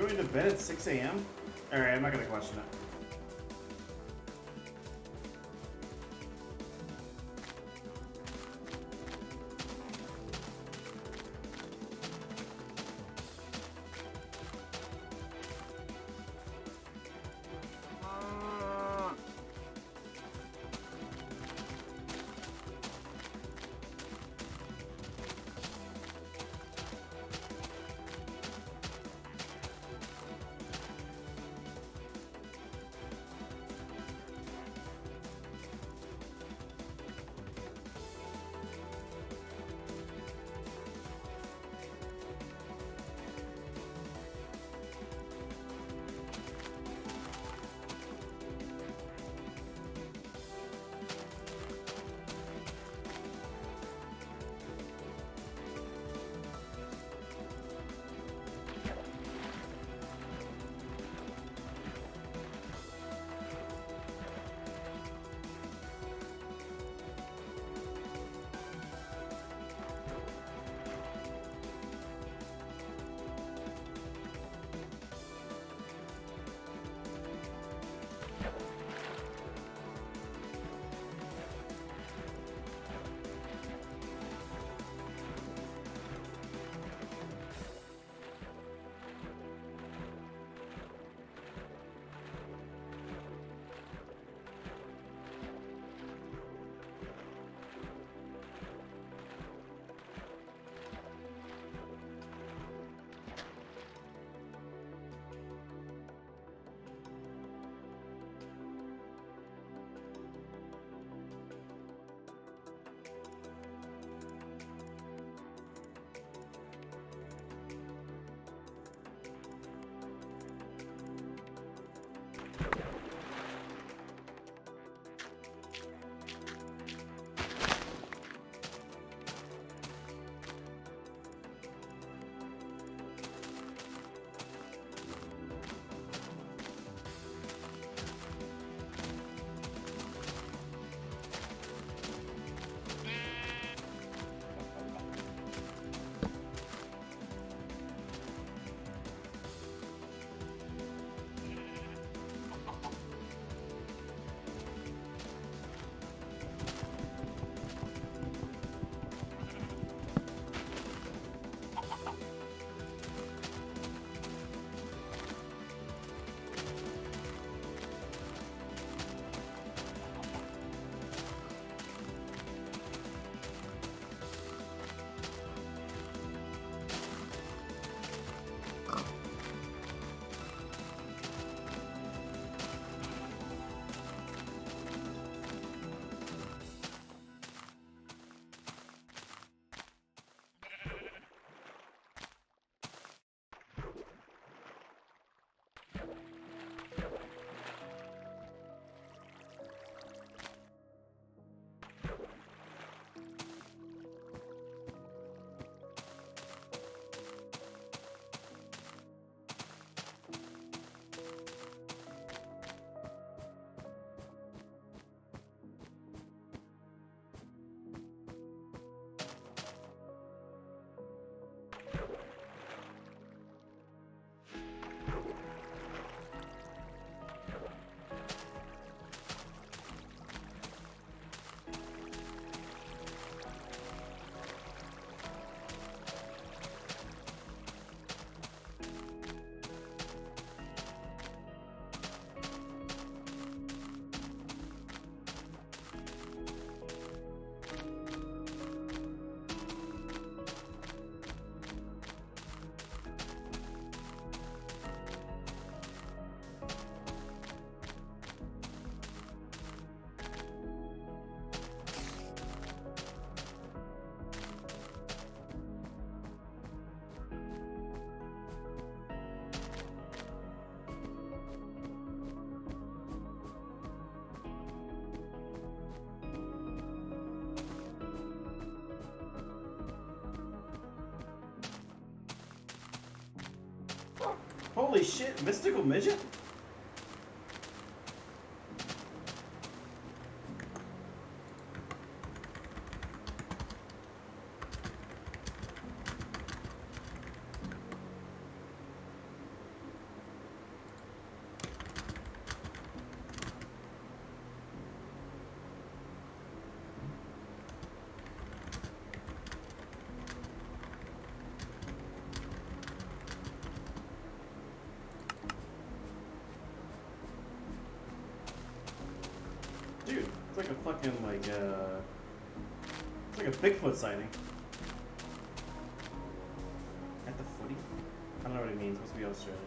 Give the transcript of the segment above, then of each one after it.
going to bed at 6 a.m.? Alright, I'm not gonna question it. Holy shit, Mystical Midget? a fucking it's like a Bigfoot sighting. At the footy? I don't know what it means. It must be Australian.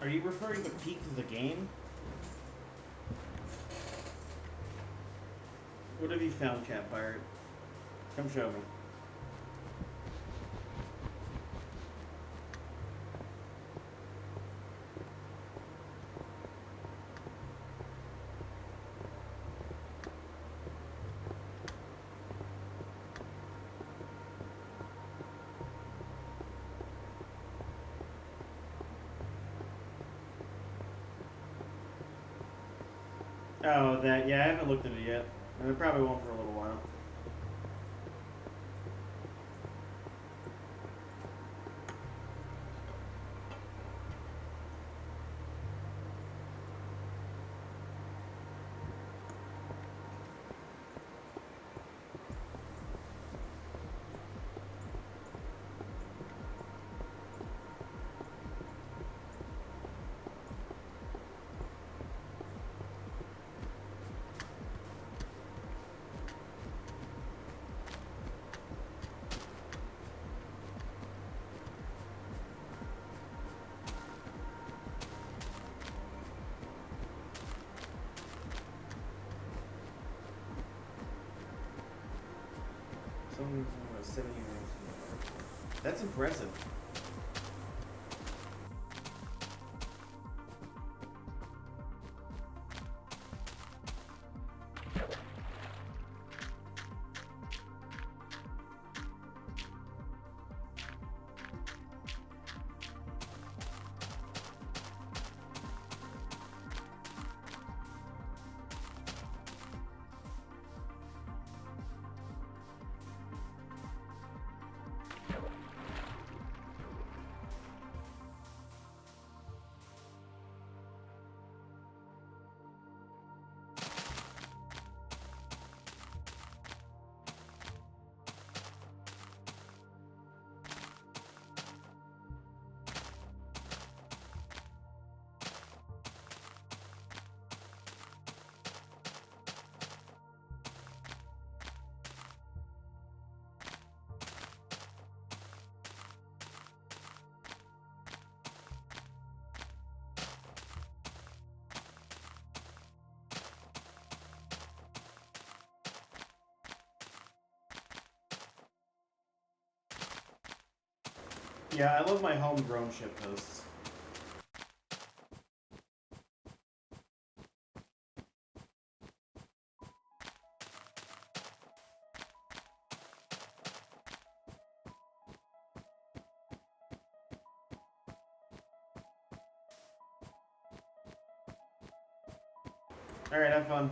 Are you referring to peak of the game? What have you found, Cat Pirate? Come show me. Oh, that, yeah, I haven't looked at it yet. And I probably won't for a little while. Some 70 minutes. That's impressive. Yeah, I love my homegrown shitposts. All right, have fun.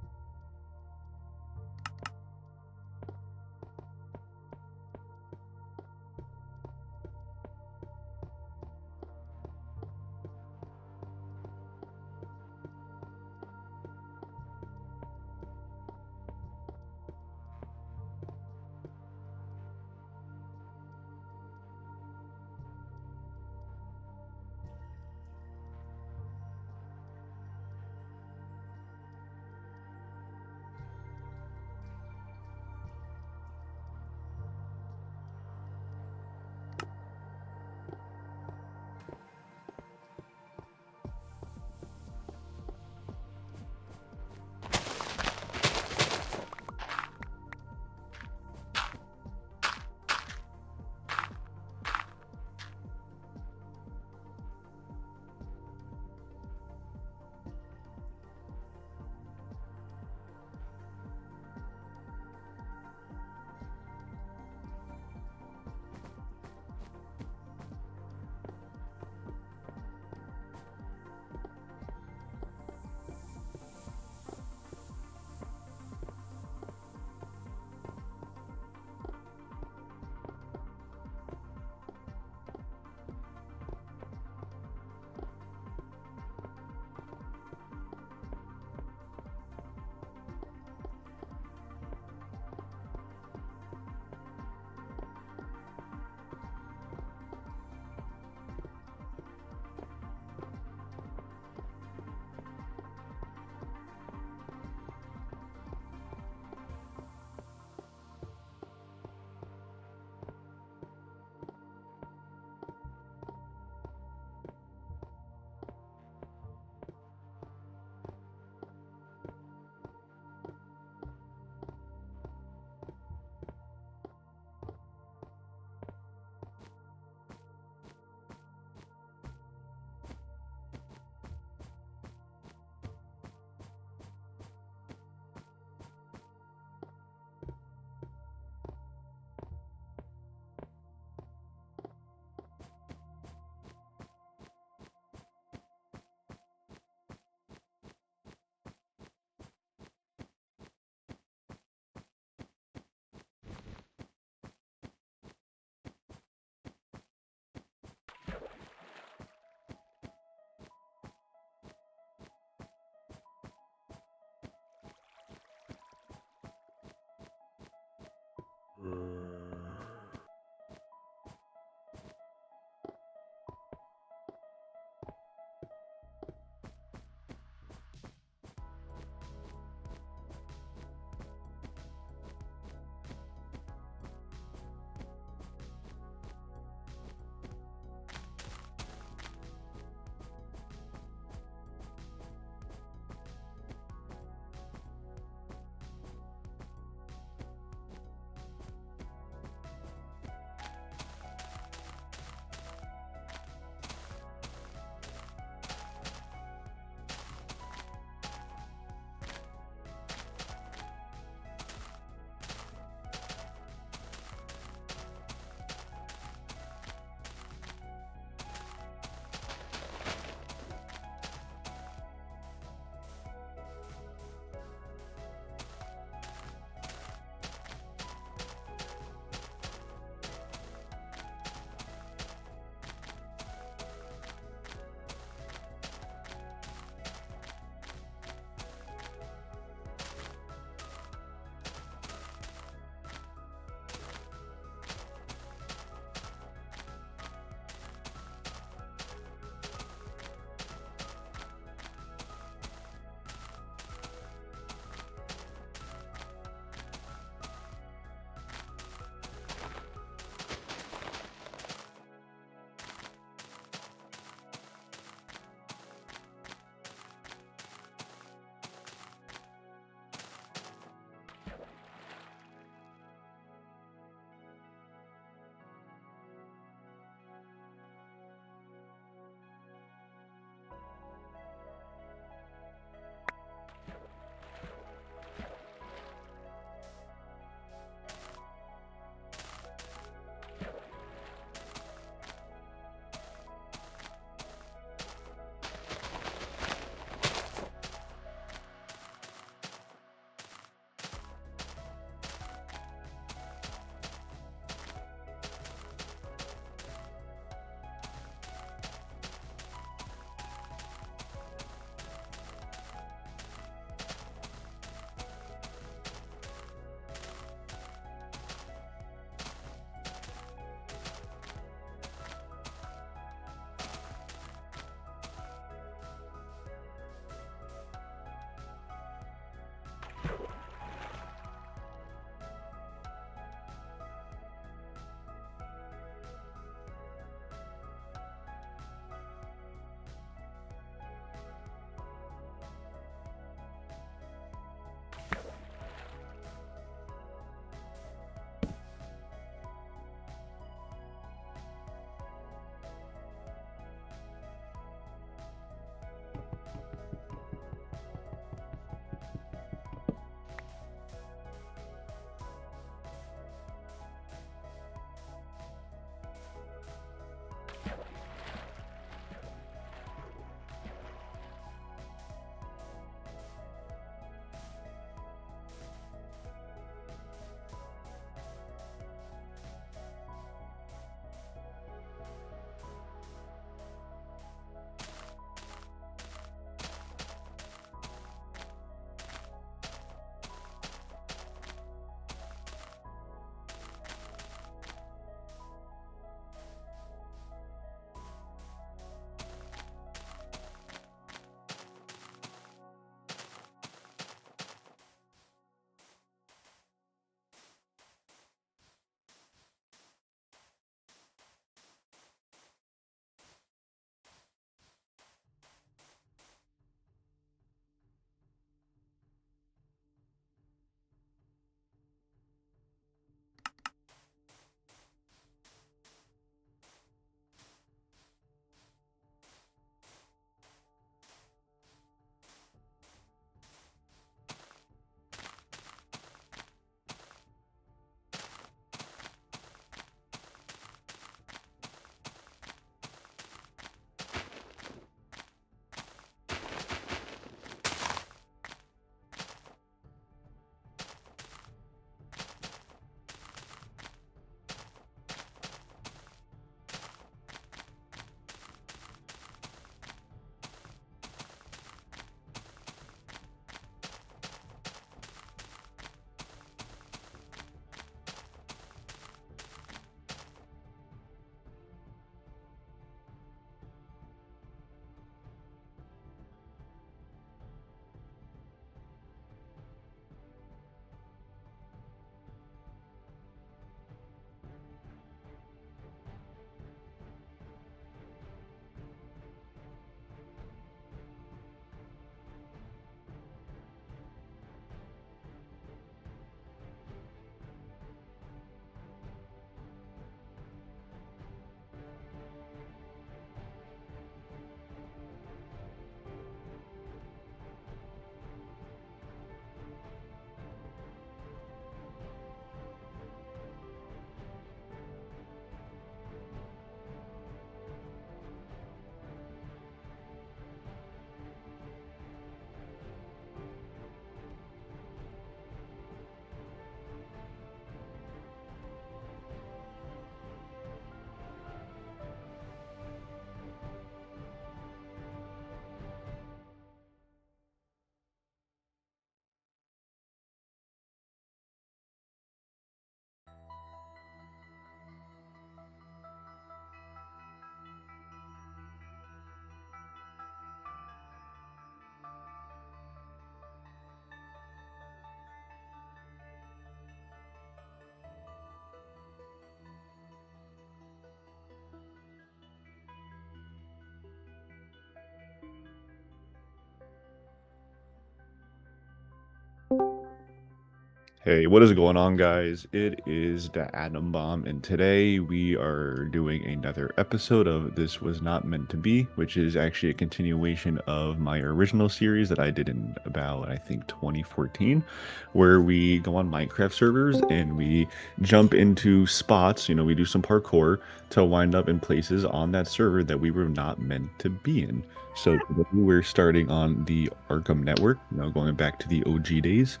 Hey, what is going on, guys? It is the Atom Bomb, and today we are doing another episode of This Was Not Meant to Be, which is actually a continuation of my original series that I did in about, I think, 2014, where we go on Minecraft servers and we jump into spots, we do some parkour to wind up in places on that server that we were not meant to be in. So today we're starting on the Arkham Network, going back to the OG days,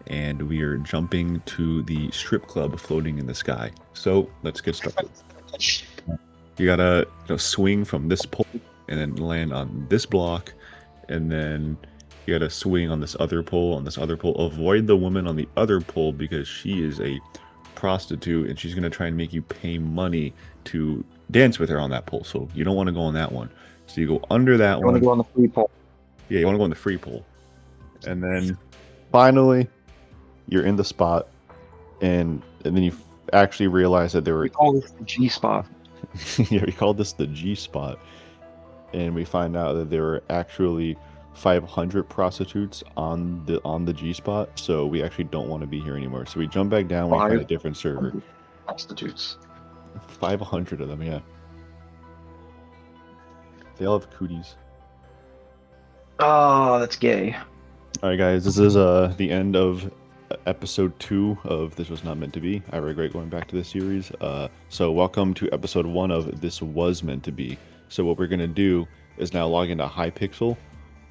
and we are jumping to the strip club floating in the sky. So let's get started. You gotta swing from this pole and then land on this block, and then you gotta swing on this other pole, Avoid the woman on the other pole because she is a prostitute and she's gonna try and make you pay money to dance with her on that pole. So you don't want to go on that one. So you go under that You want to one. go on the free pole. Yeah, you want to go on the free pole. And then finally you're in the spot, and then you actually realize that there were We call this the G spot. yeah, we called this the G spot, and we find out that there were actually 500 prostitutes on the G spot, so we actually don't want to be here anymore. So we jump back down, we find a different server. Prostitutes. 500 of them, yeah. They all have cooties. Oh, that's gay. All right, guys, this is the end of episode 2 of This Was Not Meant to Be. I regret going back to this series. So welcome to episode 1 of This Was Meant to Be. So what we're gonna do is now log into Hypixel.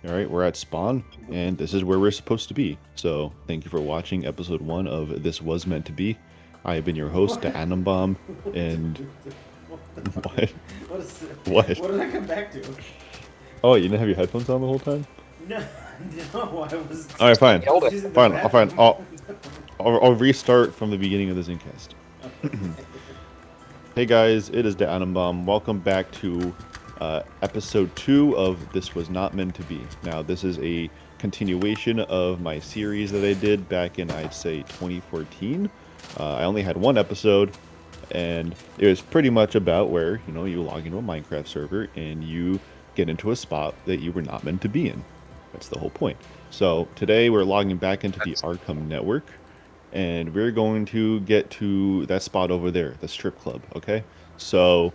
All right, we're at spawn, and this is where we're supposed to be. So thank you for watching episode 1 of This Was Meant to Be. I have been your host, the Atom Bomb, and what? What? What did I come back to? Oh, you didn't have your headphones on the whole time? No, I was. All right, fine. Using the Fine. bathroom. I'll restart from the beginning of the Zinncast. Hey guys, it is the Atom Bomb. Welcome back to episode 2 of This Was Not Meant to Be. Now, this is a continuation of my series that I did back in, I'd say, 2014. I only had one episode, and it was pretty much about where, you log into a Minecraft server and you get into a spot that you were not meant to be in. That's the whole point. So today we're logging back into the Arkham Network, and we're going to get to that spot over there, the strip club, okay? So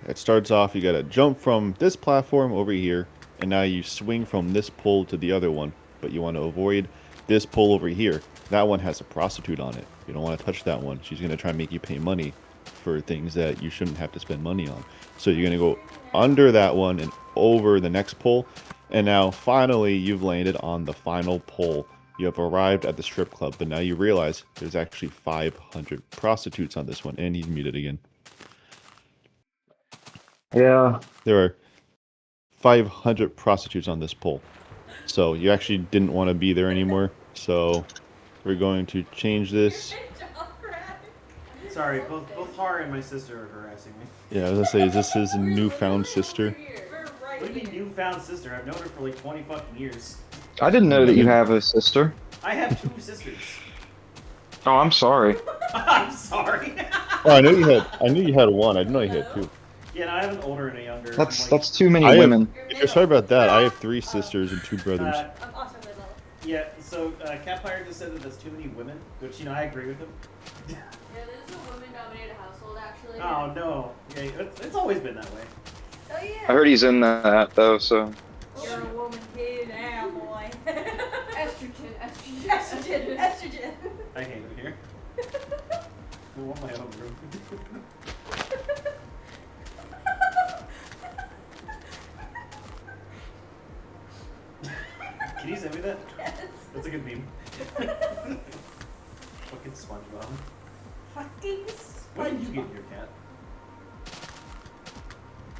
it starts off, you gotta jump from this platform over here, and now you swing from this pole to the other one, but you want to avoid this pole over here. That one has a prostitute on it. You don't want to touch that one. She's gonna try and make you pay money for things that you shouldn't have to spend money on. So you're gonna go under that one and over the next pole, and now finally you've landed on the final pole. You have arrived at the strip club, but now you realize there's actually 500 prostitutes on this one, and he's muted again. Yeah. There are 500 prostitutes on this pole, so you actually didn't want to be there anymore. So we're going to change this. Sorry, both Har and my sister are harassing me. Yeah, I was gonna say, is this his newfound sister? What do you mean newfound sister? I've known her for like 20 fucking years. I didn't know that you have a sister. I have 2 sisters. Oh, I'm sorry. I'm sorry. Oh, I knew you had one. I didn't know you had 2. Yeah, no, I have an older and a younger. That's too many women. If you're sorry about that, I have 3 sisters and 2 brothers. I'm also little. Yeah, so Catfire just said that that's too many women, which, I agree with him. Yeah, this is a women-dominated household, actually. Oh, no. Yeah, it's always been that way. Oh, yeah. I heard he's in that though, so. You're a woman kid now, boy. Estrogen. I hate it here. I want my own room. Can you send me that? Yes. That's a good meme. Fucking SpongeBob. Fucking When did you get here, Cat?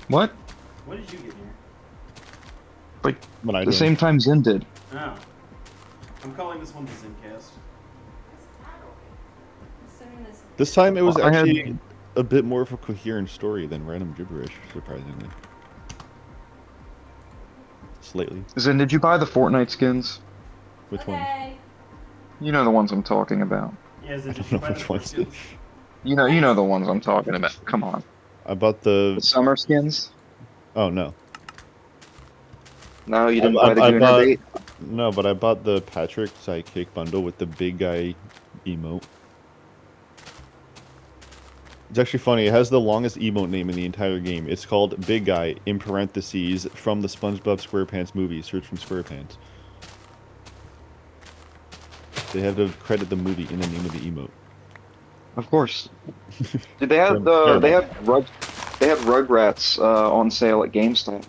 What? When did you get here? Like, When I the did. same time Zin did. Oh. I'm calling this one the Zinncast. This time it was I had- actually a bit more of a coherent story than random gibberish, surprisingly. Slightly. Zin, did you buy the Fortnite skins? Which one? You know the ones I'm talking about. Yeah, is I it don't know which ones. You know the ones I'm talking about. Come on. I bought The the. summer skins? Oh no, No, you didn't I buy the bought- Junior bait? no, but I bought the Patrick Sidekick bundle with the big guy emote. It's actually funny. It has the longest emote name in the entire game. It's called Big Guy in parentheses from the SpongeBob SquarePants movie. Search from SquarePants. They have to credit the movie in the name of the emote. Of course. Did they had they had Rugrats on sale at GameStop.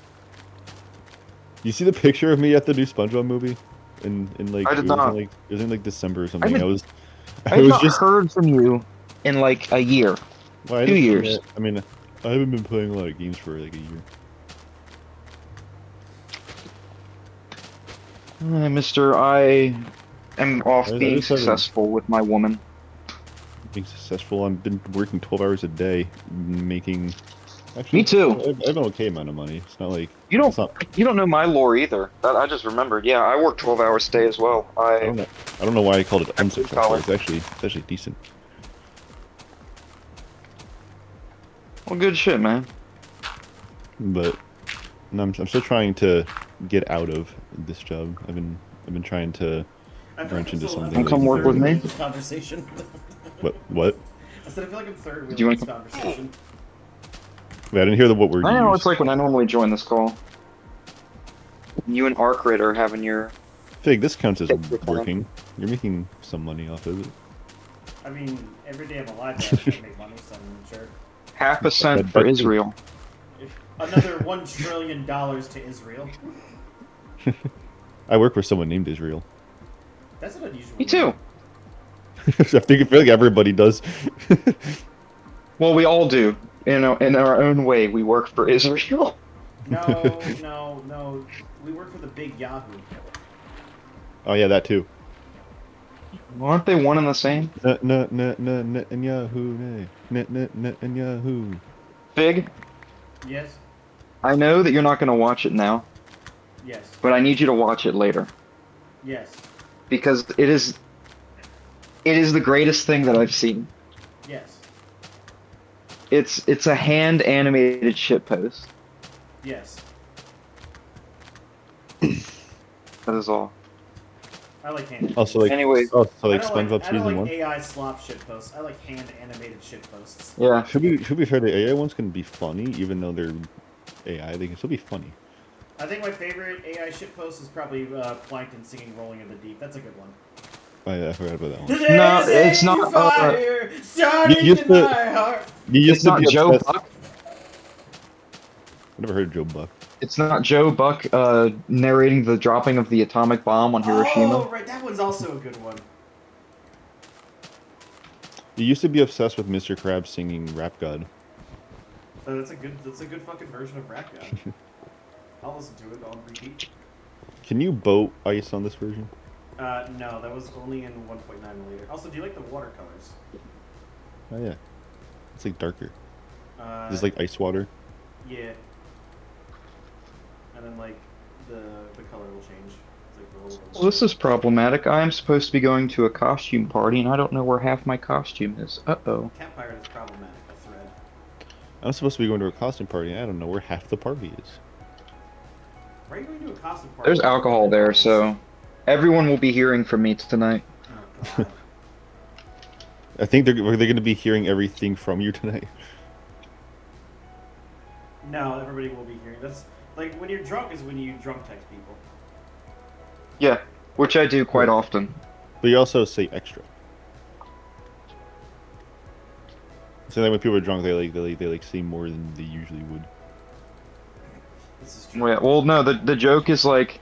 You see the picture of me at the new SpongeBob movie? In like I did not. it was in like December or I something. haven't, I I have was not just heard from you in like a year, well, 2 years. I mean, I haven't been playing a lot of games for like a year. Mister, I am off I being just haven't successful with my woman. been successful. I've been working 12 hours a day, making actually. Me too. I have an okay amount of money. It's not like You it's don't not. you don't know my lore either. That I just remembered. Yeah, I work 12 hours a day as well. I don't know. I don't know why I called it I'm blue unsuccessful. collar. It's actually decent. Well, good shit, man. But no, I'm still trying to get out of this job. I've been trying to I feel branch like into I'm something. Wanna come work with me? This conversation. What? I said I feel like I'm third Do you wheeling wanna this conversation. Wait, I didn't hear the what word I you know what used. it's like when I normally join this call. You and Arcrit are having your Fig, this counts as Take your time. working. You're making some money off of it. I mean, every day I'm alive, I have to make money, so I'm sure. half a cent That- for that's- Israel. Another $1 trillion to Israel. I work for someone named Israel. That's an unusual. Me too. I feel like everybody does. Well, we all do. In our own way, we work for Israel. No. We work for the big Yahoo. Oh yeah, that too. Aren't they one and the same? And Yahoo, and Yahoo. Fig, Yes. I know that you're not going to watch it now, Yes. but I need you to watch it later Yes. because it is the greatest thing that I've seen. Yes. It's a hand animated shitpost. Yes. That is all. I like hand. Also like Anyways. oh, so like I don't SpongeBob like, I don't season like one. AI slop shit posts. I like hand animated shit posts. Yeah. Should be fair. The AI ones can be funny, even though they're AI. They can still be funny. I think my favorite AI shit post is probably Plankton singing "Rolling in the Deep." That's a good one. I forgot about that one. No, There's it's a not, fire starting used in to- my heart. You used It's to not be Joe obsessed. Buck. I never heard of Joe Buck. It's not Joe Buck narrating the dropping of the atomic bomb on Hiroshima. Oh, right, that one's also a good one. You used to be obsessed with Mr. Krabs singing Rap God. That's a good fucking version of Rap God. I'll listen to it on repeat. Can you boat ice on this version? No, that was only in 1.9mm. Also, do you like the watercolors? Oh yeah. It's like darker. Uh, It's like ice water. Yeah. And then like the color will change. It's like the little. Well, this is problematic. I am supposed to be going to a costume party, and I don't know where half my costume is. Uh-oh. Cat pirate is problematic. A thread. I'm supposed to be going to a costume party. I don't know where half the party is. Why are you going to a costume party? There's alcohol there, so everyone will be hearing from me tonight. Oh god. I think they're going to be hearing everything from you tonight. No, everybody will be hearing. That's like when you're drunk is when you drunk text people. Yeah, which I do quite often. But you also say extra. So that when people are drunk, they like say more than they usually would. This is true. Well, yeah, well, no, the joke is like,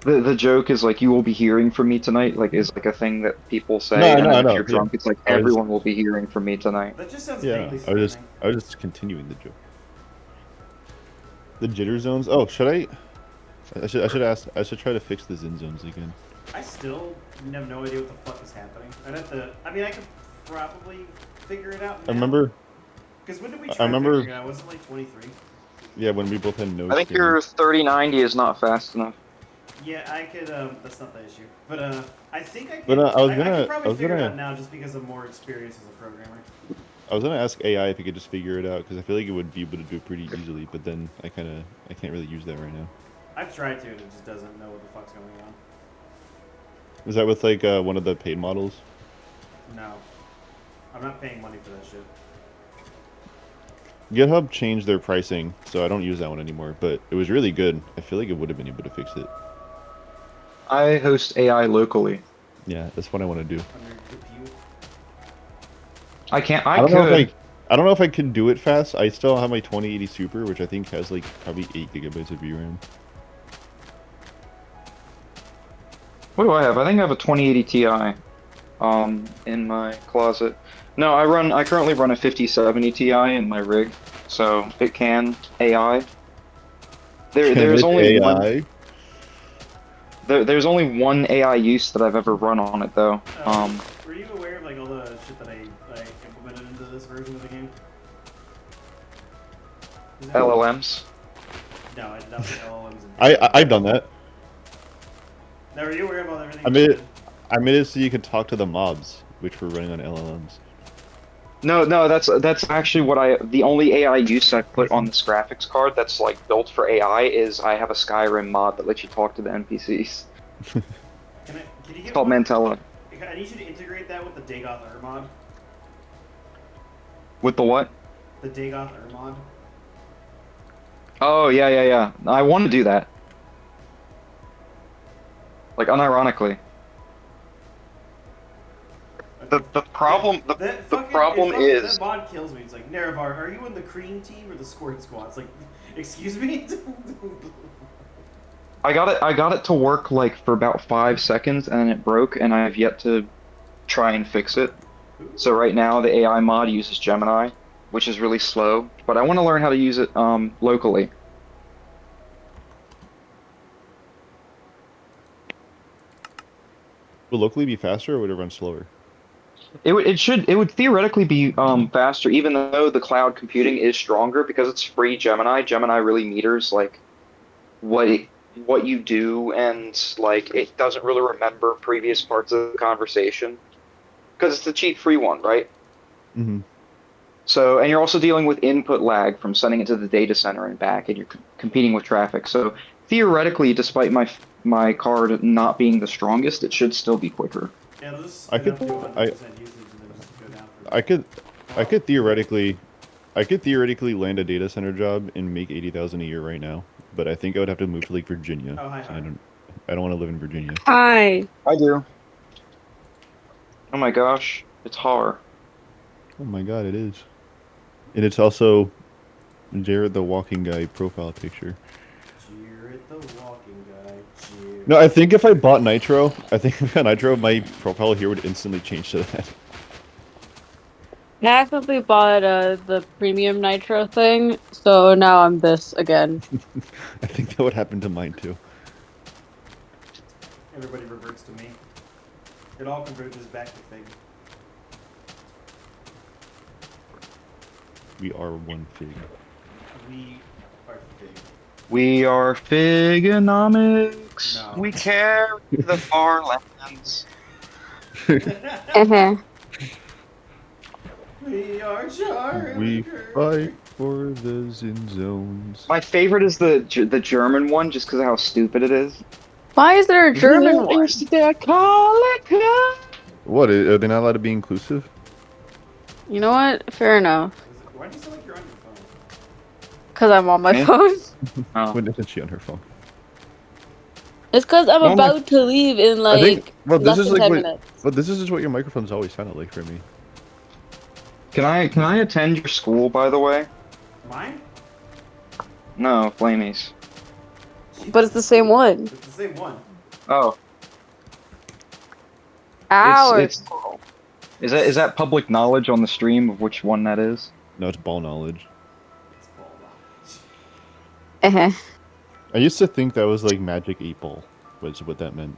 the joke is like you will be hearing from me tonight. Like is like a thing that people say. No, I and know, then I if know, you're yeah. drunk, it's like I was- everyone will be hearing from me tonight. That just sounds Yeah, vaguely I was threatening. just continuing the joke. The jitter zones. Oh, should I? I should ask. I should try to fix the Zin zones again. I still have no idea what the fuck is happening. I'd have to. I mean, I could probably figure it out. I remember. Because when did we I try remember- figuring it out? Was it like 23? Yeah, when we both had no. I think skin. your 3090 is not fast enough. Yeah, I could. That's not the issue. But I think I could. But, I was I gonna- could probably I was figure it gonna- out now just because I'm more experienced as a programmer. I was gonna ask AI if he could just figure it out because I feel like it would be able to do it pretty easily. But then I can't really use that right now. I've tried to, and it just doesn't know what the fuck's going on. Is that with like one of the paid models? No. I'm not paying money for that shit. GitHub changed their pricing, so I don't use that one anymore, but it was really good. I feel like it would have been able to fix it. I host AI locally. Yeah, that's what I want to do. Under GPU. I can't. I I don't know if could. I don't know if I can do it fast. I still have my 2080 Super, which I think has like probably 8 gigabytes of VRAM. What do I have? I think I have a 2080 Ti. In my closet. No, I currently run a 5070 Ti in my rig, so it can AI. There's only one. AI. There's only one AI use that I've ever run on it though. Were you aware of like all the shit that I implemented into this version of the game? LLMs. No, I did not put LLMs in. I've done that. Now, are you aware of all everything? I made it so you could talk to the mobs, which were running on LLMs. No, that's actually the only AI use I put on this graphics card that's like built for AI is I have a Skyrim mod that lets you talk to the NPCs. Can you It's get called one? Mantella. I need you to integrate that with the Dagoth Ur mod. With the what? The Dagoth Ur mod. Oh yeah. I want to do that. Like unironically. The problem is that mod kills me. It's like Nerevar, are you in the cream team or the squirt squad? It's like, excuse me. I got it to work like for about 5 seconds and then it broke and I have yet to try and fix it. So right now the AI mod uses Gemini, which is really slow, but I want to learn how to use it locally. Will locally be faster or would it run slower? It would theoretically be faster, even though the cloud computing is stronger because it's free Gemini. Gemini really meters like what you do, and like it doesn't really remember previous parts of the conversation because it's the cheap free one, right? Mm-hmm. So, and you're also dealing with input lag from sending it to the data center and back, and you're competing with traffic. So theoretically, despite my card not being the strongest, it should still be quicker. Yeah, they'll just I could- up to 100% I- usage and then just go down from I could theoretically land a data center job and make 80,000 a year right now, but I think I would have to move to like Virginia. Oh, hi, So hi. I don't want to live in Virginia. Hi. I do. Oh my gosh, it's horror. Oh my god, it is. And it's also Jared the Walking Guy profile picture. Jared the Walking Guy. Jared. No, I think if I bought Nitro, my profile here would instantly change to that. I accidentally bought the premium nitro thing, so now I'm this again. I think that would happen to mine too. Everybody reverts to me. It all converges back to Fig. We are one fig. We are Fig. We are Figonomics. No. We carry the far lands. Uh-huh. We are Charlie. We fight for the Zin zones. My favorite is the German one, just because of how stupid it is. Why is there a German one? What? Are they not allowed to be inclusive? You know what? Fair enough. Why do you sound like you're on your phone? Because I'm on my Me? phone. Oh. When isn't she on her phone? It's because I'm Well, my- about to leave in I think- like well, this less is than like 10 what- minutes. But this is just what your microphone's always sounded like for me. Can I attend your school, by the way? Mine? No, Flamey's. But it's the same one. It's the same one. Oh, Our it's is that public knowledge on the stream of which one that is? No, it's ball knowledge. It's ball knowledge. Uh-huh. I used to think that was like Magic 8 Ball, was what that meant.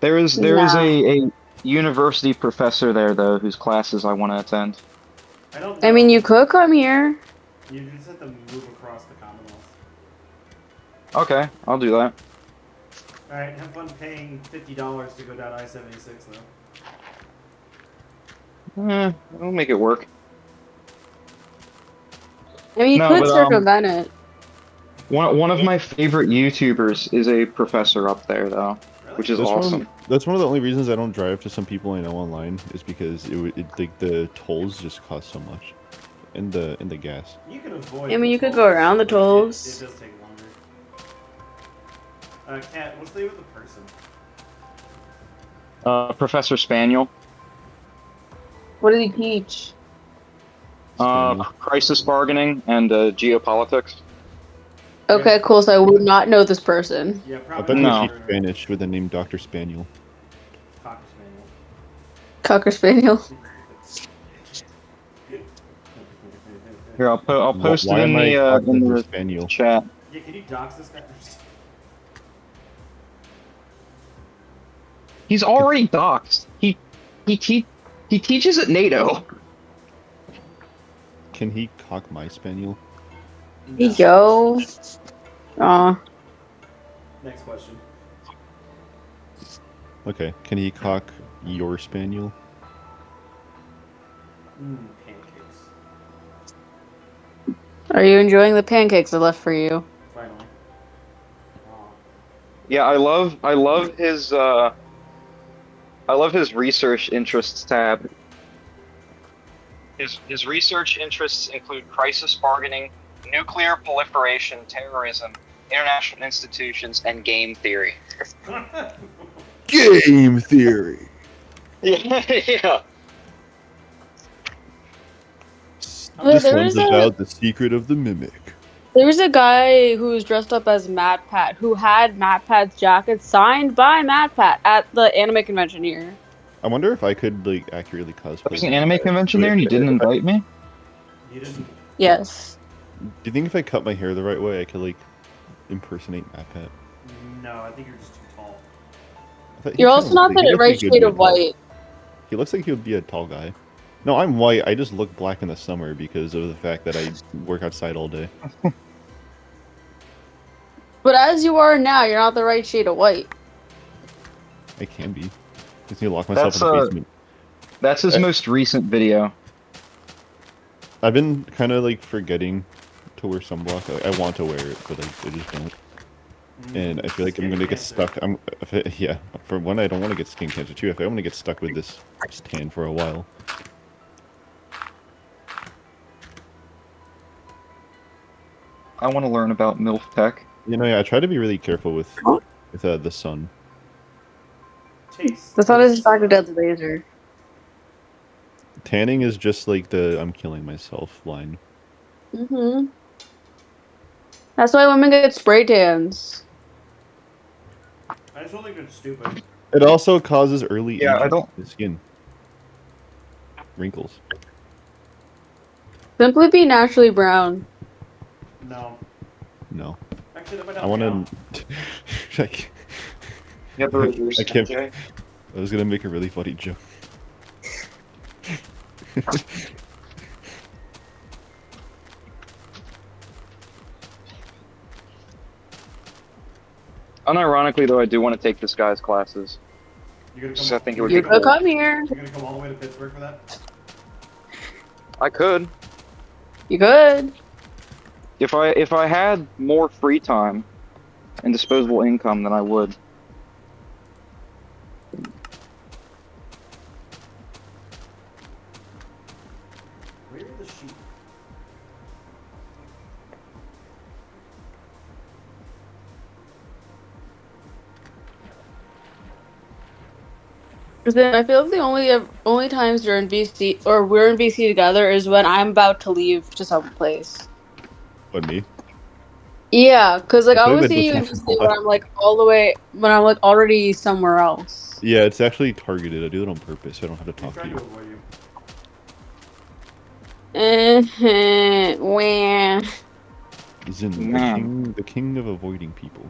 There is Nah. a university professor there though whose classes I want to attend. I don't know. I mean, you could come here. You just have to move across the Commonwealth. Okay, I'll do that. Alright, have fun paying $50 to go down I-76 though. I'll make it work. I mean, you No, could but, circumvent it. One of my favorite YouTubers is a professor up there though. Really? which is That's awesome. that's one of the only reasons I don't drive to some people I know online is because like the tolls just cost so much, and the gas. You can avoid. I mean, the you could go tolls, around the but tolls. It does take longer. Cat, what's the name of the person? Professor Spaniel. What did he teach? Spaniel. Crisis bargaining and geopolitics. Okay, cool. So I would not know this person. Yeah, I probably bet you No. teach Spanish with the name Dr. Spaniel. Cocker Cocker Spaniel. Spaniel. Here, I'll post Why it am I in talking to the Spaniel? chat. Yeah, can you dox this guy? He's already doxxed. He teaches at NATO. Can he cock my Spaniel? Here you go. Aw. Next question. Okay. Can he cock your Spaniel? Pancakes. Are you enjoying the pancakes I left for you? Finally. Aw. Yeah, I love his research interests tab. His research interests include crisis bargaining, nuclear proliferation, terrorism, international institutions, and game theory. Game theory. Yeah. Well, This there one's is a- about the secret of the mimic. There was a guy who was dressed up as MatPat who had MatPat's jacket signed by MatPat at the anime convention here. I wonder if I could like accurately cosplay. There's an this anime guy. convention there and you didn't invite me? You didn't. Yes. Do you think if I cut my hair the right way, I could like impersonate MatPat? No, I think you're just too tall. I thought he You're kinda also looks not like- he the looks right like he'd shade be a of tall- white. He looks like he would be a tall guy. No, I'm white. I just look black in the summer because of the fact that I work outside all day. But as you are now, you're not the right shade of white. I can be. Just need to lock myself That's in the basement. That's his most recent video. I've been kind of like forgetting to wear sunblock. I want to wear it, but I just don't. And I feel like I'm gonna get stuck. Yeah. For one, I don't want to get skin cancer. Two, if I want to get stuck with this tan for a while. I want to learn about MILF tech. You know, yeah. I try to be really careful with the sun. Taste. The sun is Dr. Dead's laser. Tanning is just like the "I'm killing myself" line. Mm-hmm. That's why women get spray tans. I just don't think it's stupid. It also causes early Yeah, I aging don't- in the skin. Wrinkles. Simply be naturally brown. No. No. Actually, that might I not want count. to. You have to reverse I can't- MJ. I was gonna make a really funny joke. Unironically, though, I do want to take this guy's classes. You're gonna Just come, I think it would You be could cool. come here. You're gonna come all the way to Pittsburgh for that? I could. You could. If I had more free time and disposable income, then I would. Where are the sheep? Because then I feel like the only times you're in BC or we're in BC together is when I'm about to leave to some place. But me? Yeah, because like I I feel like always that see you does in happen BC a lot. when I'm like all the way when I'm like already somewhere else. Yeah, it's actually targeted. I do it on purpose. So I don't have to He's talk to trying to you. avoid you. Where? Zin, Man. the king of avoiding people.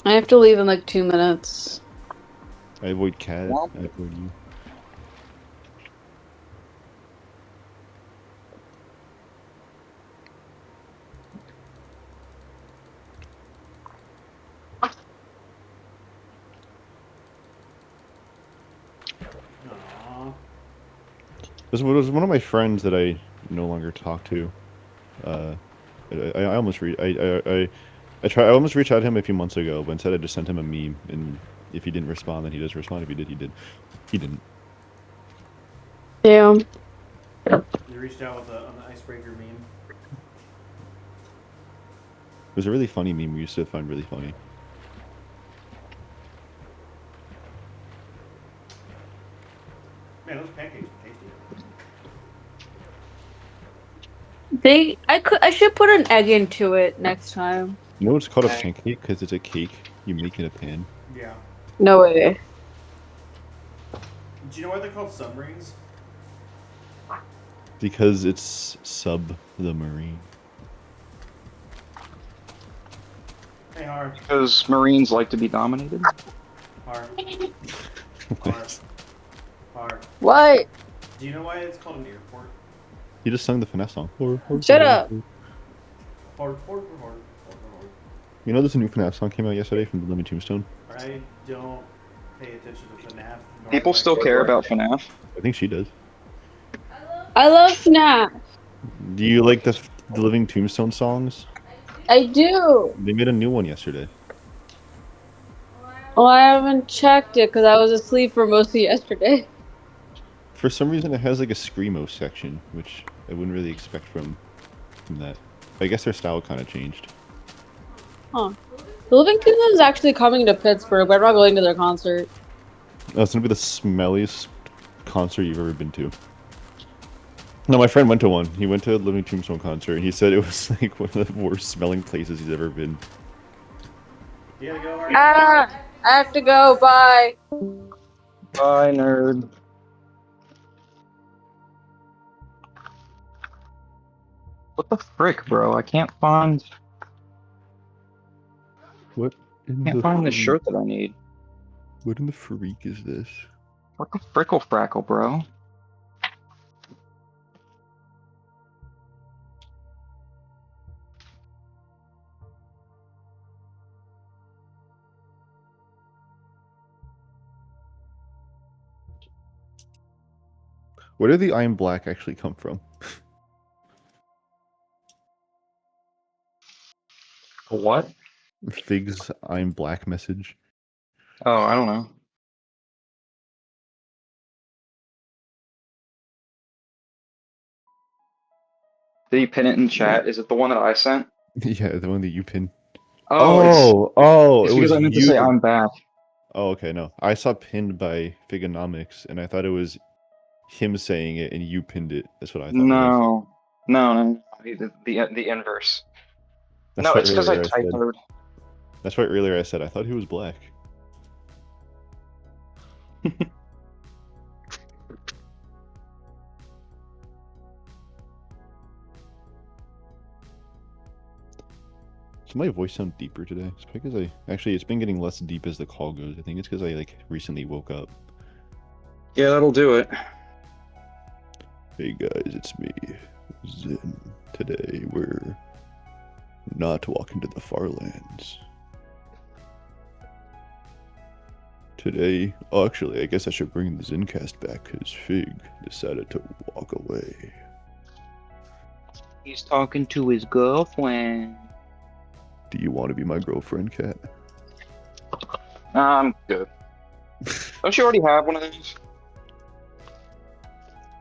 I have to leave in like 2 minutes. I avoid cat. Well- I avoid you. Aww. This was one of my friends that I no longer talk to. I almost read. I I almost reached out to him a few months ago, but instead I just sent him a meme, and if he didn't respond, then he does respond. If he did, he did. He didn't. Damn. You reached out with an icebreaker meme. It was a really funny meme we used to find really funny. Man, those pancakes are tasty. I should put an egg into it next time. You know it's called a pancake? Because it's a cake you make in a pan. Yeah. No way. Do you know why they're called submarines? Because it's sub the marine. Hey, Har. Because Marines like to be dominated. Har. What? Har. What? Do you know why it's called an airport? He just sung the finesse song. Shut up. Har. You know there's a new FNAF song came out yesterday from the Living Tombstone? I don't pay attention to FNAF. nor People do I still care about FNAF. I think she does. I love FNAF. Do you like the Living Tombstone songs? I do. They made a new one yesterday. Well, I haven't checked it because I was asleep for most of yesterday. For some reason, it has like a screamo section, which I wouldn't really expect from that. I guess their style kind of changed. Huh. The Living Kingdom is actually coming to Pittsburgh, but I'm not going to their concert. Oh, it's gonna be the smelliest concert you've ever been to. No, my friend went to one. He went to a Living Tombstone concert, and he said it was like one of the worst smelling places he's ever been. You gotta go, Har. Ah, I have to go. Bye. Bye, nerd. What the frick, bro? I can't find What in the freak- shirt that I need. What in the freak is this? What the frickle frackle, bro? Where did the I am black actually come from? What? Fig's I'm black message. Oh, I don't know. Did you pin it in chat? Is it the one that I sent? Yeah, the one that you pinned. Oh, Oh, it's it because was I meant to you. say I'm back. Oh, okay, no. I saw pinned by Figonomics, and I thought it was him saying it, and you pinned it. That's what I thought it was. No. The inverse. That's No, why it's because I earlier said. typoed. That's why earlier I said I thought he was black. Does my voice sound deeper today? It's because it's been getting less deep as the call goes. I think it's because I recently woke up. Yeah, that'll do it. Hey guys, it's me, Zin. Today we're not walking to the far lands. Today, actually, I guess I should bring the Zinncast back because Fig decided to walk away. He's talking to his girlfriend. Do you want to be my girlfriend, Cat? I'm good. Don't you already have one of those?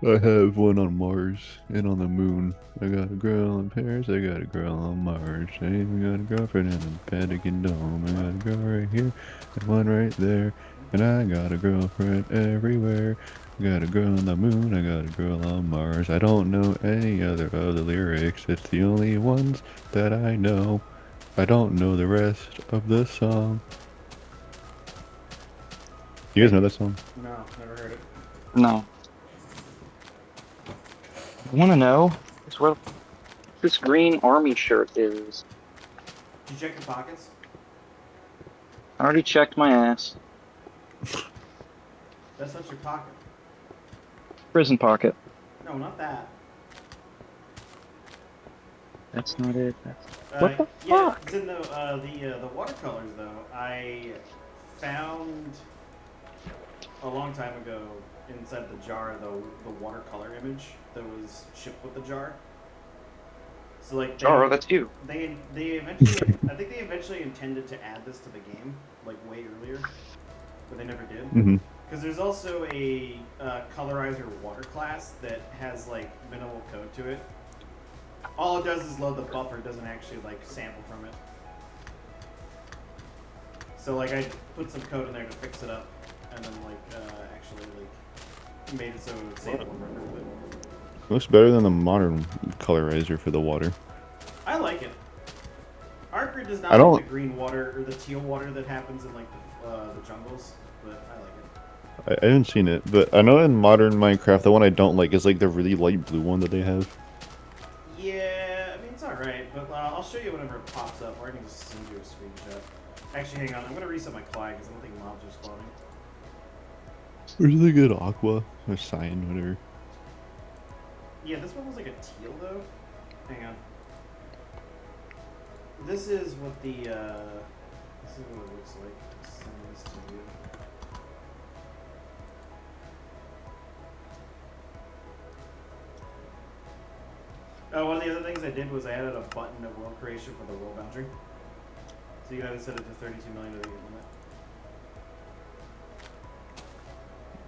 I have one on Mars and on the moon. I got a girl in Paris, I got a girl on Mars. I even got a girlfriend in the Pentagon Dome. I got a girl right here and one right there. And I got a girlfriend everywhere. I got a girl on the moon, I got a girl on Mars. I don't know any other of the lyrics, it's the only ones that I know. I don't know the rest of the song. You guys know that song? No, never heard it. No. I want to know is where this green army shirt is. Did you check your pockets? I already checked my ass. That's not your pocket. Prison pocket. No, not that. That's not it. What the Yeah, fuck? it's in the watercolors though. I found a long time ago inside the jar the watercolor image that was shipped with the jar. So like Charo, that's you. they eventually I think they eventually intended to add this to the game like way earlier, but they never did. Mm-hmm. Because there's also a colorizer water class that has like minimal code to it. All it does is load the buffer. It doesn't actually like sample from it. So like I put some code in there to fix it up, and then like actually like made it so it would sample and render with it. Looks better than the modern colorizer for the water. I like it. Our grid does not I don't- like the green water or the teal water that happens in like the jungles, but I like it. I haven't seen it, but I know in modern Minecraft, the one I don't like is like the really light blue one that they have. Yeah, I mean, it's alright, but I'll show you whenever it pops up, or I can just send you a screenshot. Actually, hang on, I'm going to reset my clag because I don't think mobs are spawning. Where's the good aqua or cyan, whatever? Yeah, this one was like a teal, though. Hang on. This is what the, this is what it looks like. Send this to you. One of the other things I did was I added a button of world creation for the world boundary. So you can either set it to 32 million or the limit.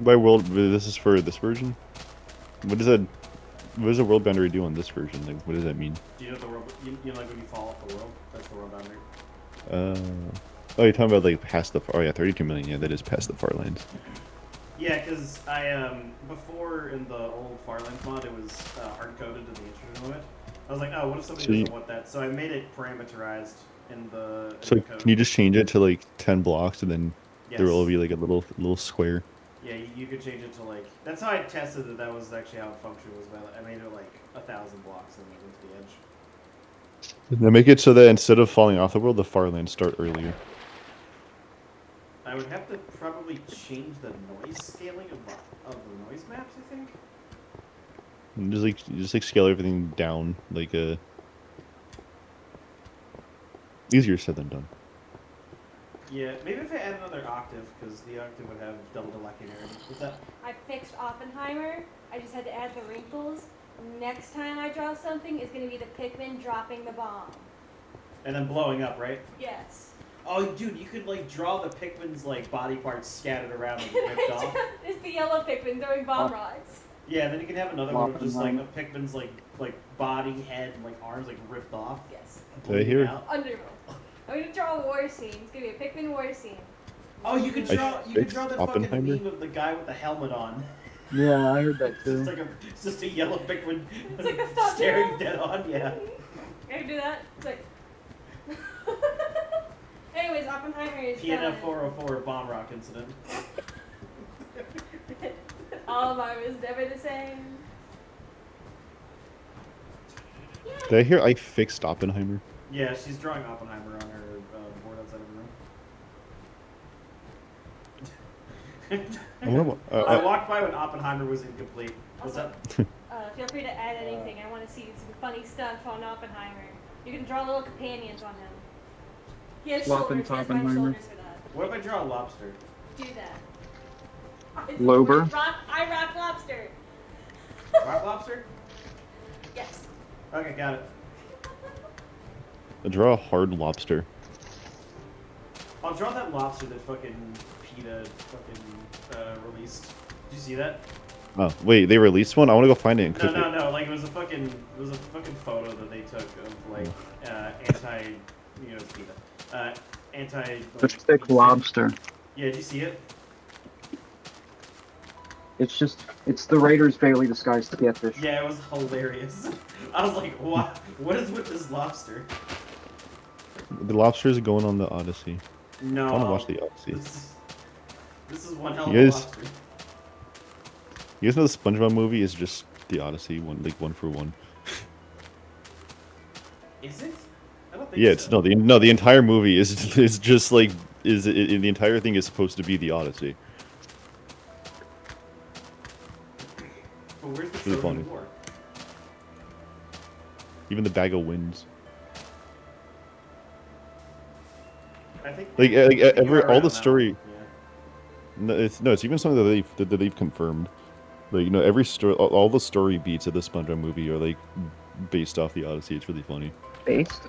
By world, this is for this version? What does that, what does a world boundary do on this version? Like, what does that mean? Do you know the world? You know, like when you fall off the world, that's the world boundary. Oh, you're talking about like past the, oh yeah, 32 million, yeah, that is past the far lands. Yeah, because I before in the old Farlands mod, it was hard coded to the intrusion limit. I was like, oh, what if somebody doesn't want that? So I made it parameterized in the. So the code. can you just change it to like 10 blocks and then Yes. there will be like a little square? Yeah, you could change it to like. That's how I tested it. That was actually how it functioned. Was I made it like 1,000 blocks and then went to the edge. Now make it so that instead of falling off the world, the far lands start earlier. I would have to probably change the noise scaling of the noise maps, I think. And just like scale everything down, like easier said than done. Yeah, maybe if I add another octave, because the octave would have double the linearity. What's that? I fixed Oppenheimer. I just had to add the wrinkles. Next time I draw something is going to be the Pikmin dropping the bomb. And then blowing up, right? Yes. Oh, dude, you could like draw the Pikmin's like body parts scattered around and ripped off. It's the yellow Pikmin throwing bomb rods. Yeah, then you can have another one of just like a Pikmin's like body, head, and like arms like ripped off. Yes. Did I hear? Out. Underworld. I'm gonna draw a war scene. It's gonna be a Pikmin war scene. Oh, you could draw that fixed fucking Oppenheimer? meme of the guy with the helmet on. Yeah, I heard that too. It's just a yellow Pikmin It's like a thumbnail. staring dead on. Yeah. I can do that. It's like. Anyways, Oppenheimer is PNF 404 bomb rock incident. All of mine is never the same. Did I hear I fixed Oppenheimer? Yeah, she's drawing Oppenheimer on her board outside of her room. I walked by when Oppenheimer was incomplete. What's Also, up? Feel free to add anything. I want to see some funny stuff on Oppenheimer. You can draw little companions on him. He has Flopping shoulders. He has my Oppenheimer. shoulders for that. What if I draw a lobster? Do that. Lober? I rock lobster. Rock lobster? Yes. Okay, got it. I draw a hard lobster. I'll draw that lobster that fucking PETA fucking released. Did you see that? Oh wait, they released one. I want to go find it and cook it. No. Like it was a fucking photo that they took of like anti, you know, it's PETA. Anti. The thick lobster. Yeah, did you see it? It's the Raiders Bailey disguised to catfish. Yeah, it was hilarious. I was like, what? What is with this lobster? The lobsters are going on the Odyssey. No. I want to watch the Odyssey. This is one hell of You a guys- lobster. You guys know the SpongeBob movie is just the Odyssey, one for one. Is it? I don't think Yeah, so. it's the entire movie is just like the entire thing is supposed to be the Odyssey. But where's the This is Trojan funny. War? Even the bag of winds. I think Like you are right all on the that story. one, No, it's even something that they've confirmed. Like every story, all the story beats of the SpongeBob movie are like based off the Odyssey. It's really funny. Based?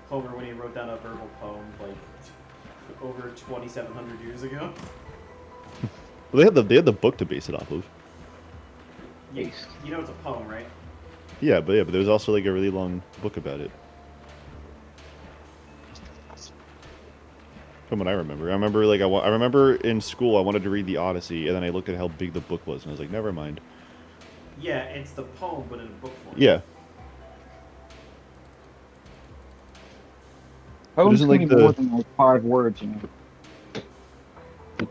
Homer when he wrote down a verbal poem like over 2,700 years ago. Well, they had the book to base it off of. Based. You know it's a poem, right? Yeah, but there's also like a really long book about it. From what I remember like I remember in school I wanted to read the Odyssey, and then I looked at how big the book was, and I was like, never mind. Yeah, it's the poem, but in book form. Yeah. Poems isn't can like be more than like 5 words, you know. What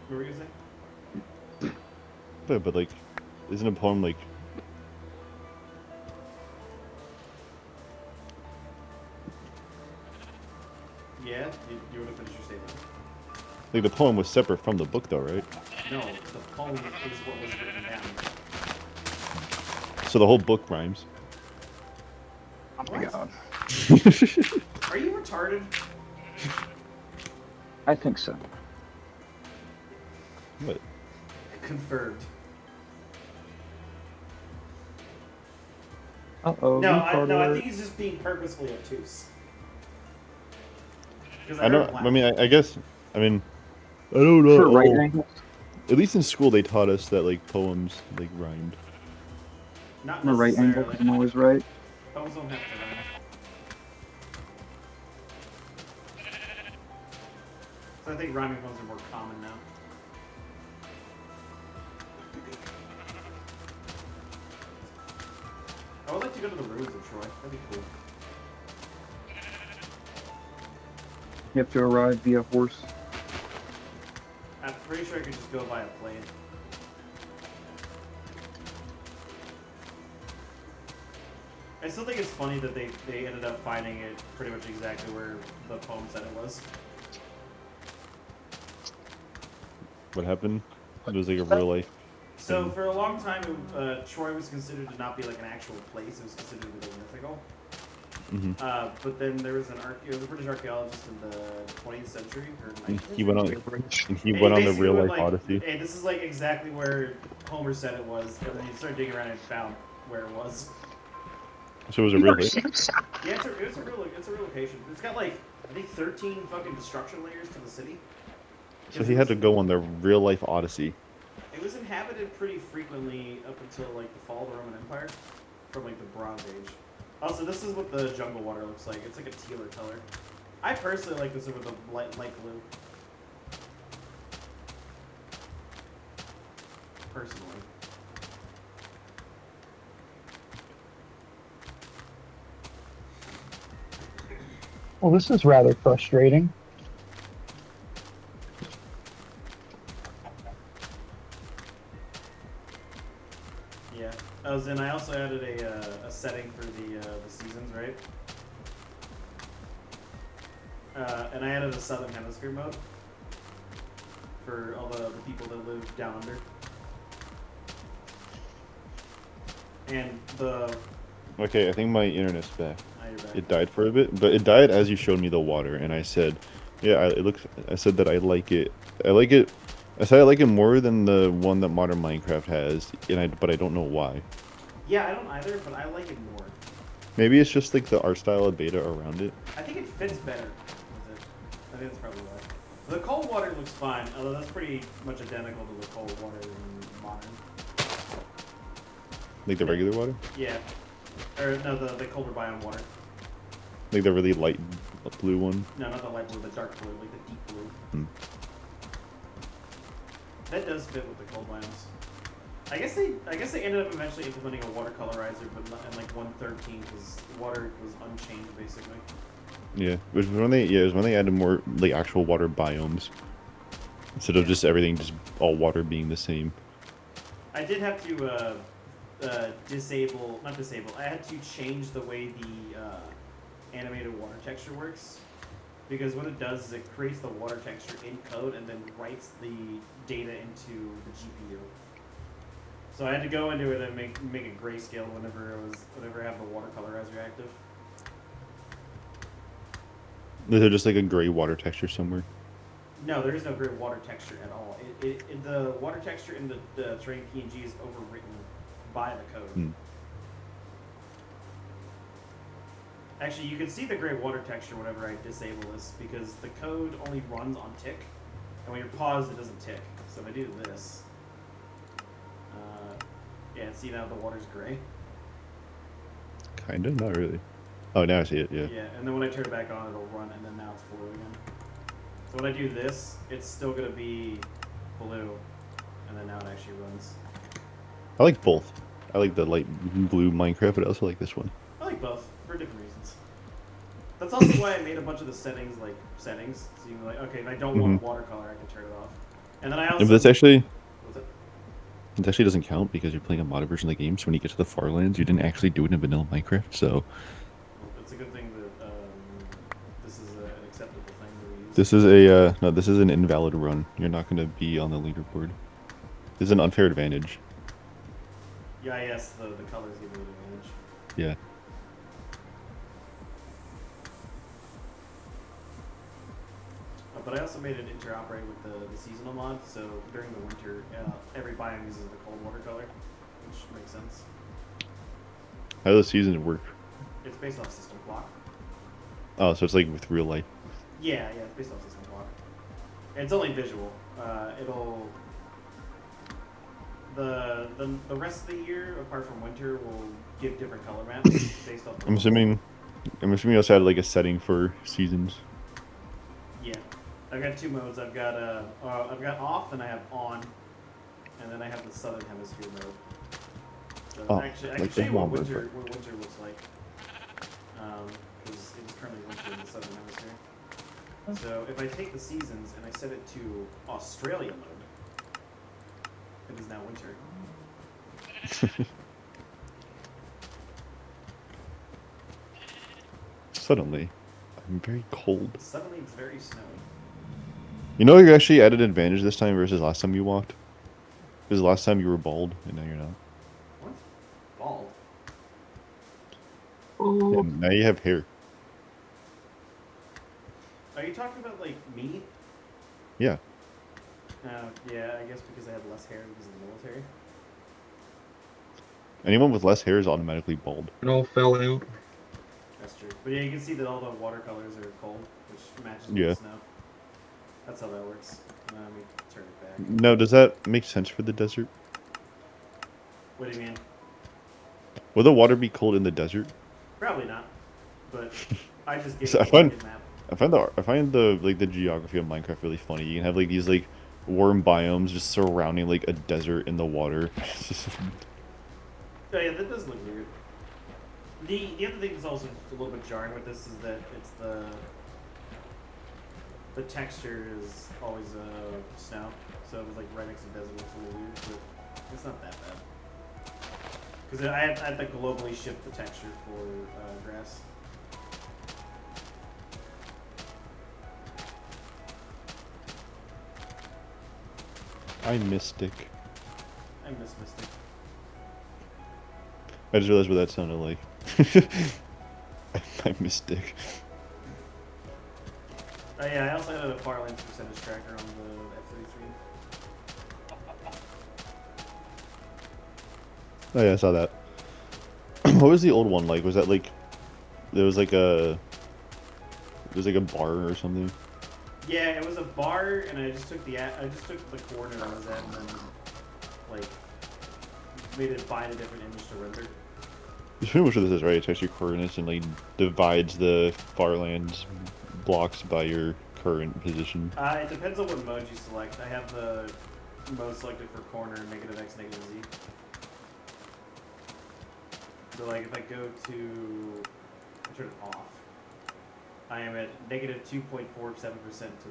were you gonna say? But like, isn't a poem like? Yeah, you want to finish your statement? Like the poem was separate from the book, though, right? No, the poem is what was written down. So the whole book rhymes. Oh my What? god. Are you retarded? I think so. What? Confirmed. Uh-oh. No, I retarded. think he's just being purposefully obtuse. I know. I mean, I guess. I mean, I don't know. For right angles. At least in school, they taught us that like poems like rhymed. Not I'm a right angle necessarily. because I'm always right. Poems don't have to rhyme. So I think rhyming poems are more common now. I would like to go to the ruins of Troy. That'd be cool. You have to arrive via horse. I'm pretty sure I could just go by a plane. I still think it's funny that they ended up finding it pretty much exactly where the poem said it was. What happened? It was like a real life. So for a long time, Troy was considered to not be like an actual place. It was considered to be like mythical. But then there was a British archaeologist in the 20th century or 19th. He went on. He And went on the basically real went, life like, Odyssey. Hey, this is like exactly where Homer said it was, and then he started digging around and found where it was. So it was a real life. Yeah, it's a real location. It's got like I think 13 fucking destruction layers to the city. So he had to go on the real life Odyssey. It was inhabited pretty frequently up until like the fall of the Roman Empire, from like the Bronze Age. Also, this is what the jungle water looks like. It's like a tealer color. I personally like this over the light blue. Personally. Well, this is rather frustrating. Yeah. Then I also added a setting for the seasons, right? And I added a Southern Hemisphere mode for all the people that live down under. And the... Okay, I think my internet's back. You're back. It died for a bit, but it died as you showed me the water, and I said, yeah, it looks. I said that I like it. I like it. I said I like it more than the one that Modern Minecraft has, but I don't know why. Yeah, I don't either, but I like it more. Maybe it's just like the art style of beta around it. I think it fits better with it. I think that's probably why. The cold water looks fine, although that's pretty much identical to the cold water in Modern. Like the regular water? Yeah. Or no, the colder biome water. Like the really light blue one? No, not the light blue, the dark blue, like the deep blue. Hmm. That does fit with the cold biomes. I guess they ended up eventually implementing a water colorizer, but not in like 1.13 because water was unchanged basically. Yeah, it was when they added more like actual water biomes instead of just everything just all water being the same. I did have to I had to change the way the animated water texture works, because what it does is it creates the water texture in code and then writes the data into the GPU. So I had to go into it and make it grayscale whenever I have the water colorizer active. Is there just like a gray water texture somewhere? No, there is no gray water texture at all. The water texture in the terrain PNG is overwritten by the code. Actually, you can see the gray water texture whenever I disable this because the code only runs on tick, and when you're paused, it doesn't tick. So if I do this, yeah, see now the water's gray. Kinda, not really. Oh, now I see it. Yeah. Yeah, and then when I turn it back on, it'll run, and then now it's blue again. So when I do this, it's still gonna be blue, and then now it actually runs. I like both. I like the light blue Minecraft, but I also like this one. I like both for different reasons. That's also why I made a bunch of the settings like settings. So you're like, okay, if I don't want watercolor, I can turn it off. And then I also. But that's actually. What's it? It actually doesn't count because you're playing a modded version of the game. So when you get to the far lands, you didn't actually do it in vanilla Minecraft. So. Well, it's a good thing that this is an acceptable thing to use. This is a no. This is an invalid run. You're not going to be on the leaderboard. This is an unfair advantage. Yeah, yes, the colors give you an advantage. Yeah. But I also made it interoperate with the seasonal mod, so during the winter, every biome uses the cold water color, which makes sense. How do the seasons work? It's based off system clock. Oh, so it's like with real life. Yeah, it's based off system clock. It's only visual. It'll the rest of the year, apart from winter, will give different color maps based off. I'm assuming you also had like a setting for seasons. Yeah, I've got two modes. I've got off, then I have on, and then I have the southern hemisphere mode. So actually, I can show you what winter looks like. Because it is currently winter in the southern hemisphere. So if I take the seasons and I set it to Australia mode, it is now winter. Suddenly, I'm very cold. Suddenly it's very snowy. You know, you're actually at an advantage this time versus last time you walked. Because last time you were bald, and now you're not. What? Bald? Oh, And now you have hair. Are you talking about, like, me? Yeah. Yeah, I guess because I have less hair because of the military. Anyone with less hair is automatically bald. it all fell out. That's true. But yeah, you can see that all the watercolors are cold, which matches with Yeah. the snow. That's how that works. Let me turn it back. No, does that make sense for the desert? What do you mean? Will the water be cold in the desert? Probably not. But I just gave So you I a find- market map. I find the like the geography of Minecraft really funny. You can have like these like warm biomes just surrounding like a desert in the water. Oh yeah, that does look weird. The other thing that's also a little bit jarring with this is that it's the texture is always snow, so it's like right next to the desert looks a little weird, but it's not that bad. Because I had to globally shift the texture for grass. I Mystic. I miss Mystic. I just realized what that sounded like. I Mystic. Oh yeah, I also had a far length percentage tracker on the F3 screen. Oh yeah, I saw that. What was the old one like? Was that like there was like a bar or something? Yeah, it was a bar, and I just took the coordinate I was at, and then like made it bind a different image to render. That's pretty much what this is, right? It takes your coordinates and like divides the farlands blocks by your current position. It depends on what mode you select. I have the mode selected for corner, -x, -z. So like if I go to turn it off, I am at -2.47% to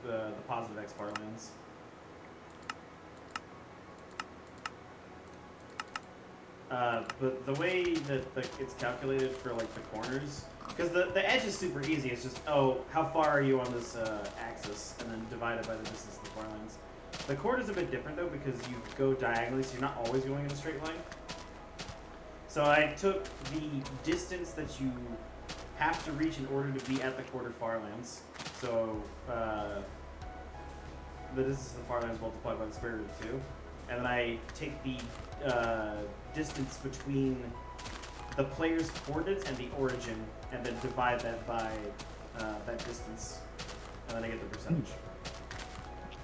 the positive x farlands. But the way that it's calculated for like the corners, because the edge is super easy. It's just, oh, how far are you on this axis, and then divide it by the distance of the far lines. The chord is a bit different though, because you go diagonally, so you're not always going in a straight line. So I took the distance that you have to reach in order to be at the quarter far lands. So the distance of the far lands multiplied by the square root of 2. And then I take the distance between the player's coordinates and the origin and then divide that by that distance, and then I get the percentage.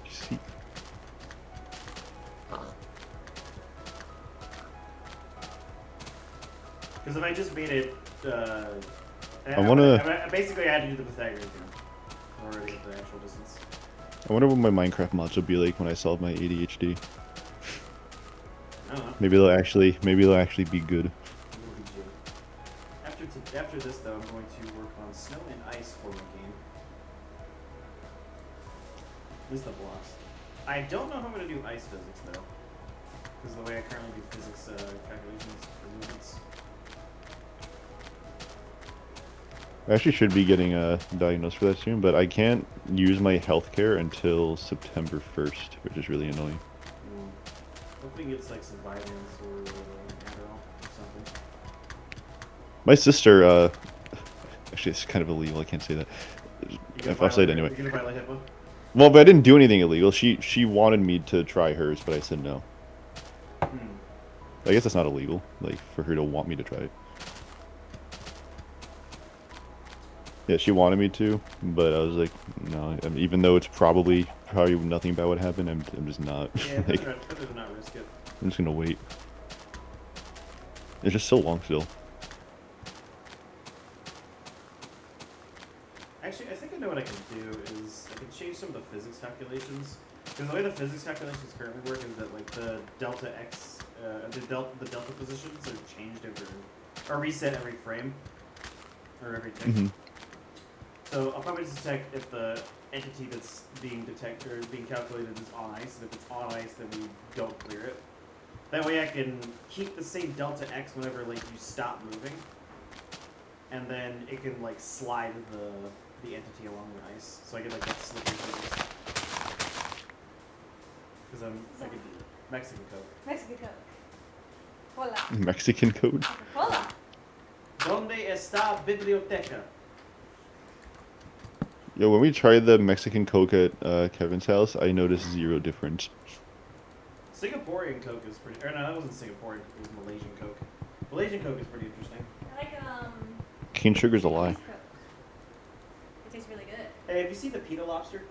See. Because if I just made it, basically I had to do the Pythagorean theorem in order to get the actual distance. I wonder what my Minecraft mods will be like when I solve my ADHD. I don't know. Maybe they'll actually be good. After this, though, I'm going to work on snow and ice for my game. This is the blocks. I don't know how I'm going to do ice physics, though. Because of the way I currently do physics calculations for movements. I actually should be getting diagnosed for that soon, but I can't use my healthcare until September 1st, which is really annoying. Hopefully it gets like some vitamins or Adderall or something. My sister, actually it's kind of illegal, I can't say that. I'll say it anyway. You're gonna violate HIPAA? Well, but I didn't do anything illegal. She wanted me to try hers, but I said no. I guess that's not illegal, like, for her to want me to try it. Yeah, she wanted me to, but I was like, no. I mean, even though it's probably nothing about what happened, I'm just not. Yeah, like, better to not risk it. I'm just gonna wait. It's just so long still. Actually, I think I know what I can do is I can change some of the physics calculations. Because the way the physics calculations currently work is that like the delta x, the delta positions are changed or reset every frame or every tick. Mm-hmm. So I'll probably just detect if the entity that's being detected or being calculated is on ice, and if it's on ice, then we don't clear it. That way I can keep the same delta x whenever like you stop moving, and then it can like slide the entity along the ice, so I get like that slippery physics. Because I can do Mexican Coke. Mexican Coke. Hola. Mexican code. Hola. ¿Dónde está biblioteca? Yo, when we tried the Mexican Coke at Kevin's house, I noticed zero difference. Singaporean Coke is pretty. Or no, that wasn't Singaporean. It was Malaysian Coke. Malaysian Coke is pretty interesting. I like Cane sugar's a lie. Coke. It tastes really good. Hey, have you seen the pita lobster?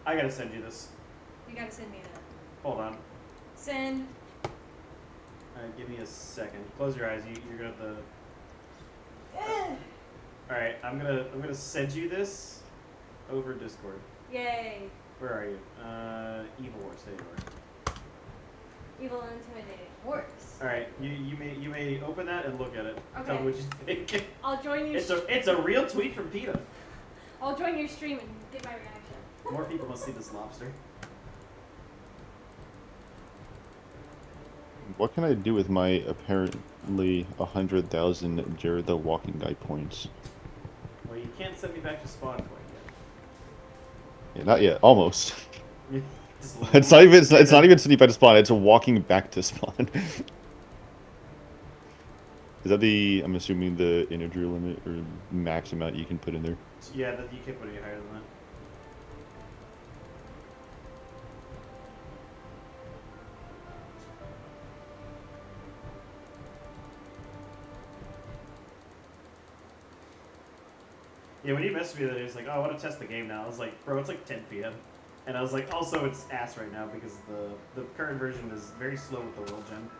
I gotta send you this. You gotta send me that. Hold on. Send. Give me a second. Close your eyes. You're gonna have to. Ugh. All right, I'm gonna send you this over Discord. Yay. Where are you? Evil Wars. There you are. Evil and intimidating. Works. All right, you may open that and look at it. Okay. Tell me what you think. I'll join your. It's a real tweet from PETA. I'll join your stream and get my reaction. More people must see this lobster. What can I do with my apparently 100,000 Jared the Walking Guy points? Well, you can't send me back to spawn point Yeah, not yet. Almost. yet. It's not even sending back to spawn. It's walking back to spawn. Is that the? I'm assuming the integer limit or max amount you can put in there. Yeah, you can't put any higher than that. Yeah, when he messaged me that he was like, oh, I want to test the game now. I was like, bro, it's like 10 p.m. And I was like, also, it's ass right now because the current version is very slow with the world gen.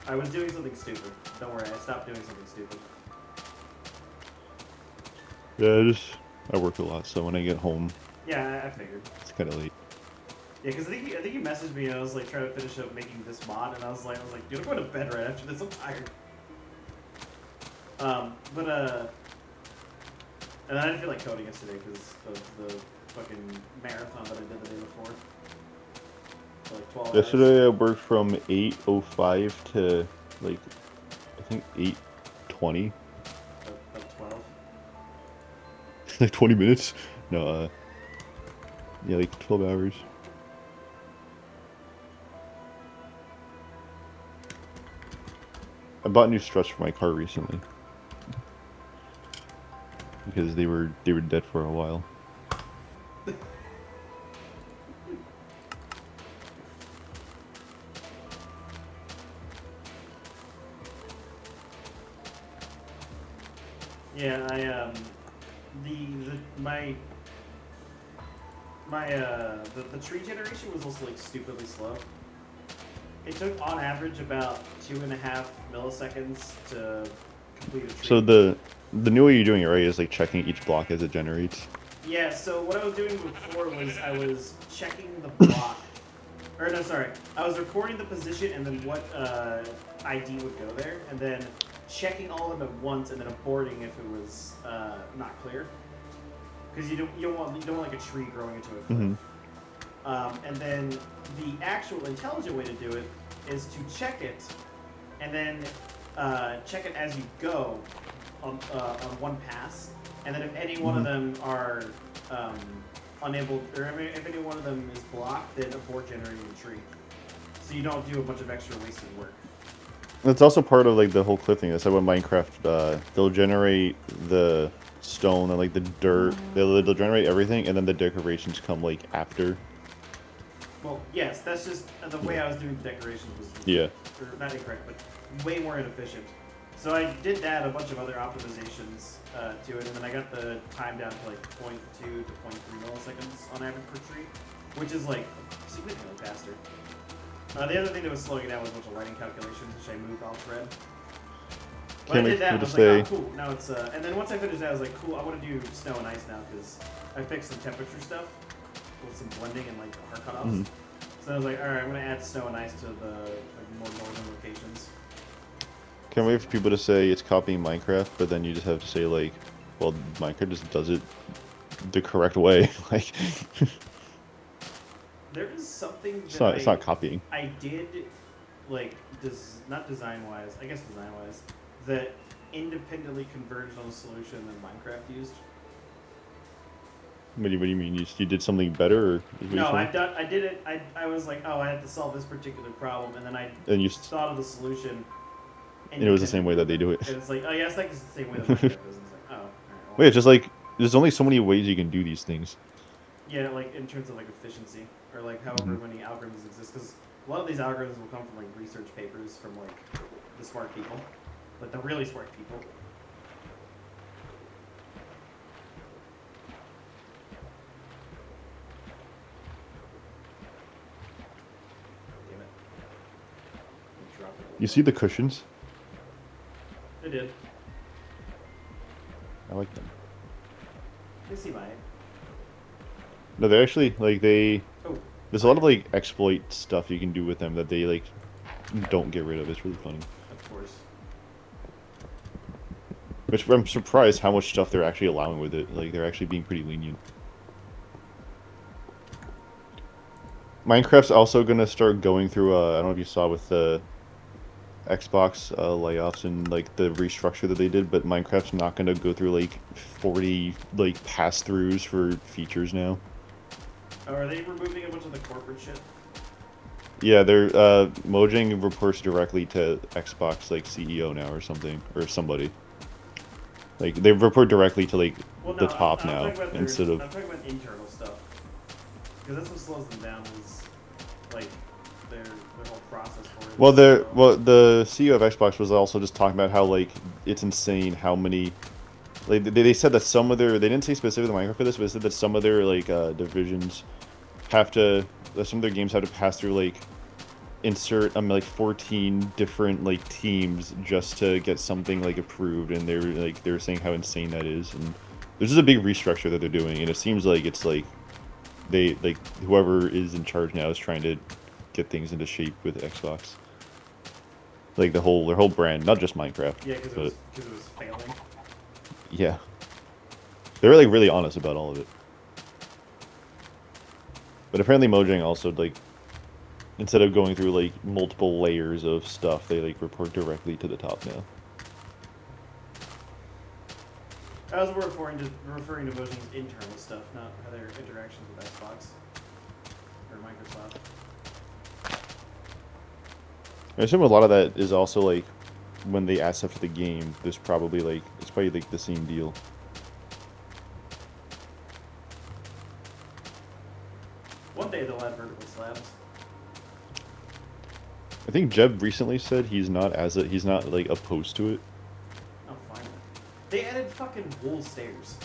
I was doing something stupid. Don't worry, I stopped doing something stupid. Yeah, I work a lot, so when I get home, Yeah, I figured. it's kind of late. Yeah, because I think he messaged me and I was like trying to finish up making this mod, and I was like, dude, I'm going to bed right after this. I'm tired. And I didn't feel like coding yesterday because of the fucking marathon that I did the day before. For like 12 hours. Yesterday I worked from 8:05 to like I think 8:20. About 12. Like 20 minutes? No, yeah, like 12 hours. I bought new struts for my car recently. Because they were dead for a while. Yeah, my the tree generation was also like stupidly slow. It took on average about 2.5 milliseconds to complete a tree. So the new way you're doing it right is like checking each block as it generates. Yeah, so what I was doing before was I was checking the block. Or no, sorry. I was recording the position and then what ID would go there, and then checking all of them at once and then aborting if it was not clear. Because you don't want like a tree growing into a cliff. Mm-hmm. And then the actual intelligent way to do it is to check it, and then check it as you go on one pass. And then if any one of them are unable, or if any one of them is blocked, then abort generating the tree. So you don't do a bunch of extra wasted work. That's also part of like the whole cliff thing. That's like when Minecraft, they'll generate the stone and like the dirt. They'll generate everything, and then the decorations come like after. Well, yes, that's just the way I was doing the decorations was Yeah. or not incorrect, but way more inefficient. So I did that, a bunch of other optimizations to it, and then I got the time down to like 0.2 to 0.3 milliseconds on average per tree, which is like significantly faster. The other thing that was slowing it down was a bunch of lighting calculations, which I moved off thread. When I did that, I was like, oh, cool. Now it's and then once I finished that, I was like, cool. I want to do snow and ice now because I fixed some temperature stuff with some blending and like hard cutoffs. So I was like, all right, I'm gonna add snow and ice to the like more northern locations. Can't wait for people to say it's copying Minecraft, but then you just have to say like, well, Minecraft just does it the correct way. Like, there is something that it's not copying. I did, like, not design-wise, I guess design-wise, that independently converged on a solution that Minecraft used. What do you mean? You did something better? Or No, I did it. I was like, oh, I had to solve this particular problem, and then I thought of the solution. And it was the same way that they do it. And it's like, oh yeah, it's like the same way that Minecraft is. And it's like, oh, all right, well, wait, it's just like there's only so many ways you can do these things. yeah, like in terms of like efficiency or like however many algorithms exist, because a lot of these algorithms will come from like research papers from like the smart people, like the really smart people. Damn it. Drop it. You see the cushions? They did. I like them. They see my. No, they're actually like they. Oh. There's a lot of like exploit stuff you can do with them that they like don't get rid of. It's really funny. Of course. Which I'm surprised how much stuff they're actually allowing with it. Like they're actually being pretty lenient. Minecraft's also gonna start going through. I don't know if you saw with the Xbox layoffs and like the restructure that they did, but Minecraft's not gonna go through like 40 like pass-throughs for features now. Oh, are they removing a bunch of the corporate shit? Yeah, they're Mojang reports directly to Xbox like CEO now or something or somebody. Like they report directly to like the top now instead of. I'm talking about internal stuff because that's what slows them down is like their whole process for it. Well, the CEO of Xbox was also just talking about how like it's insane how many. Like they said that some of their they didn't say specifically Minecraft for this, but they said that some of their like divisions have to some of their games have to pass through like insert like 14 different like teams just to get something like approved, and they were saying how insane that is, and this is a big restructure that they're doing, and it seems like it's like they like whoever is in charge now is trying to get things into shape with Xbox, like their whole brand, not just Minecraft. Yeah, because it was failing. Yeah, they were like really honest about all of it. But apparently Mojang also like instead of going through like multiple layers of stuff, they like report directly to the top now. I was referring to Mojang's internal stuff, not their interactions with Xbox or Microsoft. I assume a lot of that is also like when they add stuff to the game. There's probably like it's probably like the same deal. One day they'll add vertical slabs. I think Jeb recently said he's not like opposed to it. Oh, finally. They added fucking wool stairs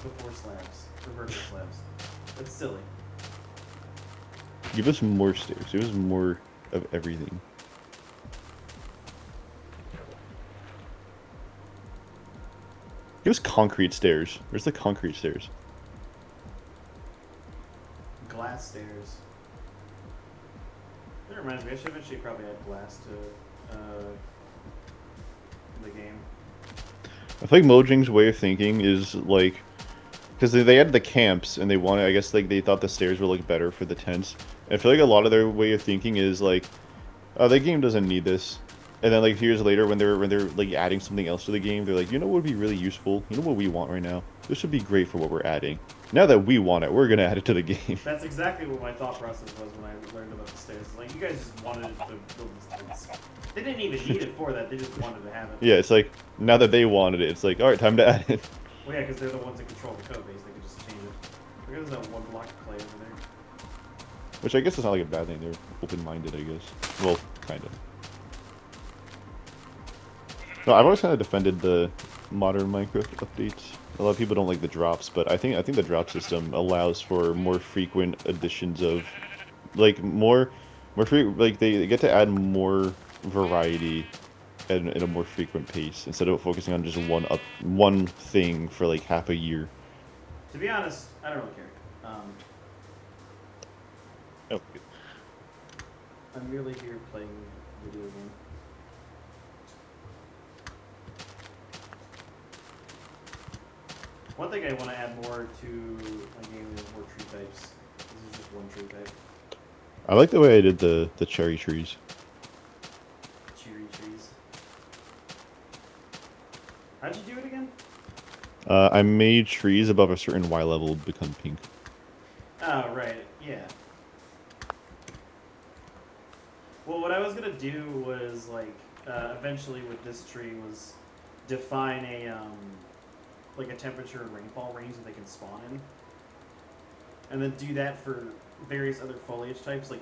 before slabs, or vertical slabs. That's silly. Give us more stairs. Give us more of everything. Give us concrete stairs. Where's the concrete stairs? Glass stairs. That reminds me, I should eventually probably add glass to the game. I feel like Mojang's way of thinking is like, because they added the camps and they wanted, I guess like they thought the stairs would look better for the tents. And I feel like a lot of their way of thinking is like, oh, the game doesn't need this. And then like years later, when they're like adding something else to the game, they're like, you know what would be really useful? You know what we want right now? This would be great for what we're adding. Now that we want it, we're gonna add it to the game. That's exactly what my thought process was when I learned about the stairs. It's like, you guys just wanted it to build these things. They didn't even need it for that, they just wanted to have it. Yeah, it's like, now that they wanted it, it's like, alright, time to add it. Well, yeah, because they're the ones that control the code base, they could just change it. Look at that one block of clay over there. Which I guess is not like a bad thing, they're open-minded, I guess. Well, kind of. No, I've always kind of defended the modern Minecraft updates. A lot of people don't like the drops, but I think the drop system allows for more frequent additions of, like like they get to add more variety at a more frequent pace instead of focusing on just one thing for like half a year. To be honest, I don't really care. Oh. I'm really here playing video game. One thing I want to add more to my game is more tree types. This is just one tree type. I like the way I did the cherry trees. Cherry trees. How'd you do it again? I made trees above a certain Y level become pink. Oh, right. Yeah. Well, what I was gonna do was like eventually with this tree was define a like a temperature and rainfall range that they can spawn in, and then do that for various other foliage types like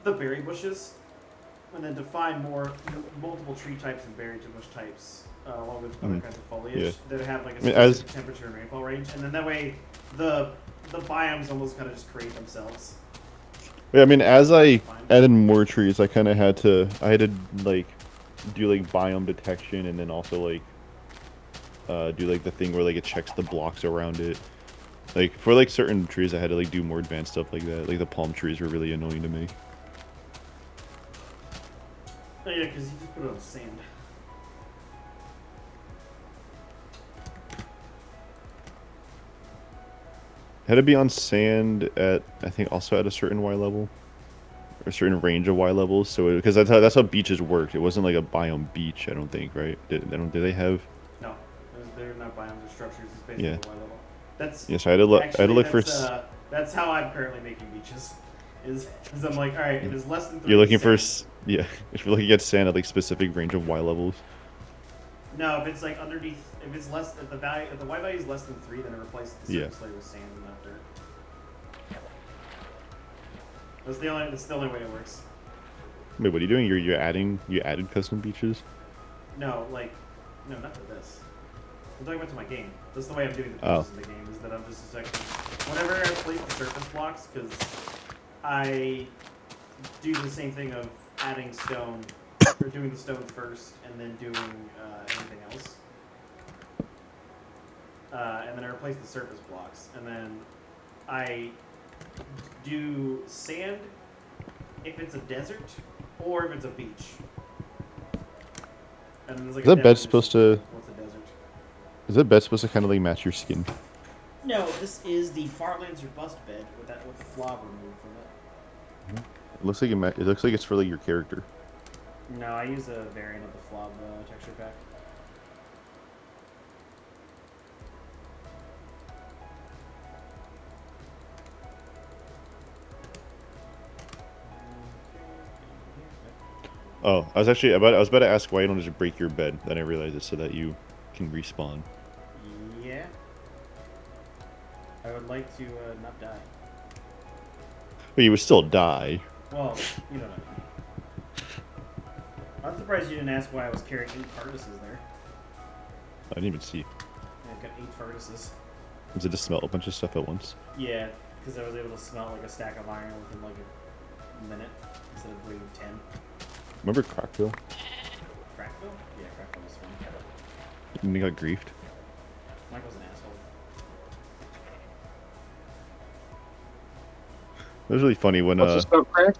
the berry bushes, and then define multiple tree types and berry bush types along with other kinds of foliage that have like a specific temperature and rainfall range, and then that way the biomes almost kind of just create themselves. Yeah, I mean, as I added more trees, I kind of had to like do like biome detection, and then also like do like the thing where like it checks the blocks around it. Like for like certain trees, I had to like do more advanced stuff like that. Like the palm trees were really annoying to me. Oh yeah, because you just put it on sand. Had to be on sand at, I think, also at a certain Y level, or a certain range of Y levels. So because that's how beaches worked. It wasn't like a biome beach, I don't think, right? Did they have? No, they're not biomes or structures. It's basically Yeah. Y level. That's Yes, I had to look. actually, I had to look that's, for. That's how I'm currently making beaches. Is I'm like, all right, if it's less than 3. You're looking for sand. yeah. If you're looking at sand at like specific range of Y levels. No, if it's like underneath, if it's less, if the Y value is less than 3, then it replaces the surface layer with sand and not dirt. That's the only way it works. Wait, what are you doing? You added custom beaches? No, not to this. I'm talking about to my game. This is the way I'm doing the beaches in the game, is that I'm just whenever I place the surface blocks, because I do the same thing of adding stone, or doing the stone first, and then doing anything else. And then I replace the surface blocks, and then I do sand if it's a desert, or if it's a beach. And then there's like Is that bed supposed to? What's a desert? Is that bed supposed to kind of like match your skin? No, this is the Farlands or Bust bed with the flob removed from it. It looks like it looks like it's for like your character. No, I use a variant of the flob texture pack. Oh, I was about to ask why you don't just break your bed. Then I realized it's so that you can respawn. Yeah. I would like to not die. But you would still die. Well, you know what I mean. I'm surprised you didn't ask why I was carrying 8 furnaces there. I didn't even see. Yeah, I've got 8 furnaces. Does it just smell a bunch of stuff at once? Yeah, because I was able to smell like a stack of iron within like a minute instead of waiting 10. Remember Crackville? Crackville? Yeah, Crackville was fun. And he got griefed. Michael's an asshole. It was really funny when What's this about, Craig?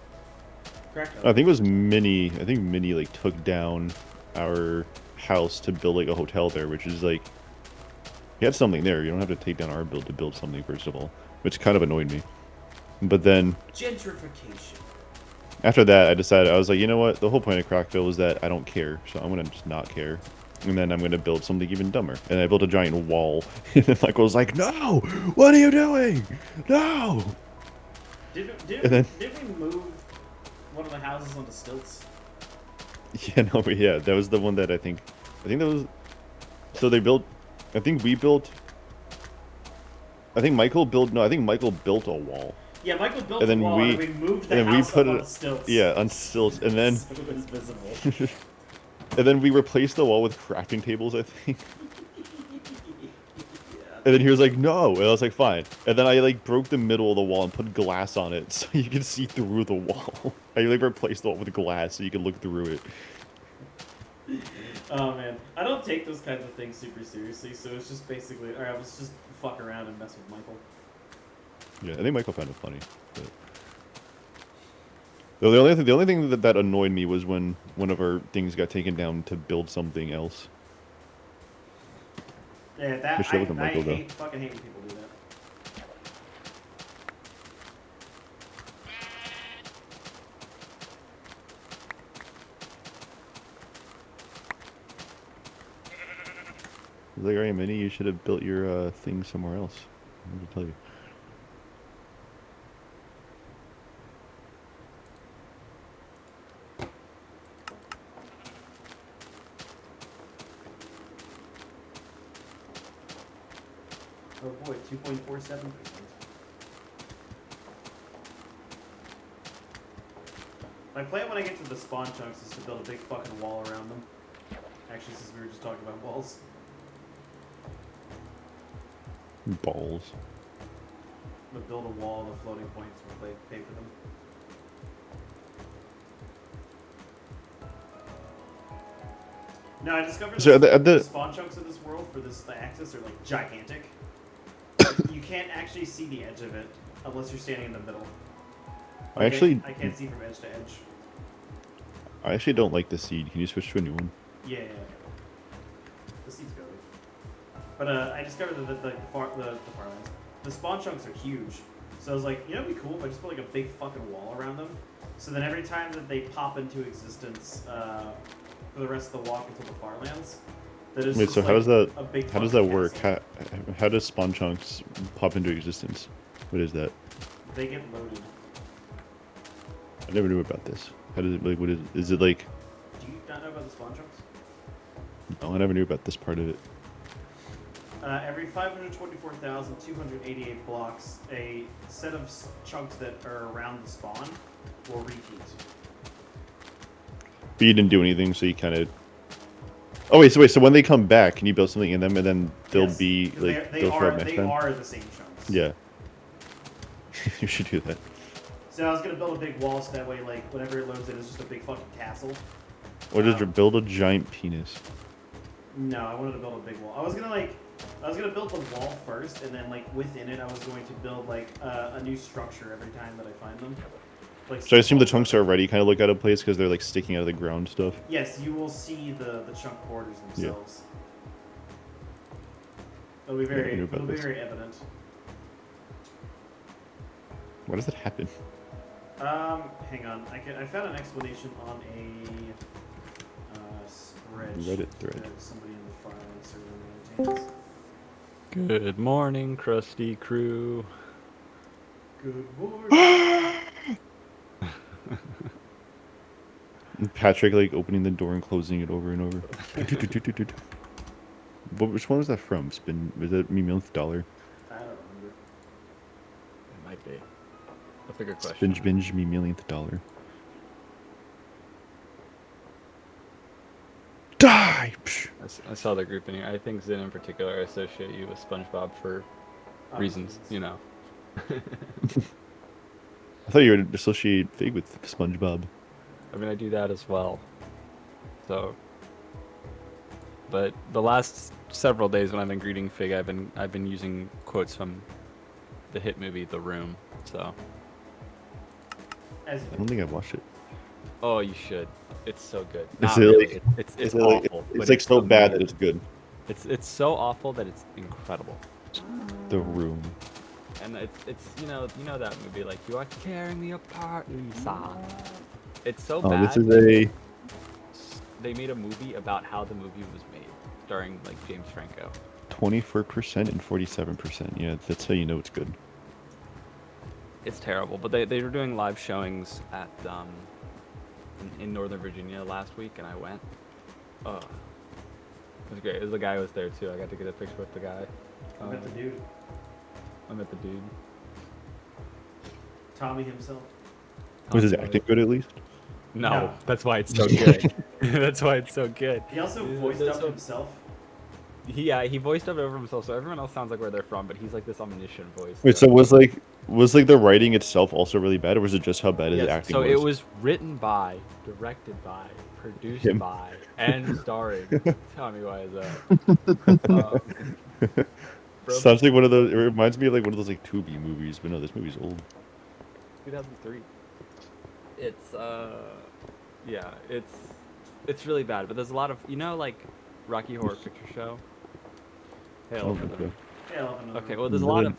Crackville. I think it was Minnie. I think Minnie like took down our house to build like a hotel there, which is like he had something there. You don't have to take down our build to build something first of all, which kind of annoyed me. But then Gentrification. after that, I decided I was like, you know what? The whole point of Crackville is that I don't care, so I'm gonna just not care. And then I'm gonna build something even dumber. And I built a giant wall. And then Michael was like, "No! What are you doing? No!" Did And we move one of the houses onto stilts? Yeah, no, but yeah, that was the one that I think that was. So they built. I think we built. I think Michael built. No, I think Michael built a wall. Yeah, Michael built And a then wall we- and we moved the and then we house put up it- onto stilts. Yeah, on stilts, and then So it was visible. and then we replaced the wall with crafting tables, I think. Yeah. And then he was like, "No," and I was like, "Fine." And then I like broke the middle of the wall and put glass on it so you can see through the wall. I like replaced the wall with glass so you can look through it. Oh man, I don't take those kinds of things super seriously, so it's just basically, alright, let's just fuck around and mess with Michael. Yeah, I think Michael found it funny. But... The only thing that annoyed me was when one of our things got taken down to build something else. Yeah, that We should look at I Michael, though. fucking hate when people do that. He's like, "Alright, Minnie, you should have built your thing somewhere else." I'm gonna tell you. Oh boy, 2.47%. My plan when I get to the spawn chunks is to build a big fucking wall around them. Actually, since we were just talking about walls. Balls. But build a wall of floating points will pay for them. No, I discovered So the spawn chunks of this world for the axis are like gigantic. You can't actually see the edge of it unless you're standing in the middle. I actually I can't see from edge to edge. I actually don't like the seed. Can you switch to a new one? Yeah. The seed's good. But I discovered that the farlands, the spawn chunks are huge. So I was like, you know, it'd be cool if I just put like a big fucking wall around them. So then every time that they pop into existence for the rest of the walk until the farlands, that is Wait, just so like how does that a big how does that fucking work? castle. How does spawn chunks pop into existence? What is that? They get loaded. I never knew about this. How does it like? What is it like? Do you not know about the spawn chunks? No, I never knew about this part of it. Every 524,288 blocks, a set of chunks that are around the spawn will repeat. But you didn't do anything, so you kind of. Oh wait, so when they come back, can you build something in them, and then they'll Yes, be 'cause like they they'll show up are next they time? are the same chunks. Yeah. You should do that. So I was gonna build a big wall so that way, like, whenever it loads in, it's just a big fucking castle. Or just build a giant penis. No, I wanted to build a big wall. I was gonna build the wall first, and then like within it, I was going to build like a new structure every time that I find them. Like, So I assume the chunks are already kind of look out of place because they're like sticking out of the ground stuff. Yes, you will see the chunk borders themselves. It'll be I very knew about it'll be this. very evident. Why does that happen? Hang on. I found an explanation on a spreadsheet Reddit thread. that somebody in the file server maintains. Good morning, crusty crew. Good morning. Patrick like opening the door and closing it over and over. Which one was that from? Was that Me Millionth Dollar? I don't remember. It might be. That's a good question. Spinge binge Me Millionth Dollar. Die! I saw the group in here. I think Zin in particular, I associate you with SpongeBob for reasons, you know. I thought you would associate Fig with SpongeBob. I mean, I do that as well. So, but the last several days when I've been greeting Fig, I've been using quotes from the hit movie The Room. So, As I don't think I've watched it. oh, you should. It's so good. Is Not it really. like- It's like, awful. it's but like so bad that amazing. it's good. It's so awful that it's incredible. The Room. And it's you know that movie, like, you are tearing me apart, Lisa. It's so Oh, bad. this is a. They made a movie about how the movie was made, starring like James Franco. 24% and 47%. Yeah, that's how you know it's good. It's terrible, but they were doing live showings at in Northern Virginia last week, and I went. Oh, it was great. It was the guy who was there too. I got to get a picture with the guy. I met the dude, I met the dude. Tommy himself. Was his Tommy acting good at least? No, No. that's why it's so good. That's why it's so good. He also Yeah, voiced that's up so- himself. He voiced up over himself, so everyone else sounds like where they're from, but he's like this omniscient voice. Wait, so was like the writing itself also really bad, or was it just how bad his Yes, acting so was? it was written by, directed by, produced Him. by, and starring Tommy Wiseau. From Sounds like one of those. It reminds me of like one of those like Tubi movies, but no, this movie's old. 2003. It's yeah, it's really bad, but there's a lot of, you know, like Rocky Horror Picture Show. Hey, Oh, Elephant. okay. Yeah, I'll have another Okay, one. well, there's a lot Really?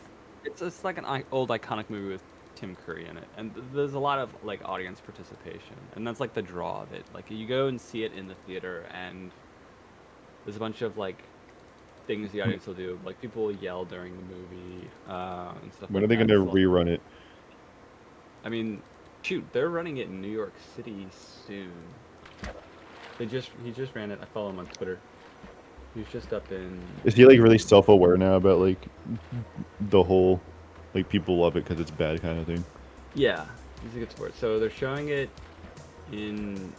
of, it's like an old iconic movie with Tim Curry in it, and there's a lot of like audience participation, and that's like the draw of it. Like, you go and see it in the theater, and there's a bunch of like things the audience will do, like people will yell during the movie and stuff. When like are they that. gonna So, rerun it? I mean, shoot, they're running it in New York City soon. He just ran it. I follow him on Twitter. He's just up in. Is he like really self-aware now about like the whole like people love it because it's bad kind of thing? Yeah, he's a good sport. So they're showing it in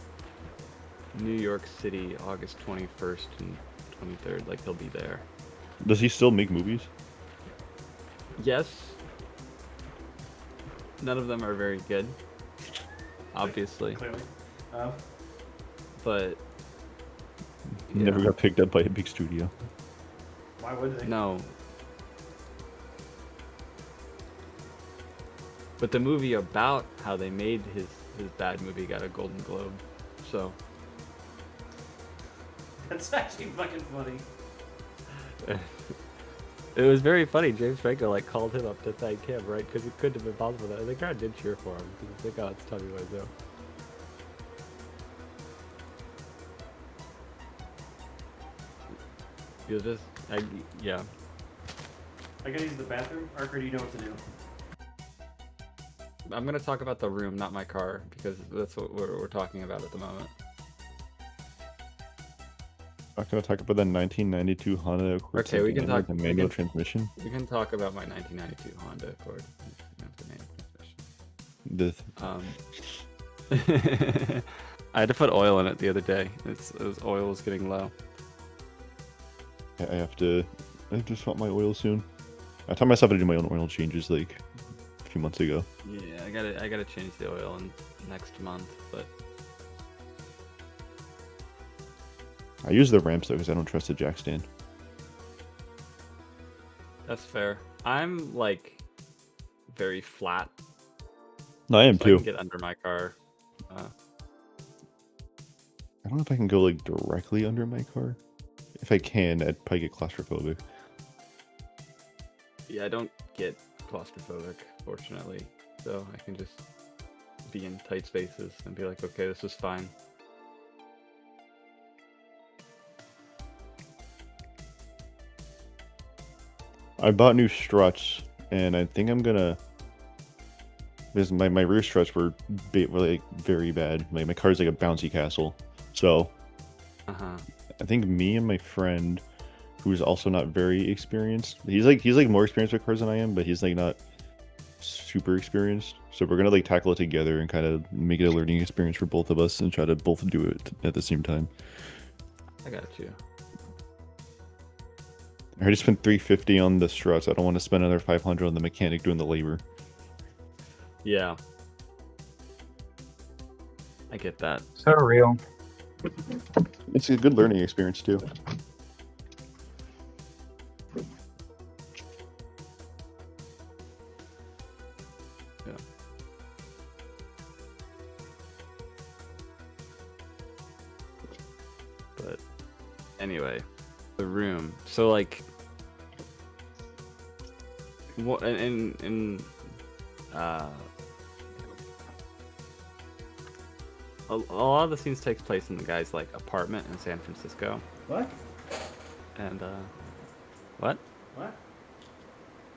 New York City, August 21st and 23rd. Like, he'll be there. Does he still make movies? Yes. None of them are very good, obviously, Clearly. but He never got picked up by a big studio. Why would they? no. But the movie about how they made his bad movie got a Golden Globe, so That's actually fucking funny. it was very funny. James Franco like called him up to thank him, right? Because it couldn't have been possible. That the crowd did cheer for him because they got it's Tommy Wiseau. You'll just, yeah. I gotta use the bathroom. Archer, do you know what to do? I'm gonna talk about The Room, not my car, because that's what we're talking about at the moment. Not gonna talk about the 1992 Honda Accord. Okay, we can with talk- the we manual can- transmission. We can talk about my 1992 Honda Accord. That's the name. The I had to put oil in it the other day. Oil was getting low. I have to swap my oil soon. I taught myself to do my own oil changes like a few months ago. Yeah, I gotta change the oil in next month, but I use the ramps though because I don't trust the jack stand. that's fair. I'm like very flat. No, I am So I too. can get under my car. I don't know if I can go like directly under my car. If I can, I'd probably get claustrophobic. Yeah, I don't get claustrophobic, fortunately. So I can just be in tight spaces and be like, okay, this is fine. I bought new struts, and I think I'm gonna. Because my rear struts were like very bad. My car's like a bouncy castle, so Uh-huh. I think me and my friend, who's also not very experienced, he's like more experienced with cars than I am, but he's like not super experienced. So we're gonna like tackle it together and kind of make it a learning experience for both of us and try to both do it at the same time. I got you. I already spent $350 on the struts. I don't want to spend another $500 on the mechanic doing the labor. Yeah. I get that. So real. It's a good learning experience too. Yeah. But anyway, the room. So like, what in a lot of the scenes takes place in the guy's like apartment in San Francisco. What? And what? What?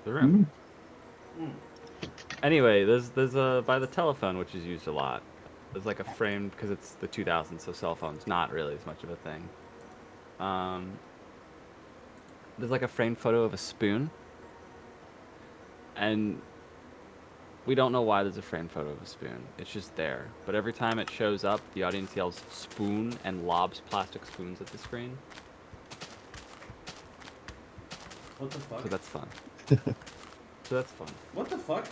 The room. Mm. Anyway, there's a by the telephone, which is used a lot. There's like a frame because it's the 2000s, so cell phones not really as much of a thing. There's like a framed photo of a spoon, and we don't know why there's a framed photo of a spoon. It's just there. But every time it shows up, the audience yells "spoon" and lobs plastic spoons at the screen. What the fuck? So that's fun. So that's fun. What the fuck?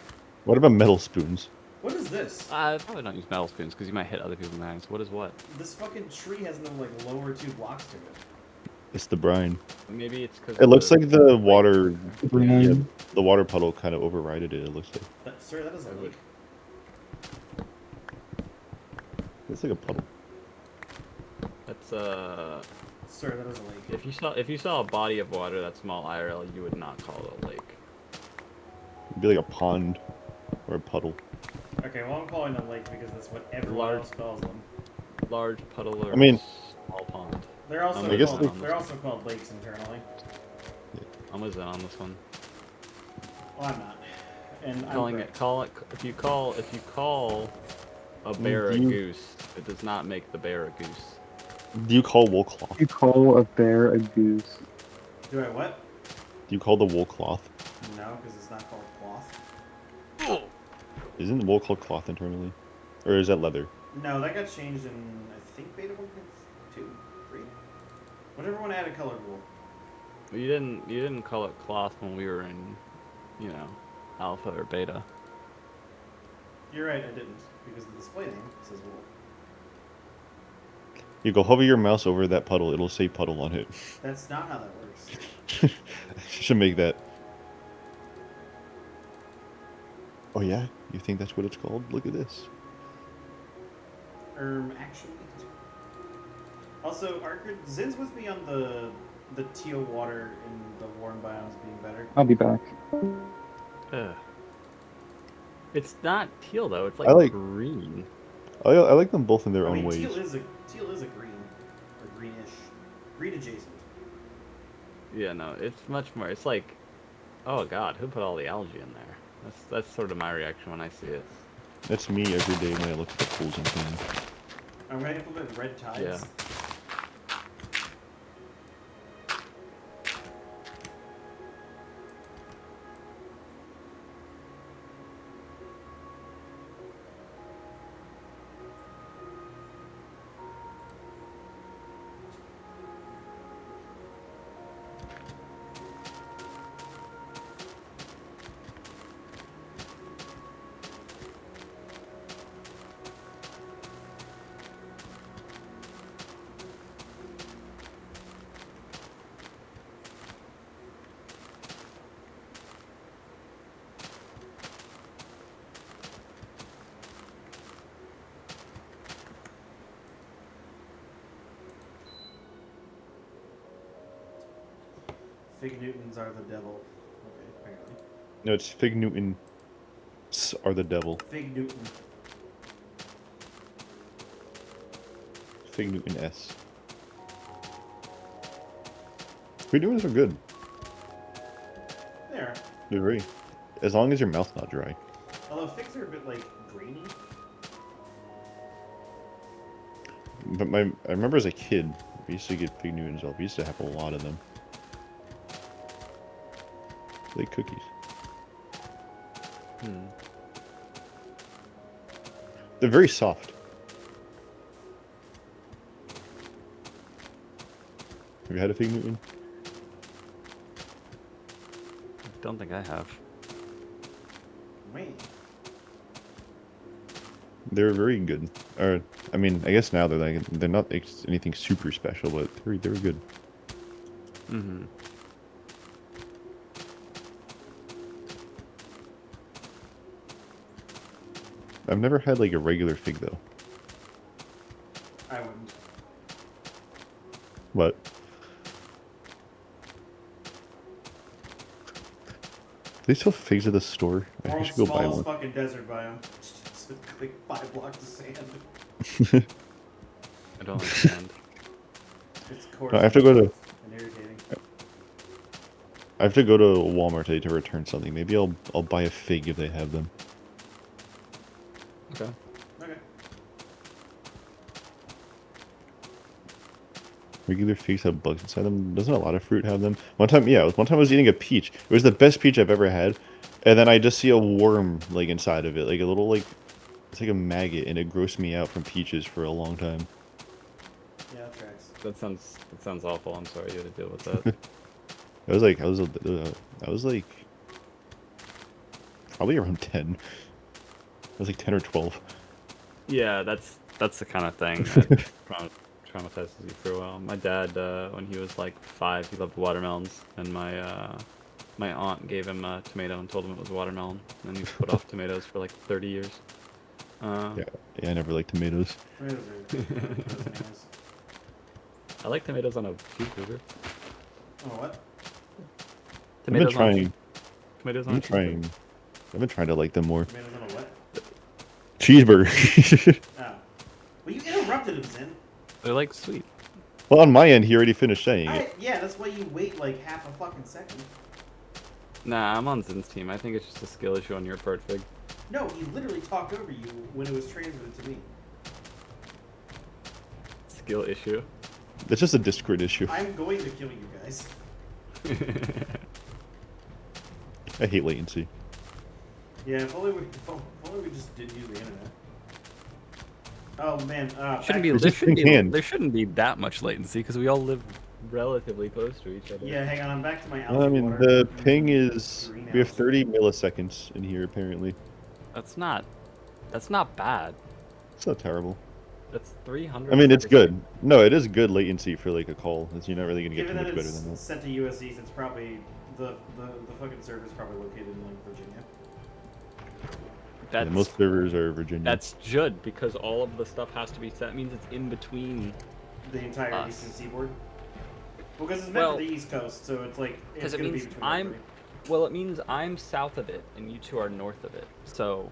What about metal spoons? What is this? I probably don't use metal spoons because you might hit other people in the eyes. What is what? This fucking tree has no like lower two blocks to it. It's the brine. Maybe it's because It looks like the water, Brine. yeah, the water puddle kind of overrided it. It looks like Sir, that is a lake. it's like a puddle. that's Sir, that is a lake. if you saw a body of water that small IRL, you would not call it a lake. It'd be like a pond or a puddle. Okay, well I'm calling them lake because that's what everyone Large. else calls them. Large puddle or I mean- small pond. They're also I guess called, they- they're also called lakes internally. I'm with Zen on this one. Well, I'm not. And I'm Calling correct. it if you call a bear a you- goose, it does not make the bear a goose. Do you call wool cloth? You call a bear a goose. Do I what? Do you call the wool cloth? No, because it's not called cloth. Isn't wool called cloth internally, or is that leather? No, that got changed in I think beta 1.2, 3. Whenever one added colored wool. You didn't call it cloth when we were in, alpha or beta. You're right, I didn't because the display name says wool. You go hover your mouse over that puddle. It'll say puddle on it. That's not how that works. Should make that. Oh yeah, you think that's what it's called? Look at this. Actually. Also, Arkard, Zin's with me on the teal water in the warm biomes being better. I'll be back. Ugh. It's not teal though. It's I like- green. I like them both in their I own mean, ways. teal is a green or greenish, green adjacent. Yeah, no, it's much more. It's like, oh god, who put all the algae in there? That's sort of my reaction when I see it. That's me every day when I look at the pools and things. I'm gonna implement red tides. Yeah. Fig Newtons are the devil. Okay, apparently. No, it's Fig Newton are the devil. Fig Newton. Fig Newton S. Fig Newtons are good. There. They're very, as long as your mouth's not dry. Although figs are a bit like grainy. But I remember as a kid, we used to get Fig Newtons all. We used to have a lot of them. Like cookies. They're very soft. Have you had a fig Newton? I don't think I have. Wait. They're very good. Or, I mean, I guess now they're not anything super special, but they were good. Mm-hmm. I've never had like a regular fig though. I wouldn't. What? Do they sell figs at the store? I World's should go buy smallest one. fucking desert biome. Just like 5 blocks of sand. I don't understand. It's coarse. I have to go to. and irritating. I have to go to Walmart today to return something. Maybe I'll buy a fig if they have them. Okay. Okay. Regular figs have bugs inside them. Doesn't a lot of fruit have them? One time I was eating a peach. It was the best peach I've ever had, and then I just see a worm like inside of it, like a little it's like a maggot, and it grossed me out from peaches for a long time. Yeah, that tracks. That sounds awful. I'm sorry you had to deal with that. I was like probably around 10. I was like 10 or 12. Yeah, that's the kind of thing that traumatizes you for a while. My dad, when he was like 5, he loved watermelons, and my aunt gave him a tomato and told him it was watermelon, and he put off tomatoes for like 30 years. Yeah, I never liked tomatoes. Tomatoes are bananas. I like tomatoes on a cheeseburger. Oh, what? Tomatoes I've been trying. Tomatoes I've on been a trying. cheeseburger. I've been trying to like them more. Tomatoes on a what? Cheeseburger. Oh. Well, you interrupted him, Zin. They're like sweet. Well, on my end, he already finished saying it. Yeah, that's why you wait like half a fucking second. Nah, I'm on Zin's team. I think it's just a skill issue on your part, Fig. No, he literally talked over you when it was transmitted to me. Skill issue. That's just a Discord issue. I'm going to kill you guys. I hate latency. Yeah, if only we just didn't use the internet. Oh man, there shouldn't be that much latency because we all live relatively close to each other. Yeah, hang on, I'm back to my Well, I mean, water. the ping is we have Greenhouse. 30 milliseconds in here apparently. That's not bad. It's not terrible. That's 300. I mean, it's good. No, it is good latency for like a call. You're not really gonna get Given too that much better it's than that. sent to USCs, it's probably the fucking server's probably located in like Virginia. Yeah, most servers are Virginia. That's good because all of the stuff has to be set. That means it's in between The entire us. eastern seaboard. Because it's meant for the East Coast, so it's like it's it gonna means be between. I'm. everybody. Well, it means I'm south of it and you two are north of it. So,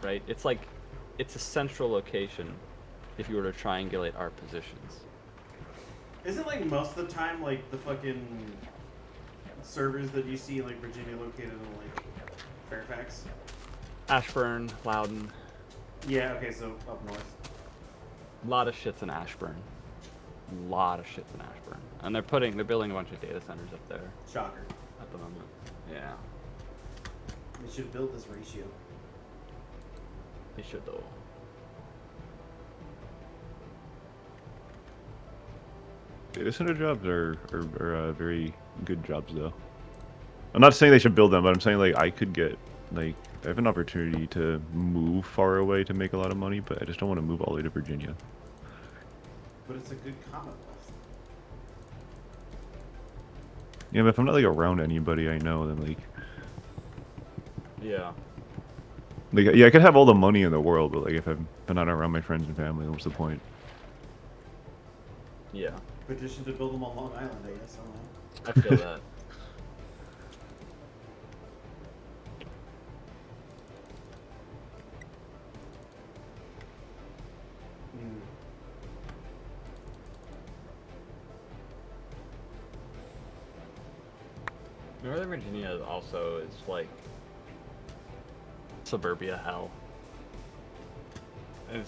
right? It's like it's a central location if you were to triangulate our positions. Isn't like most of the time like the fucking servers that you see in like Virginia located in like Fairfax? Ashburn, Loudon, Yeah, okay, so up north. a lot of shit's in Ashburn. And they're building a bunch of data centers up there Shocker. at the moment. Yeah, They should build this ratio. they should though. Data center jobs are very good jobs though. I'm not saying they should build them, but I'm saying like I could get like I have an opportunity to move far away to make a lot of money, but I just don't want to move all the way to Virginia. But it's a good Commonwealth. Yeah, but if I'm not like around anybody I know, then Yeah. like yeah, I could have all the money in the world, but like if I'm not around my friends and family, what's the point? Yeah. Petition to build them on Long Island, I guess. I don't know. I feel that. Mm. Northern Virginia also is like suburbia hell.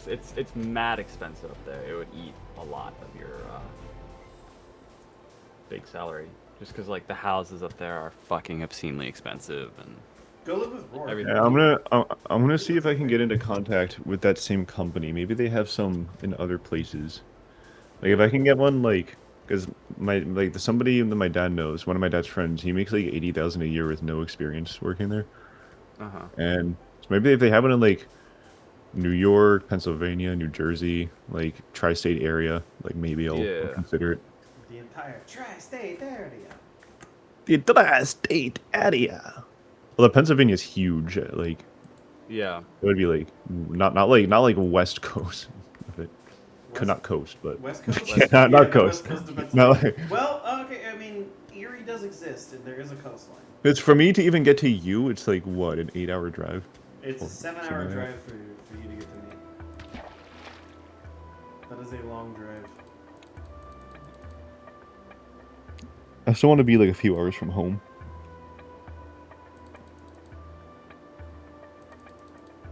It's mad expensive up there. It would eat a lot of your big salary, just because like the houses up there are fucking obscenely expensive and Go live with Roar. everything. Yeah, I'm gonna see if I can get into contact with that same company. Maybe they have some in other places. Like if I can get one, like, because somebody that my dad knows, one of my dad's friends, he makes like 80,000 a year with no experience working there. Uh-huh. And so maybe if they have it in like New York, Pennsylvania, New Jersey, like tri-state area, like maybe I'll Yeah. consider it. The entire tri-state area. The tri-state area. Well, the Pennsylvania is huge. Like Yeah. it would be like not like West Coast of it. Not coast, but West Coast? yeah, Coast. not The coast. West Coast of No, Pennsylvania. like, Well, okay, I mean, Erie does exist, and there is a coastline. it's for me to even get to you. It's like what, an 8-hour drive? It's a Or 7-hour something like that. drive for you to get to me. That is a long drive. I still want to be like a few hours from home.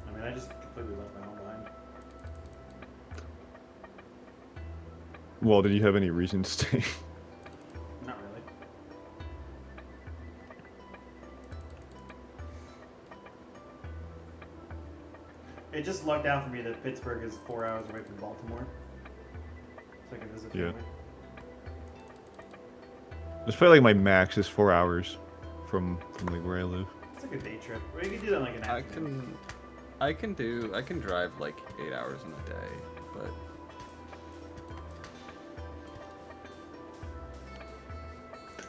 I mean, I just completely left my home behind. Well, did you have any reason to stay? Not really. It just lucked out for me that Pittsburgh is 4 hours away from Baltimore. So I can visit Yeah. family. It's probably like my max is 4 hours from like where I live. It's like a day trip. Or you can do that in like an afternoon. I can drive like 8 hours in a day, but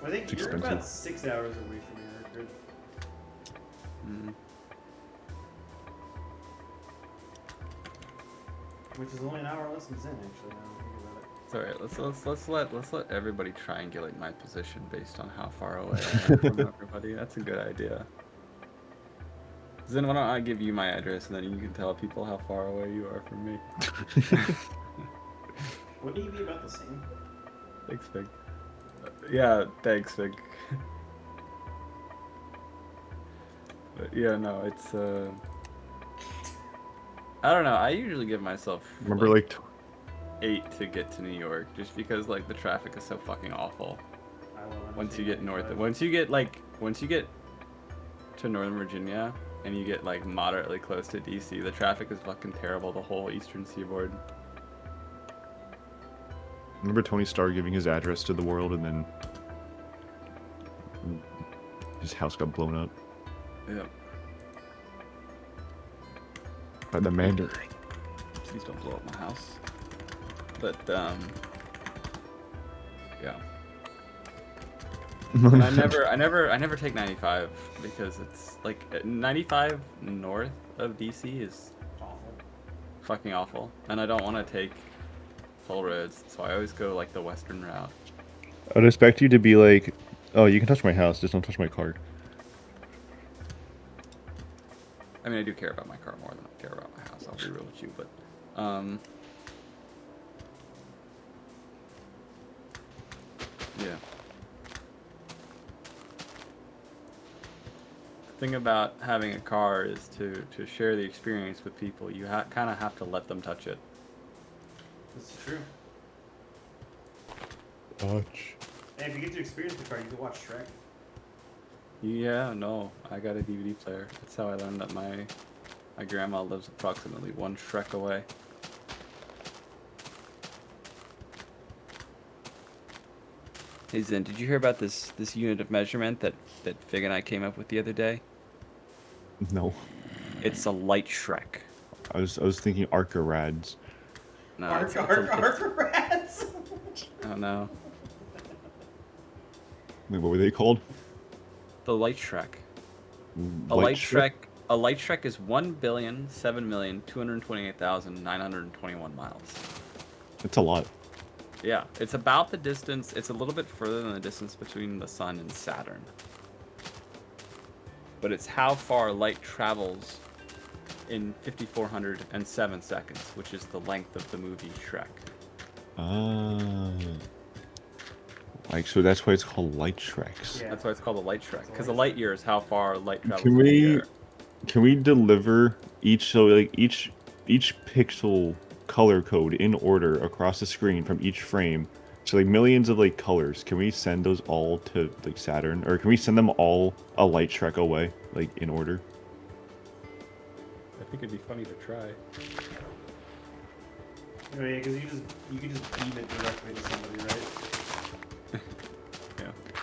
I think It's you're expensive. about 6 hours away from your grid. mm, Which is only an hour less than Zen, actually, now that I think about it. sorry. Let's let everybody triangulate my position based on how far away I am from everybody. That's a good idea. Zen, why don't I give you my address and then you can tell people how far away you are from me. Wouldn't he be about the same? Thanks, Fig. Yeah, thanks, Fig. But yeah, no, it's I don't know. I usually give myself Remember like 8 to get to New York, just because like the traffic is so fucking awful. I love Once you get north, 95. once you get to Northern Virginia and you get like moderately close to DC, the traffic is fucking terrible. The whole Eastern Seaboard. remember Tony Stark giving his address to the world and then his house got blown up Yeah. by the Mandarin. Please don't blow up my house. But yeah. And I never take 95 because it's like 95 north of DC is Awful. fucking awful, and I don't want to take toll roads, so I always go like the western route. I'd expect you to be like, oh, you can touch my house, just don't touch my car. I mean, I do care about my car more than I care about my house. I'll be real with you, but yeah. The thing about having a car is to share the experience with people. You kind of have to let them touch it. This is true. Touch. Hey, if you get to experience the car, you can watch Shrek. Yeah, no, I got a DVD player. That's how I learned that my grandma lives approximately 1 Shrek away. Hey Zen, did you hear about this unit of measurement that Fig and I came up with the other day? No. It's a light Shrek. I was thinking Arcarads. No, Rats! oh no. Wait, what were they called? The light Shrek. A light Shrek is 1,007,228,921 miles. That's a lot. Yeah, it's about the distance. It's a little bit further than the distance between the Sun and Saturn. But it's how far light travels in 5,407 seconds, which is the length of the movie Shrek. Ah. Like, so that's why it's called Light Shreks. Yeah. That's why it's called a light Shrek, It's a because a light light year is how far light travels Can in the we air. can we deliver each pixel color code in order across the screen from each frame? So like millions of like colors. Can we send those all to like Saturn, or can we send them all a light Shrek away, like in order? I think it'd be funny to try. Oh, yeah, because you can just beam it directly to somebody, right?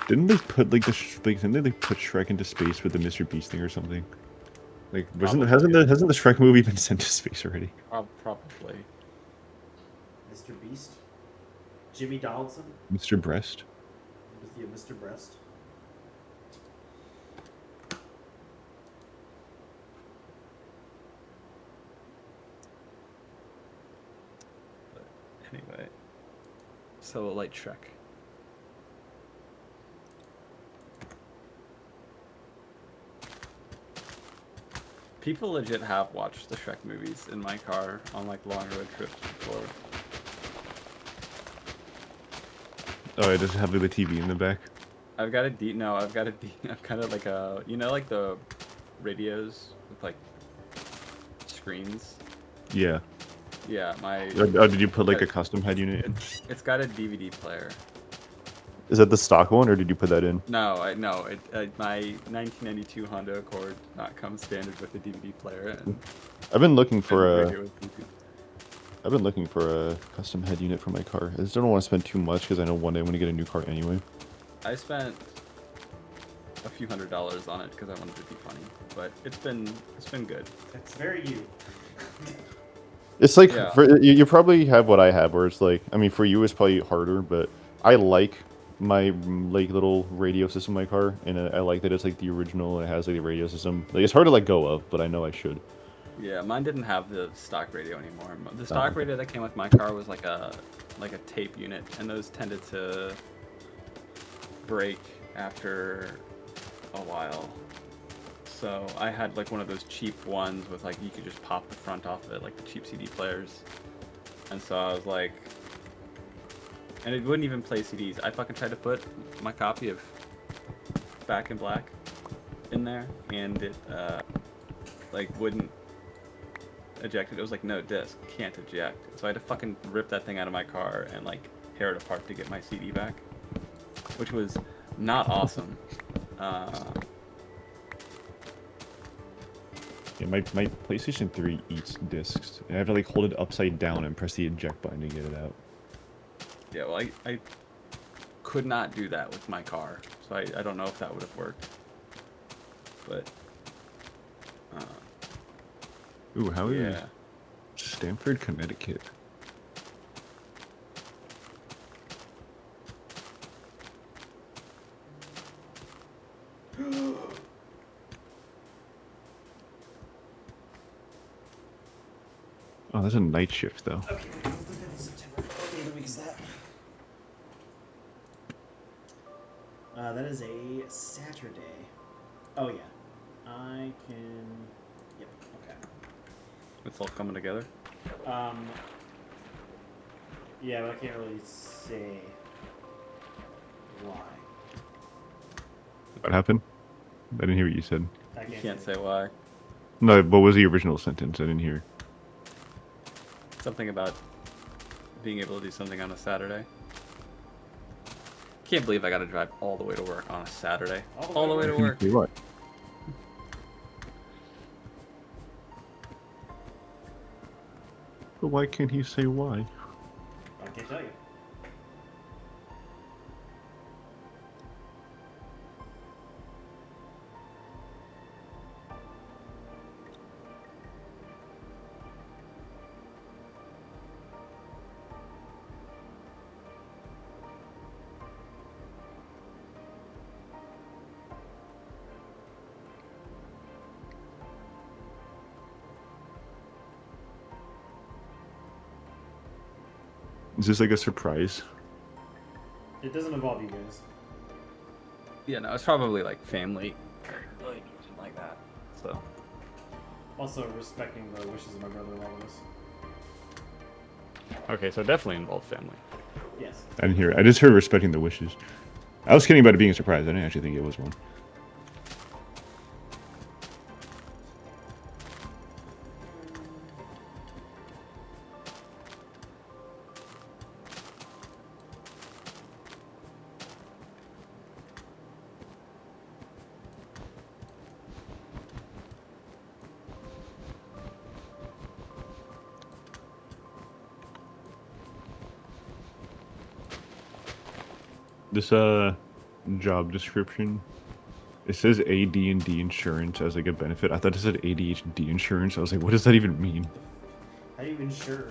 Didn't they put like didn't they like put Shrek into space with the Mr. Beast thing or something? Like Probably. hasn't the Shrek movie been sent to space already? Probably. Mr. Beast, Jimmy Donaldson, Mr. Breast. yeah, Mr. Breast. Anyway, so light Shrek. People legit have watched the Shrek movies in my car on like long road trips before. Oh, it doesn't have the TV in the back. I've got I've got like a, you know, like the radios with like screens. Yeah. Yeah, my. Oh, did you put like a custom head unit in? It's got a DVD player. Is that the stock one, or did you put that in? No, my 1992 Honda Accord did not come standard with a DVD player. And I've been looking for the a. radio was Bluetooth. I've been looking for a custom head unit for my car. I just don't want to spend too much because I know one day I'm going to get a new car anyway. I spent a few $100s on it because I wanted it to be funny, but it's been good. That's very you. It's like Yeah. for, you probably have what I have, where it's like, I mean, for you it's probably harder, but I like my like little radio system in my car, and I like that it's like the original and it has like the radio system. Like it's hard to let go of, but I know I should. Yeah, mine didn't have the stock radio anymore. The stock okay. radio that came with my car was like a tape unit, and those tended to break after a while. So I had like one of those cheap ones with like you could just pop the front off of it, like the cheap CD players. And so I was like, and it wouldn't even play CDs. I fucking tried to put my copy of Back in Black in there, and it like wouldn't eject it. It was like, no disc, can't eject. So I had to fucking rip that thing out of my car and like tear it apart to get my CD back, which was not awesome. Yeah, my PlayStation 3 eats discs, and I have to like hold it upside down and press the eject button to get it out. Yeah, well, I could not do that with my car, so I don't know if that would have worked. But Ooh, how is yeah. Stamford, Connecticut? Oh, that's a night shift though. Okay, it's the 5th of September. What day of the week is that? That is a Saturday. Oh yeah, I can. Yep. Okay. It's all coming together. Yeah, but I can't really say why. What happened? I didn't hear what you said. I You can't say why. No, what was the original sentence? I didn't hear. Something about being able to do something on a Saturday. Can't believe I got to drive all the way to work on a Saturday. All the way to work. Say what? But why can't he say why? I can't tell you. Is this like a surprise? It doesn't involve you guys. Yeah, no, it's probably like family or like something like that. So Also respecting the wishes of my brother-in-law with this. okay, so definitely involved family. Yes. I didn't hear it. I just heard respecting the wishes. I was kidding about it being a surprise. I didn't actually think it was one. This job description. It says AD&D insurance as like a benefit. I thought it said ADHD insurance. I was like, what does that even mean? How do you insure?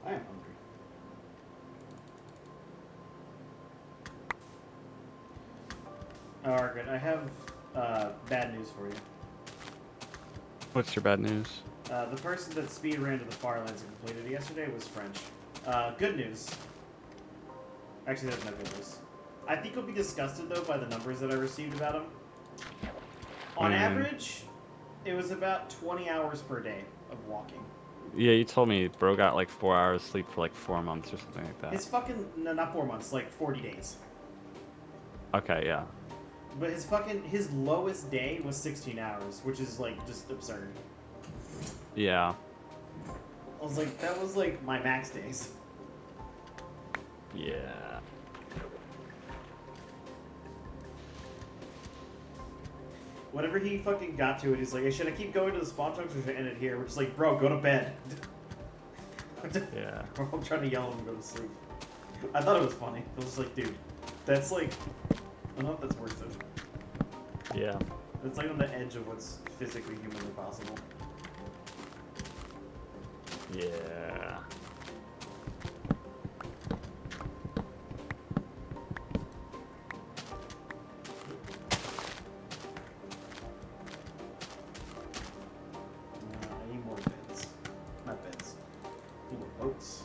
I am hungry. Alright, good. I have bad news for you. What's your bad news? The person that speed ran to the far lands and completed it yesterday was French. Good news. Actually, there's no good news. I think you'll be disgusted, though, by the numbers that I received about him. On average, it was about 20 hours per day of walking. Yeah, you told me bro got like 4 hours sleep for like 4 months or something like that. His fucking... No, not 4 months, like 40 days. Okay, yeah. But his lowest day was 16 hours, which is, like, just absurd. Yeah. I was like, that was, like, my max days. Yeah. Whenever he fucking got to it, he's like, hey, should I keep going to the spawn chunks or should I end it here? We're just like, bro, go to bed. Yeah. I'm trying to yell at him to go to sleep. I thought it was funny. I was like, dude, that's like, I don't know if that's worth it. Yeah. It's like on the edge of what's physically humanly possible. Yeah. I need more beds. Not beds. I need more boats.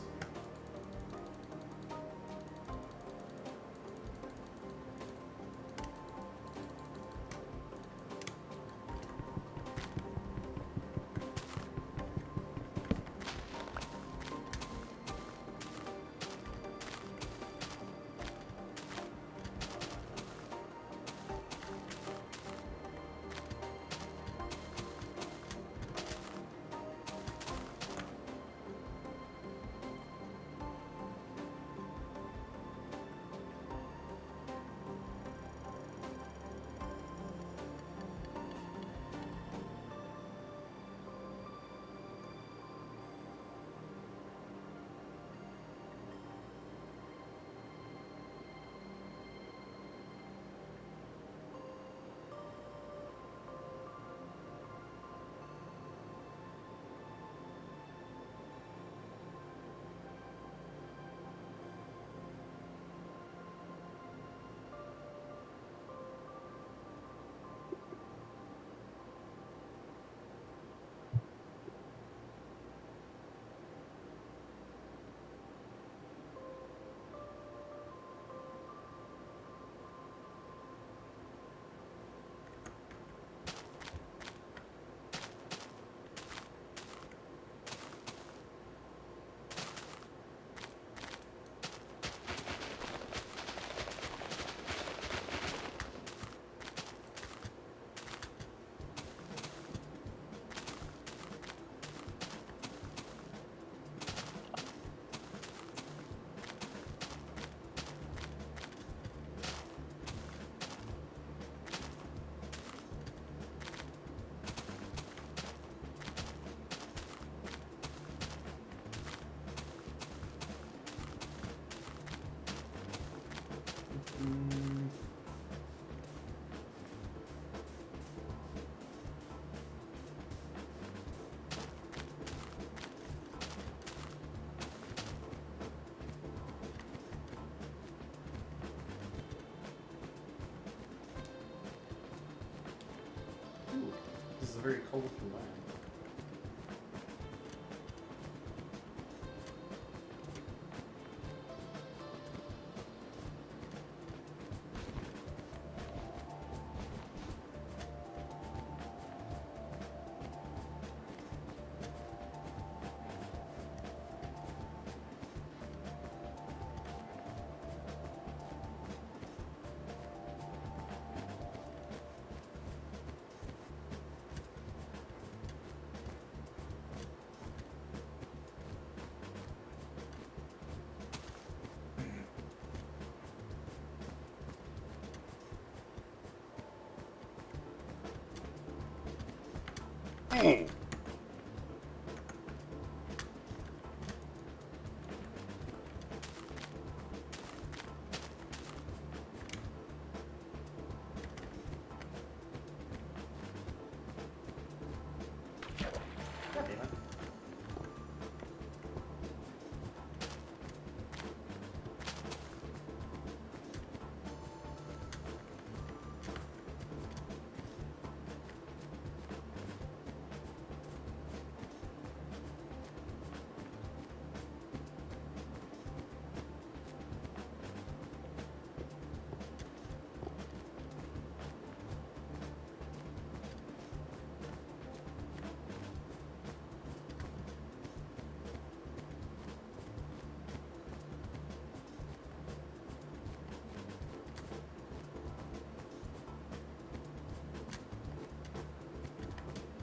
very colorful land. God damn it.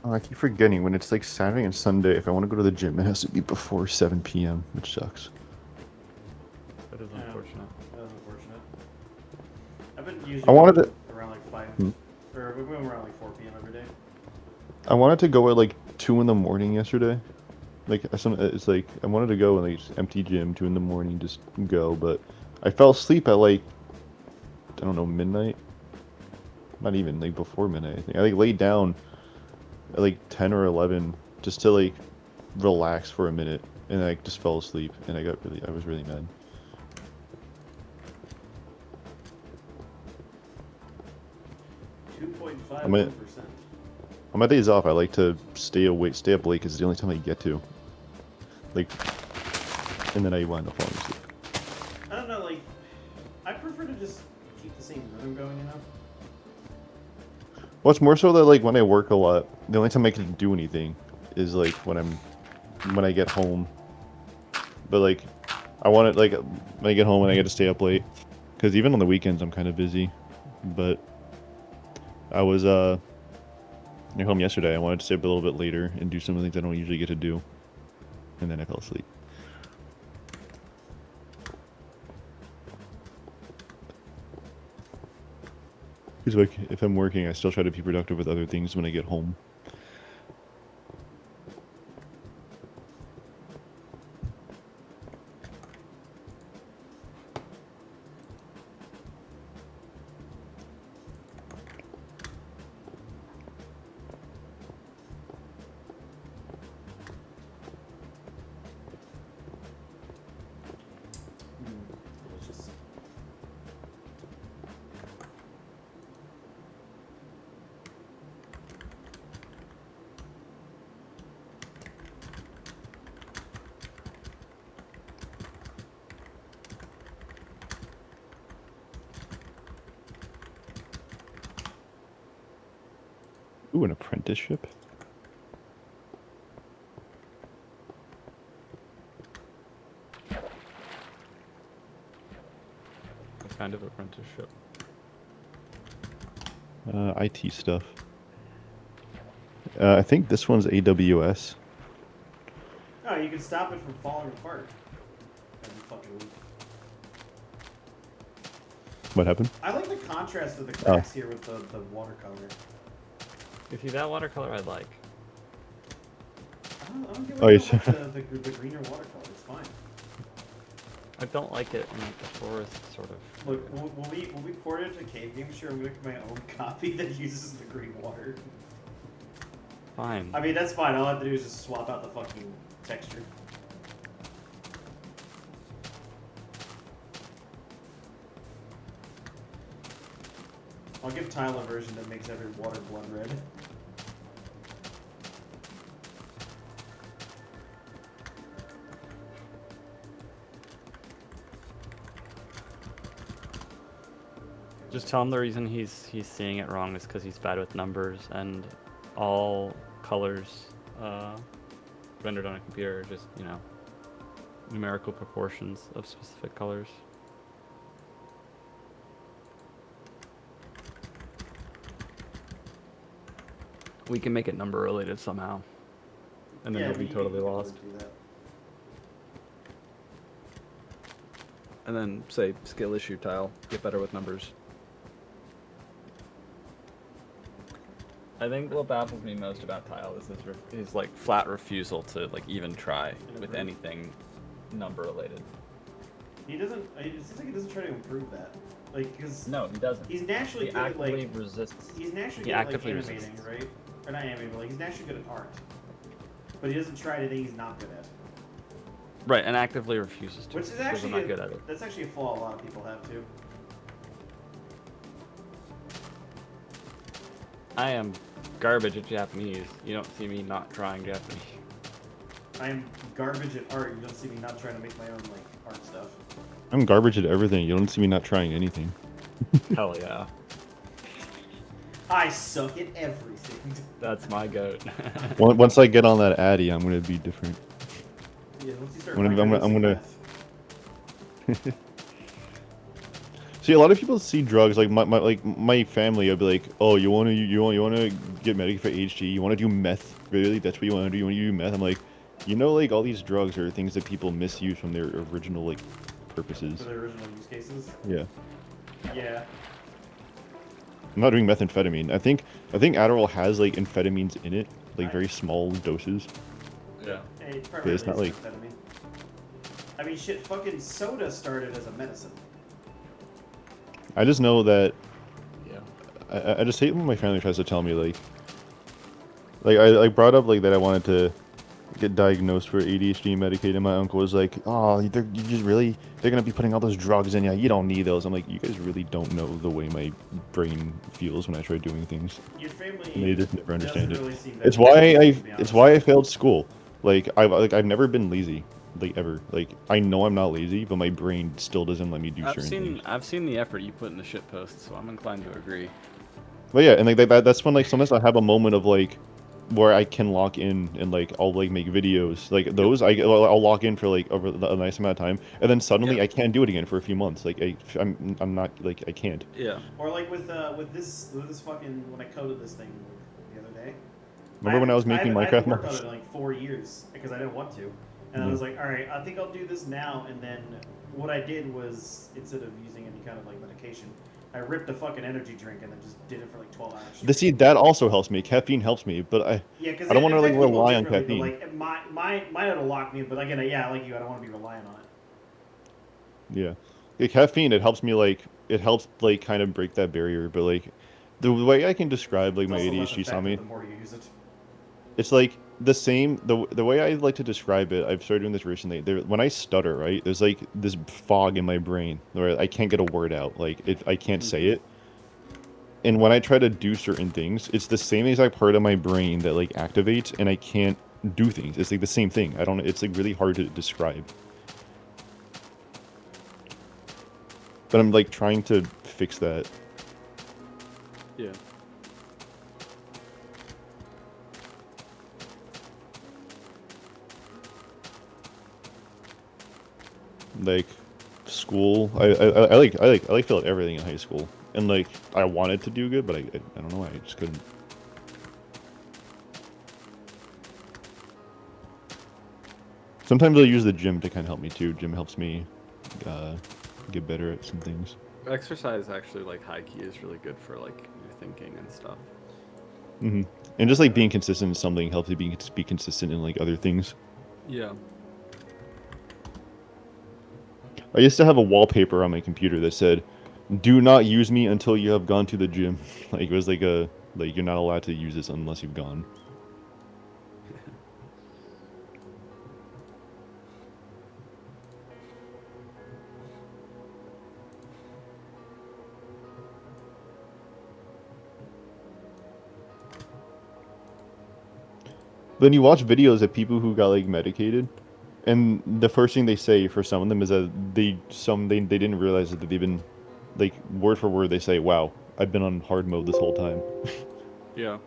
Oh, I keep forgetting when it's like Saturday and Sunday. If I want to go to the gym, it has to be before 7 p.m., which sucks. That is Yeah. unfortunate. That was unfortunate. I've been usually I wanted going to. around like 5, Hmm. or we're going around like 4 p.m. every day. I wanted to go at like 2 in the morning yesterday. Like it's like I wanted to go in like empty gym 2 in the morning, just go, but I fell asleep at like I don't know midnight. Not even like before midnight. I think I like laid down at like 10 or 11 just to like relax for a minute, and I just fell asleep, and I was really mad. I'm at 2.51%. on my days off. I like to stay up late because it's the only time I get to. Like, and then I wind up falling asleep. I don't know, like, I prefer to just keep the same rhythm going, you know? Well, it's more so that like when I work a lot, the only time I can do anything is like when I get home. But like, I want it like when I get home and I get to stay up late, because even on the weekends I'm kind of busy. But I was at home yesterday. I wanted to stay up a little bit later and do some of the things I don't usually get to do, and then I fell asleep. Because like if I'm working, I still try to be productive with other things when I get home. Delicious. Ooh, an apprenticeship. What kind of apprenticeship? IT stuff. I think this one's AWS. Oh, you can stop it from falling apart. Every fucking week. What happened? I like the contrast of the cracks here with the watercolor. If you that watercolor, I'd like. I don't get Oh, why you yes. don't like the greener watercolor. It's fine. I don't like it in like the forest sort of. Look, when we port it to Cave Game, sure, we make my own copy that uses the green water. Fine. I mean, that's fine. All I have to do is just swap out the fucking texture. I'll give Tyler a version that makes every water blood red. Just tell him the reason he's seeing it wrong is because he's bad with numbers, and all colors rendered on a computer are just, you know, numerical proportions of specific colors. We can make it number related somehow, and then Yeah, he'll be you totally can lost. do that. And then say skill issue tile, get better with numbers. I think what baffles me most about Tile is his like flat refusal to like even try with anything number related. He doesn't. It seems like he doesn't try to improve that. Like, because No, he doesn't. he's naturally He good at actively like. resists. He's naturally He good at like actively animating, resists. right? Or not animating, but like he's naturally good at art. But he doesn't try anything he's not good at. Right, and actively refuses to. Which is because actually I'm not good at it. That's actually a flaw a lot of people have too. I am garbage at Japanese. You don't see me not trying Japanese. I am garbage at art. You don't see me not trying to make my own like art stuff. I'm garbage at everything. You don't see me not trying anything. Hell yeah. I suck at everything. That's my goat. Once I get on that Addy, I'm gonna be different. Yeah, once you start I'm gonna- microdosing meth. See, a lot of people see drugs like my family. I'll be like, oh, you wanna get medicated for HD? You wanna do meth? Really? That's what you wanna do? You wanna do meth? I'm like, you know, like all these drugs are things that people misuse from their original like purposes. For their original use cases. Yeah. Yeah. I'm not doing methamphetamine. I think Adderall has like amphetamines in it, like very small doses. Yeah. Hey, it But it's not primarily like. is amphetamine. I mean, shit. Fucking soda started as a medicine. I just know that. Yeah. I just hate when my family tries to tell me like I brought up like that I wanted to get diagnosed for ADHD medicated, and my uncle was like, oh, you just really, they're gonna be putting all those drugs in you. You don't need those. I'm like, you guys really don't know the way my brain feels when I try doing things. Your family. And they just never understand doesn't it. really seem that It's why intelligent, to be it's honest. why I failed school. Like I've never been lazy, like ever. Like I know I'm not lazy, but my brain still doesn't let me do certain things. I've seen the effort you put in the shit post, so I'm inclined to agree. But yeah, and like that's when like sometimes I have a moment of like where I can lock in and like I'll like make videos like those. I'll lock in for like over a nice amount of time, and then suddenly Yeah. I can't do it again for a few months. Like I'm not like I can't. Yeah. Or like with this fucking when I coded this thing the other day. Remember when I was making I haven't Minecraft worked on maps? it in like 4 years because I didn't want to, and I was like, all right, I think I'll do this now. And then what I did was instead of using any kind of like medication, I ripped a fucking energy drink and then just did it for like 12 hours. straight. See, that also helps me. Caffeine helps me, but Yeah, because I don't want to like affects people rely on differently, caffeine. but like mine it'll lock me in. But again, yeah, like you, I don't want to be relying on it. Yeah, caffeine it helps like kind of break that barrier. But like the way I can describe like It's my also less ADHD effective Sami, the more you use it. it's like the same the way I like to describe it. I've started doing this recently. When I stutter, right, there's like this fog in my brain where I can't get a word out. Like I can't say it. And when I try to do certain things, it's the same exact part of my brain that like activates, and I can't do things. It's like the same thing. I don't. It's like really hard to describe. But I'm like trying to fix that. Yeah. Like school, I failed everything in high school, and like I wanted to do good, but I don't know why I just couldn't. Sometimes I'll use the gym to kind of help me too. Gym helps me get better at some things. Exercise actually, like high key, is really good for like your thinking and stuff. And just like being consistent in something helps you be consistent in like other things. Yeah. I used to have a wallpaper on my computer that said, "Do not use me until you have gone to the gym." Like it was like you're not allowed to use this unless you've gone. Then you watch videos of people who got like medicated, and the first thing they say for some of them is that they didn't realize that they've been like word for word, they say, "Wow, I've been on hard mode this whole time." Yeah.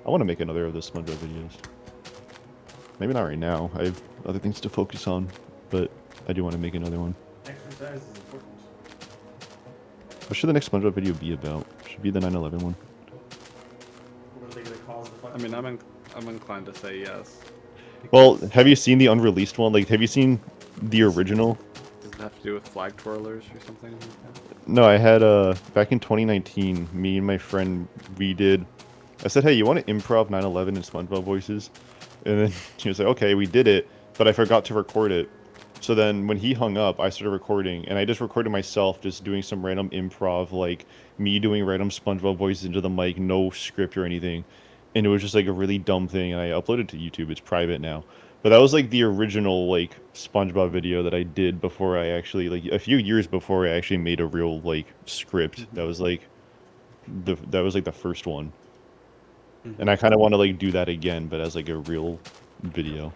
I want to make another of those SpongeBob videos. Maybe not right now. I have other things to focus on, but I do want to make another one. Exercise is important. What should the next SpongeBob video be about? Should it be the 9/11 one. What are they gonna cause the fucking? I mean, I'm inclined to say yes. Well, because- have you seen the unreleased one? Like, have you seen the original? Does it have to do with flag twirlers or something like that? No, I had back in 2019, me and my friend we did. I said, "Hey, you want to improv 9/11 in SpongeBob voices?" And then he was like, "Okay, we did it, but I forgot to record it." So then when he hung up, I started recording, and I just recorded myself just doing some random improv, like me doing random SpongeBob voices into the mic, no script or anything. And it was just like a really dumb thing, and I uploaded it to YouTube. It's private now. But that was like the original like SpongeBob video that I did before I actually like a few years before I actually made a real like script. That was like the first one. And I kind of want to like do that again, but as like a real video.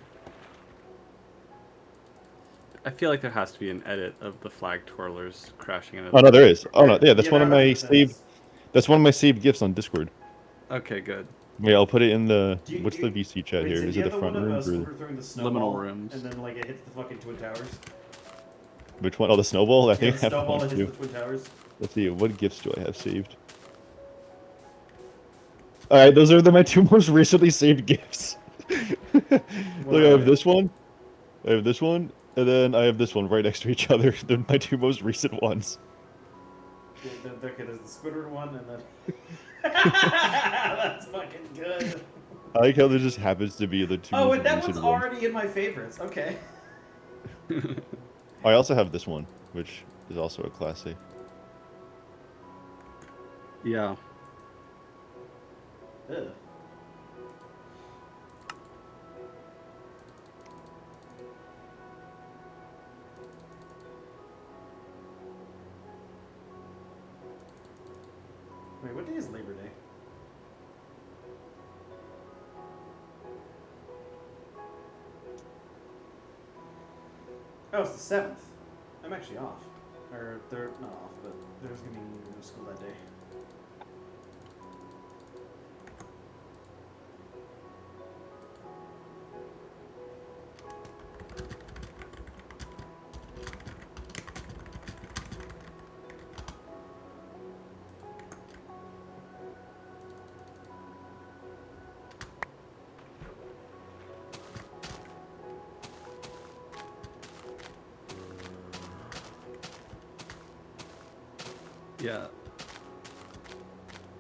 I feel like there has to be an edit of the flag twirlers crashing into. Oh no, there is. Oh no, yeah, that's Yeah, one of that my 100% saved. is. That's one of my saved gifs on Discord. Okay, good. Yeah, I'll put it in the. Do you- What's do the you- VC chat Wait, here? so Is do it you the have front one of rooms or Scooter throwing the snowball rooms. and then like it hits the fucking Twin Towers? which one? Oh, the snowball. I Yeah, think the I have that snowball one that hits too. the Twin Towers. Let's see. What gifts do I have saved? All right, those are my two most recently saved gifts. Look, I have this one. I have this one, and then I have this one right next to each other. They're my two most recent ones. Yeah, okay, there's the Squidward one, and then that's fucking good. I like how there just happens to be the two Oh, most and that recent one's ones. already in my favorites. Okay. I also have this one, which is also a classic. Yeah. Ugh. Wait, what day is Labor Day? Oh, it's the 7th. I'm actually off. Or, they're not off, but there's gonna be no school that day. Yeah.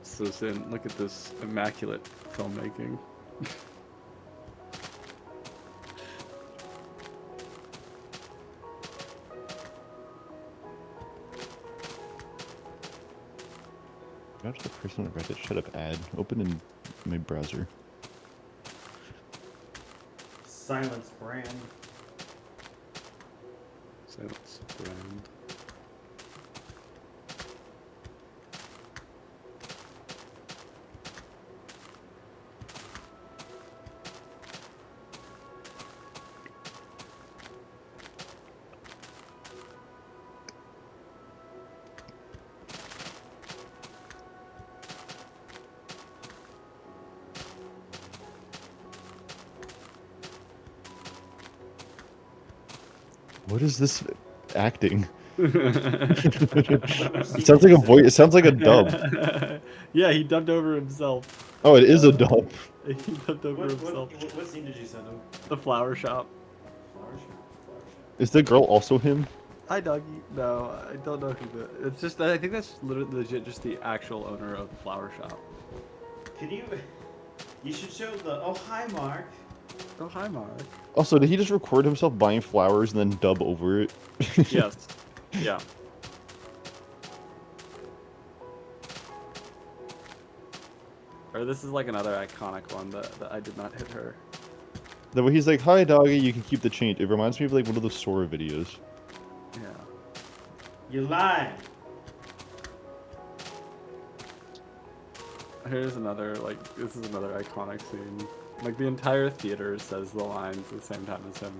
So Zin, look at this immaculate filmmaking. Watch the person on Reddit. Shut up, ad. Open in my browser. Silence brand. Silence brand. What is this acting? What It sounds like a voice. It sounds like a dub. Yeah, he dubbed over himself. Oh, it is a dub. He dubbed over himself. What scene did you send him? The flower shop. Flower shop. Flower shop. Is the girl also him? Hi, doggy. No, I don't know who the. It's just I think that's literally legit just the actual owner of the flower shop. Can you? You should show the. Oh, hi, Mark. Oh, hi, Mark. Also, did he just record himself buying flowers and then dub over it? Yes. Yeah. Or this is like another iconic one that I did not hit her. The way he's like, "Hi, doggy, you can keep the change." It reminds me of like one of those Sora videos. Yeah. You lied. Here's another, like, this is another iconic scene. Like, the entire theater says the lines at the same time as him.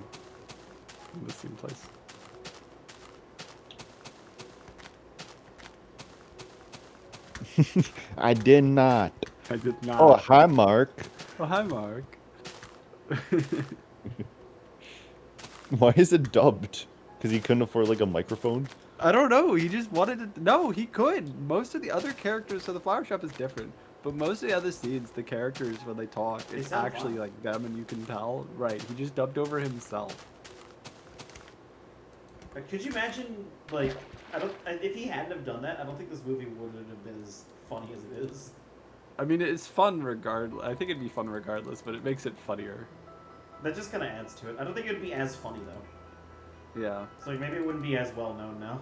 in this scene, please? I did not. I did not. Oh, hi, Mark. Oh, hi, Mark. Why is it dubbed? Because he couldn't afford like a microphone? I don't know. He just wanted to. No, he could. Most of the other characters, so the flower shop is different. But most of the other scenes, the characters when they talk, They it's sound actually fine. like them, and you can tell. Right? He just dubbed over himself. Could you imagine, like, if he hadn't have done that, I don't think this movie would have been as funny as it is. I mean, it's fun regardless. I think it'd be fun regardless, but it makes it funnier. That just kind of adds to it. I don't think it would be as funny though. Yeah. So like maybe it wouldn't be as well known now.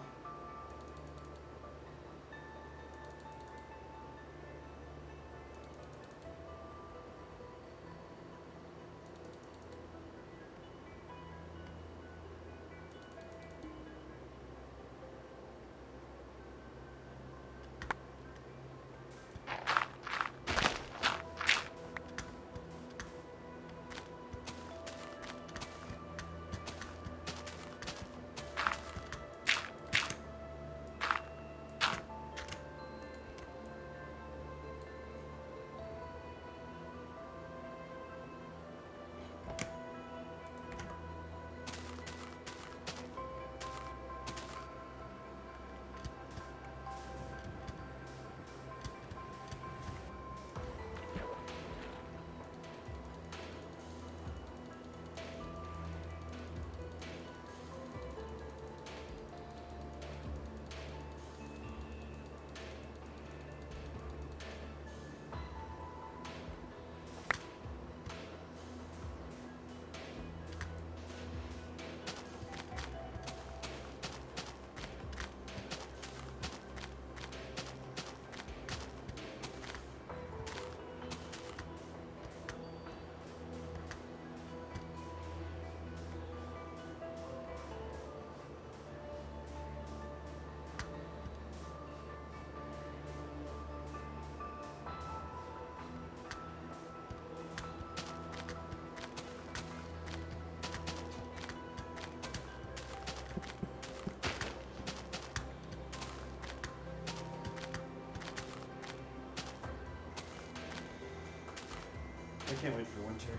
I can't wait for winter.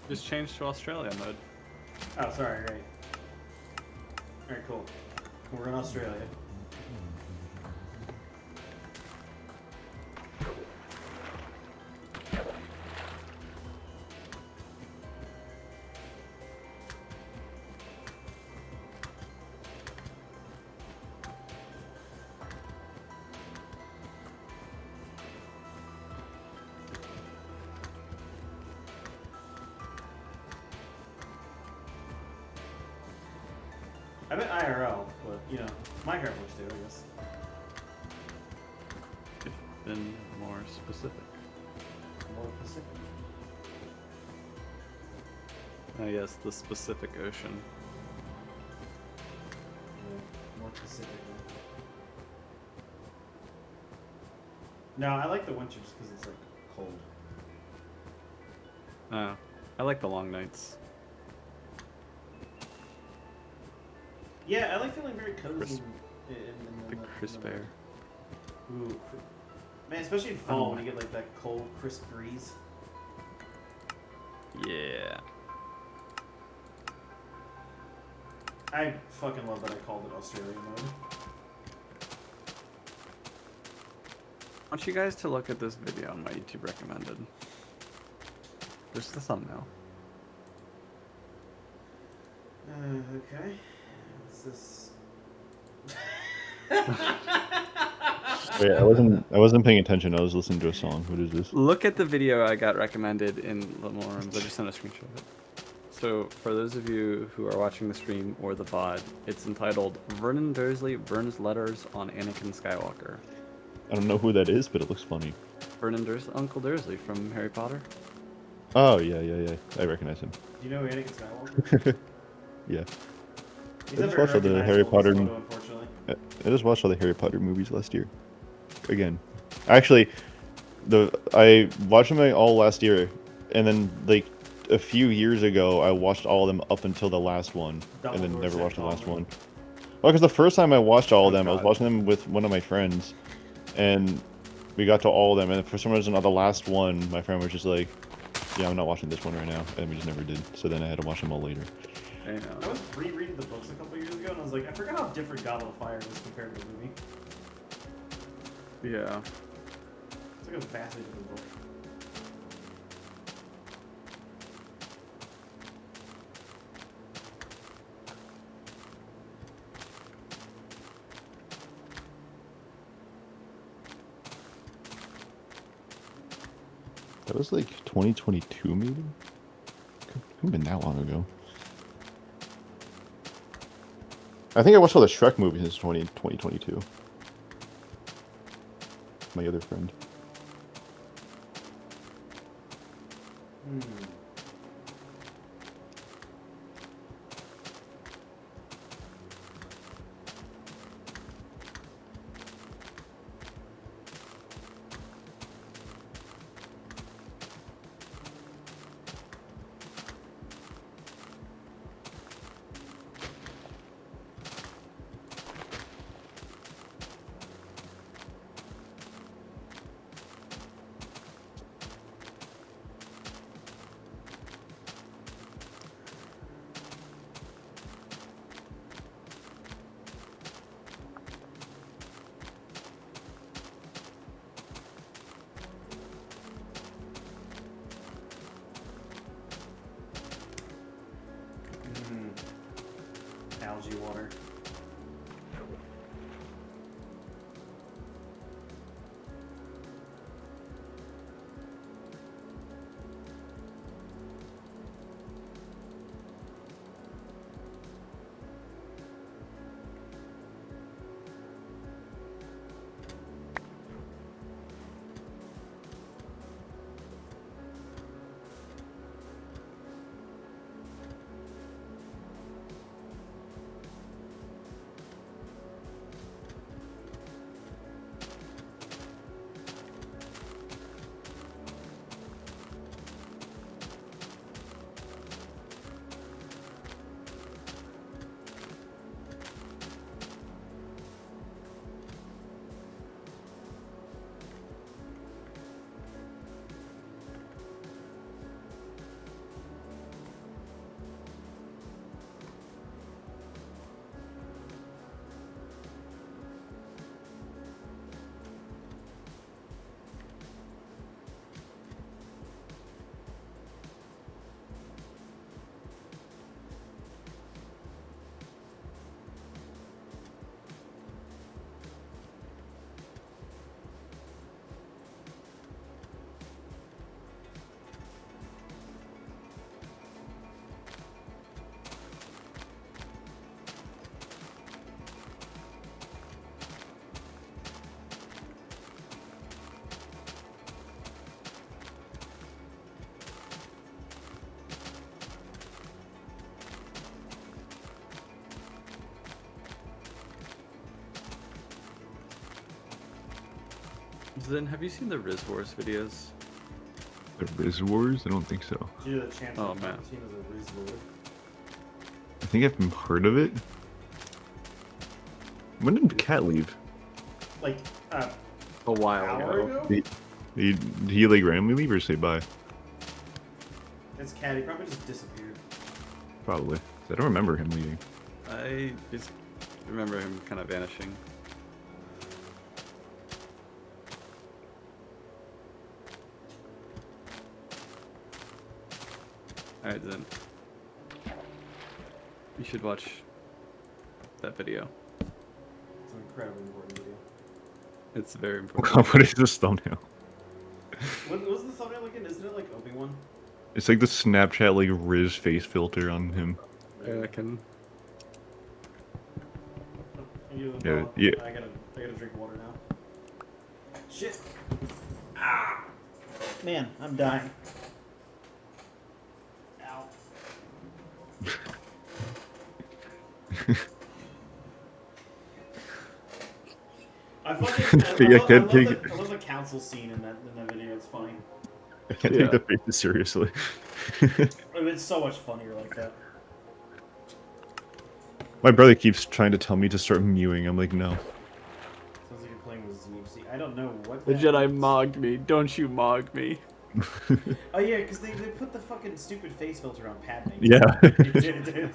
Just change to Australia mode. Oh, sorry, right. Alright, cool. We're in Australia. I bet IRL, but you know, Minecraft works too, I guess. Could have been more specific. More Pacific. Yes, the specific ocean. Yeah, more Pacific. No, I like the winter just because it's like cold. I like the long nights. Yeah, I like feeling very cozy Crisp. in The crisp air. Ooh, man, especially in fall when you get like that cold, crisp breeze. Yeah. I fucking love that I called it Australia mode. I want you guys to look at this video on my YouTube recommended. Just the thumbnail. Okay. What's this? Wait, I wasn't paying attention. I was listening to a song. What is this? Look at the video I got recommended in Lemorums. I just sent a screenshot of it. So, for those of you who are watching the stream or the VOD, it's entitled Vernon Dursley Burns Letters on Anakin Skywalker. I don't know who that is, but it looks funny. Vernon Dursley, Uncle Dursley from Harry Potter. Oh, yeah. I recognize him. Do you know Anakin Skywalker? Yeah. He's I a just very watched all the Harry recognizable Potter. photo, unfortunately. I just watched all the Harry Potter movies last year. Again, actually, I watched them all last year, and then like a few years ago, I watched all of them up until the last one, and then Dumbledore never said watched the last calmly. one. Well, because the first time I watched all of Oh, them, I was God. watching them with one of my friends, and we got to all of them, and for some reason on the last one, my friend was just like, yeah, I'm not watching this one right now, and we just never did. So then I had to watch them all later. I know. I was rereading the books a couple years ago, and I was like, I forgot how different Goblet of Fire was compared to the movie. Yeah. It's like a vastly different book. That was like 2022, maybe? Couldn't have been that long ago. I think I watched all the Shrek movies since 2022. My other friend. Hmm. Algae water. Zen, have you seen the Riz Wars videos? The Riz Wars? I don't think so. Due to the chance Oh, of man. Palpatine as a Riz Lord. I think I've heard of it. When did Cat leave? Like, A while hour ago. ago? Did he like randomly leave or say bye? It's Cat, he probably just disappeared. Probably. I don't remember him leaving. I just remember him kind of vanishing. Alright then. You should watch that video. It's an incredibly important video. It's very important. What is this thumbnail? What was the thumbnail again? Isn't it like Obi-Wan? It's like the Snapchat like Riz face filter on him. I can. Yeah, yeah. I gotta drink water now. Shit. Ah. Man, I'm dying. Ow. I love the council scene in that video. It's funny. I can't take the face seriously. It's so much funnier like that. My brother keeps trying to tell me to start mewing. I'm like, no. Sounds like you're playing with ZFC. I don't know what The that Jedi means. mogged me. Don't you mog me. Oh yeah, because they put the fucking stupid face filter on Padme. Yeah. They did.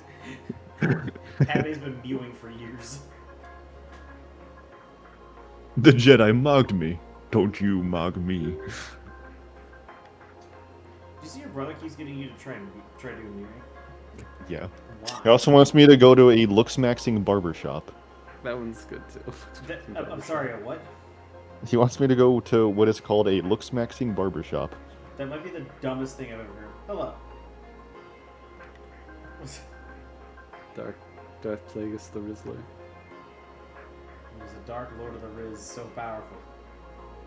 Padme's been mewing for years. The Jedi mocked me. Don't you mock me. Do you see your brother keeps getting you to try to do mewing? Yeah. Why? He also wants me to go to a looks-maxing barbershop. That one's good too. I'm sorry, a what? He wants me to go to what is called a looks-maxing barbershop. That might be the dumbest thing I've ever heard. Hello. Darth Plagueis the Rizzler. There's a Dark Lord of the Riz, so powerful.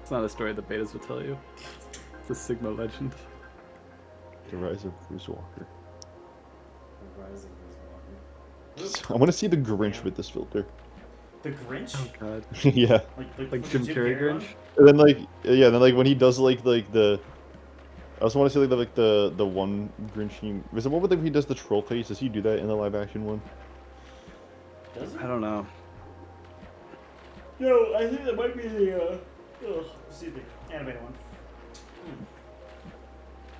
It's not a story the betas will tell you. It's a Sigma legend. The Rise of Bruce Walker. The Rise of Riz Walker. I want to see the Grinch with this filter. The Grinch? Oh god. Yeah. Like Jim Carrey Grinch? And then then when he does like the. I also want to see the one Grinch. Was the one with he does the troll face? Does he do that in the live action one? Does he? I don't know. No, I think that might be the excuse me, animated one.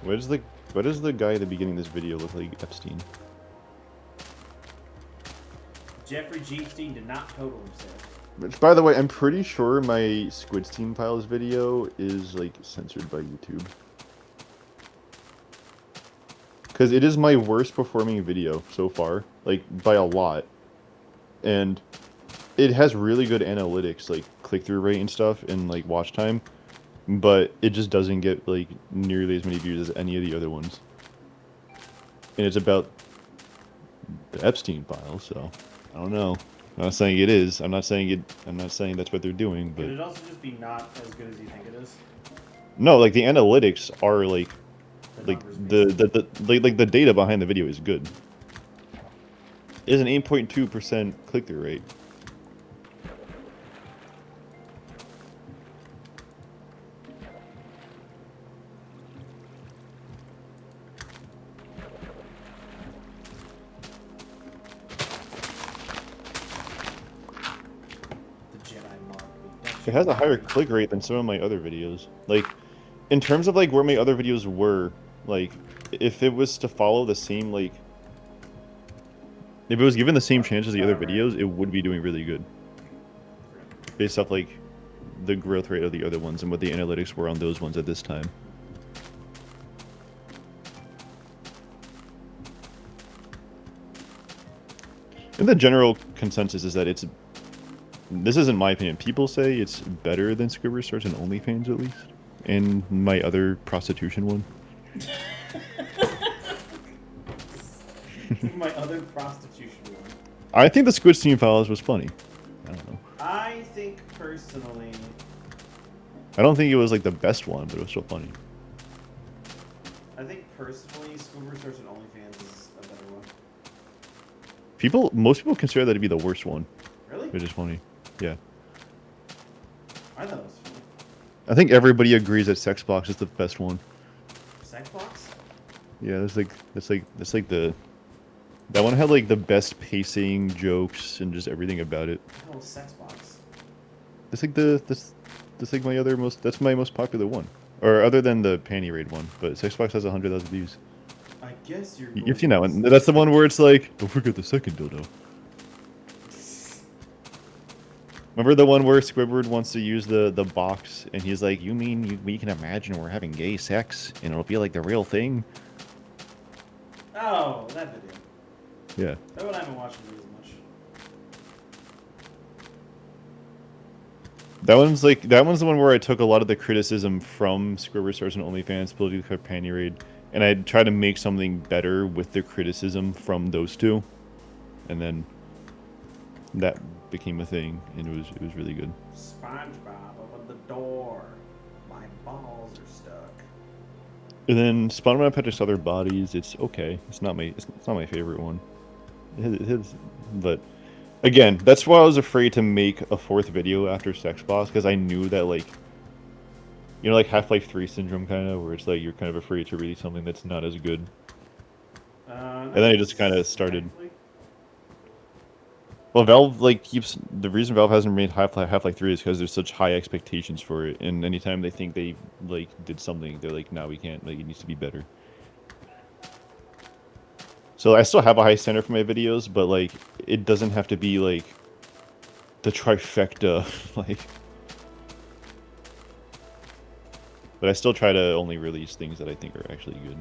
What does the guy at the beginning of this video look like? Epstein. Jeffrey Epstein did not total himself. Which, by the way, I'm pretty sure my Squid Steam Files video is like censored by YouTube. Because it is my worst performing video so far, like by a lot. And it has really good analytics, like click-through rate and stuff, and like watch time. But it just doesn't get like nearly as many views as any of the other ones. And it's about the Epstein files, so I don't know. I'm not saying it is. I'm not saying that's what they're doing, but Could it also just be not as good as you think it is? no, like the analytics are like numbers the data behind the video is good. It is an 8.2% click-through rate. The Jedi mark. It has a higher click rate than some of my other videos. Like, in terms of like where my other videos were, like, if it was to follow the same like, if it was given the same chance as the other videos, it would be doing really good. Based off like the growth rate of the other ones and what the analytics were on those ones at this time. And the general consensus is that this isn't my opinion. People say it's better than Squibber Stars and OnlyFans at least. And my other prostitution one. My other prostitution one. I think the Squid Steam Files was funny. I don't know. I think personally, I don't think it was like the best one, but it was still funny. Squibber Stars and OnlyFans is a better one. Most people consider that to be the worst one. Really? Which is funny. Yeah. I thought it was funny. I think everybody agrees that Sexbox is the best one. Sexbox? Yeah, that's like the that one had like the best pacing, jokes, and just everything about it. What the hell is Sexbox? That's like that's like my other that's my most popular one. Or other than the Panty Raid one, but Sexbox has 100,000 views. I guess you're. You've seen that one. That's the one where it's like, don't forget the second dildo. Remember the one where Squidward wants to use the box, and he's like, you mean we can imagine we're having gay sex, and it'll be like the real thing? Oh, that video. Yeah. That one I haven't watched as much. That one's the one where I took a lot of the criticism from Squidward Stars and OnlyFans, Ability to Cut Panty Raid, and I tried to make something better with the criticism from those two, and then that became a thing, and it was really good. SpongeBob, open the door. My balls are stuck. And then Spider-Man Patrick's Other Bodies, it's okay. It's not my favorite one. But again, that's why I was afraid to make a fourth video after Sex Boss, because I knew that You know, like Half-Life 3 syndrome, kind of, where it's like you're kind of afraid to release something that's not as good. And then it just kind of started. Exactly. Well, Valve like keeps the reason Valve hasn't made Half-Life 3 is because there's such high expectations for it, and anytime they think they like did something, they're like, "No, we can't. Like, it needs to be better." So I still have a high standard for my videos, but like it doesn't have to be like the trifecta, like. But I still try to only release things that I think are actually good.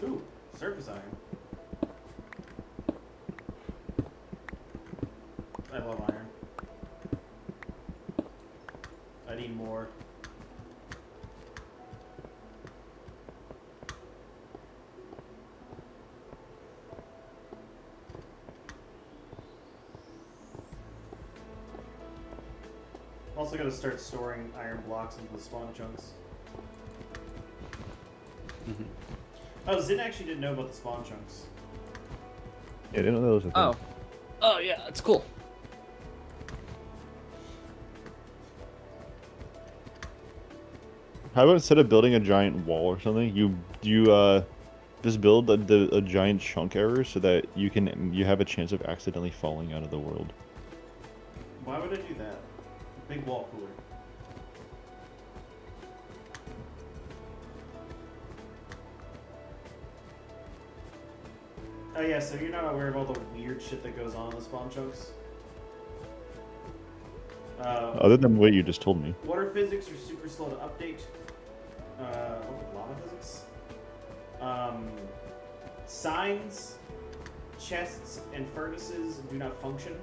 Ooh, surface iron. I love iron. I need more. I'm also gonna start storing iron blocks into the spawn chunks. Oh, Zin actually didn't know about the spawn chunks. Yeah, I didn't know that was a thing. Oh. Oh yeah, it's cool. How about instead of building a giant wall or something, you just build a giant chunk error so that you have a chance of accidentally falling out of the world. Why would I do that? Big wall cooler. Oh yeah, so you're not aware of all the weird shit that goes on in the spawn chunks? Other than what you just told me. Water physics are super slow to update. Lava physics? Signs, chests, and furnaces do not function.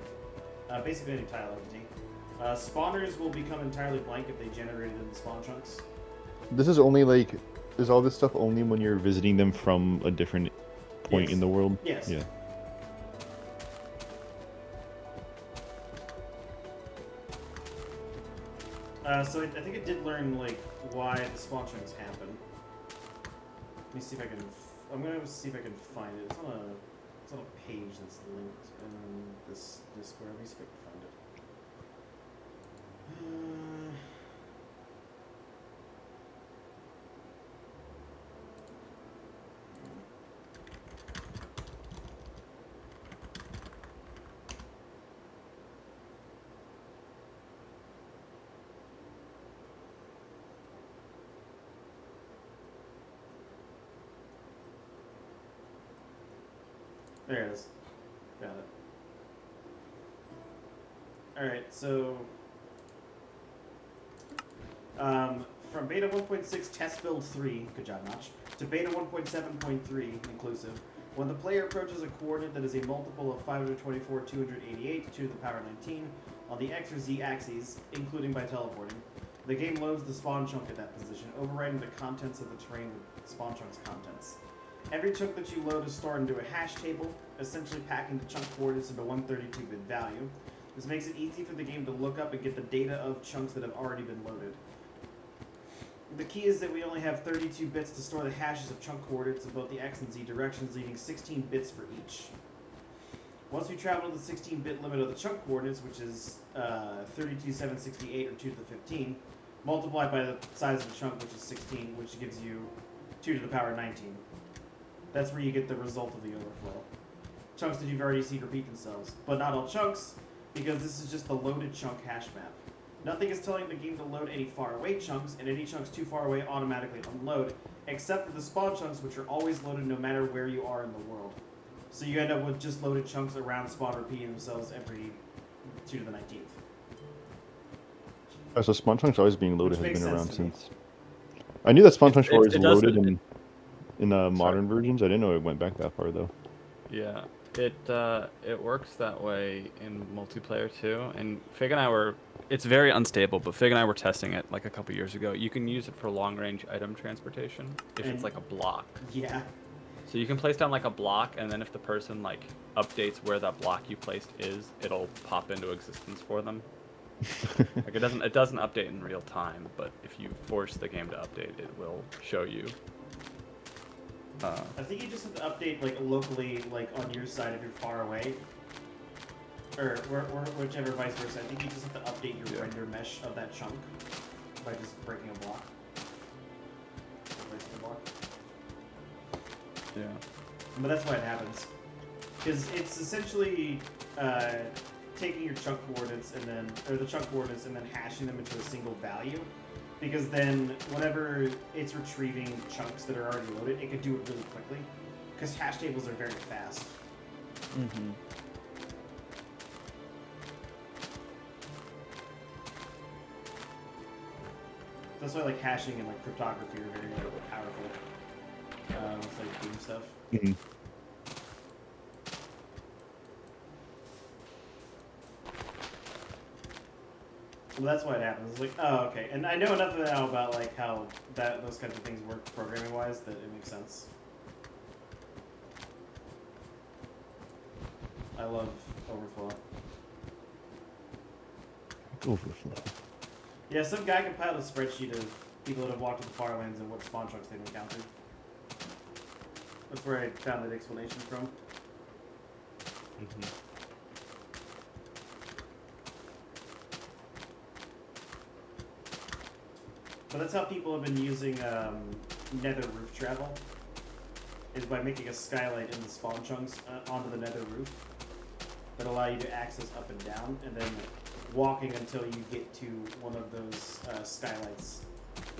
Basically any tile entity. Spawners will become entirely blank if they generated in the spawn chunks. This is only like, is all this stuff only when you're visiting them from a different point in the world? Yes. Yeah. So I think it did learn like why the spawn chunks happen. Let me see if I can. I'm gonna see if I can find it. It's on a page that's linked in this Discord. Let me see if I can find it. There it is. Got it. Alright, so from beta 1.6 test build 3, good job Notch, to beta 1.7.3 inclusive, when the player approaches a coordinate that is a multiple of 524, 288 to the power 19 on the X or Z axes, including by teleporting, the game loads the spawn chunk at that position, overwriting the contents of the terrain with spawn chunk's contents. Every chunk that you load is stored into a hash table, essentially packing the chunk coordinates into 132-bit value. This makes it easy for the game to look up and get the data of chunks that have already been loaded. The key is that we only have 32 bits to store the hashes of chunk coordinates in both the X and Z directions, leaving 16 bits for each. Once we travel to the 16-bit limit of the chunk coordinates, which is 32,768 or 2 to the 15, multiplied by the size of the chunk, which is 16, which gives you 2 to the power 19. That's where you get the result of the overflow. Chunks that you've already seen repeat themselves, but not all chunks, because this is just the loaded chunk hash map. Nothing is telling the game to load any far away chunks, and any chunks too far away automatically unload, except for the spawn chunks, which are always loaded no matter where you are in the world. So you end up with just loaded chunks around spawn repeating themselves every 2 to the 19th. Oh, so spawn chunks always being loaded Which has makes been around sense to me. since. I knew that spawn chunks were It always does loaded it- in modern versions. I didn't know it went back that far though. Yeah, It works that way in multiplayer too. And Fig and I were. It's very unstable, but Fig and I were testing it like a couple years ago. You can use it for long range item transportation if And- it's like a block. Yeah. So you can place down like a block, and then if the person like updates where that block you placed is, it'll pop into existence for them. Like it doesn't update in real time, but if you force the game to update, it will show you. I think you just have to update like locally, like on your side if you're far away, or whichever vice versa. I think you just have to update your render mesh of that chunk by just breaking a block. Replacing a block. Yeah. But that's why it happens, because it's essentially taking your chunk coordinates or the chunk coordinates and then hashing them into a single value. Because then, whenever it's retrieving chunks that are already loaded, it can do it really quickly. Because hash tables are very fast. Mm-hmm. That's why like hashing and like cryptography are very powerful. With like doing stuff. Mhm. Well, that's why it happens. It's like, oh, okay. And I know enough now about like how those kinds of things work programming wise that it makes sense. I love overflow. Overflow. Yeah, some guy compiled a spreadsheet of people that have walked to the far lands and what spawn chunks they've encountered. That's where I found that explanation from. Mm-hmm. But that's how people have been using nether roof travel, is by making a skylight in the spawn chunks onto the nether roof that allow you to access up and down, and then walking until you get to one of those skylights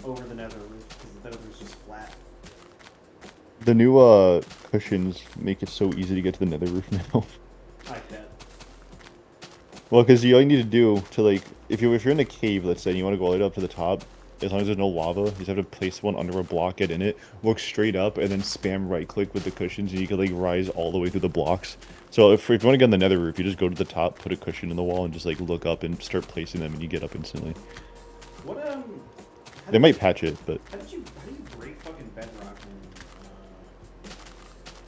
over the nether roof, because the nether roof's just flat. The new cushions make it so easy to get to the nether roof now. I bet. Well, because all you need to do to like, if you're in a cave, let's say, and you want to go all the way up to the top, as long as there's no lava, you just have to place one under a block, get in it, look straight up, and then spam right-click with the cushions, and you can like rise all the way through the blocks. So if you want to get on the nether roof, you just go to the top, put a cushion in the wall, and just like look up and start placing them, and you get up instantly. What They might patch it, but how do you break fucking bedrock?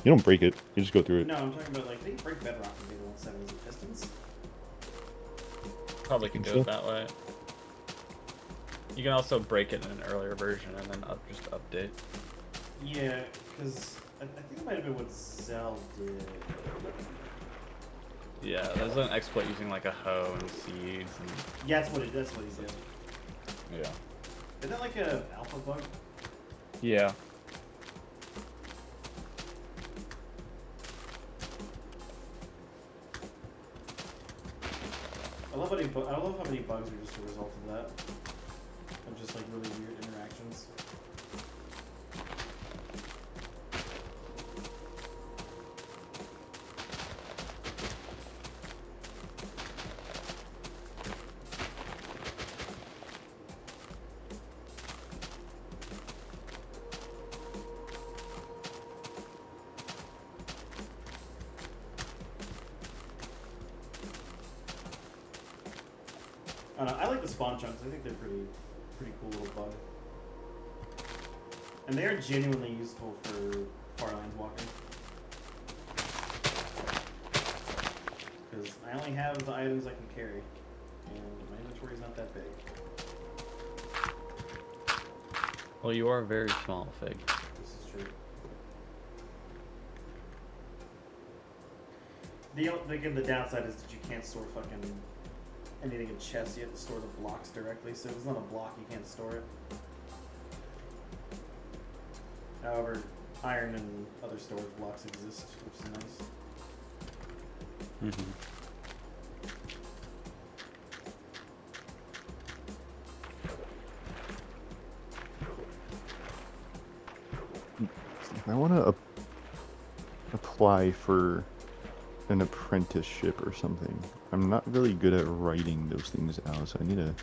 you don't break it. You just go through it. No, I'm talking about like how do you break bedrock in Beta 1.7? Is it pistons? Probably can do it that way. You can also break it in an earlier version and then just update. Yeah, because I think it might have been what Zell did. Yeah, there's an exploit using like a hoe and seeds and Yeah, that's what he did. yeah. Isn't that like a alpha bug? Yeah. I love how many bugs are just a result of that. Of just like really weird interactions. I don't know, I like the spawn chunks. I think they're pretty cool little bug. And they are genuinely useful for Farlands walking. Because I only have the items I can carry. And my inventory's not that big. Well, you are very small, Fig. This is true. The downside is that you can't store fucking anything in chests. You have to store the blocks directly. So if it's not a block, you can't store it. However, iron and other storage blocks exist, which is nice. Mm-hmm. If I want to apply for an apprenticeship or something, I'm not really good at writing those things out, so I need to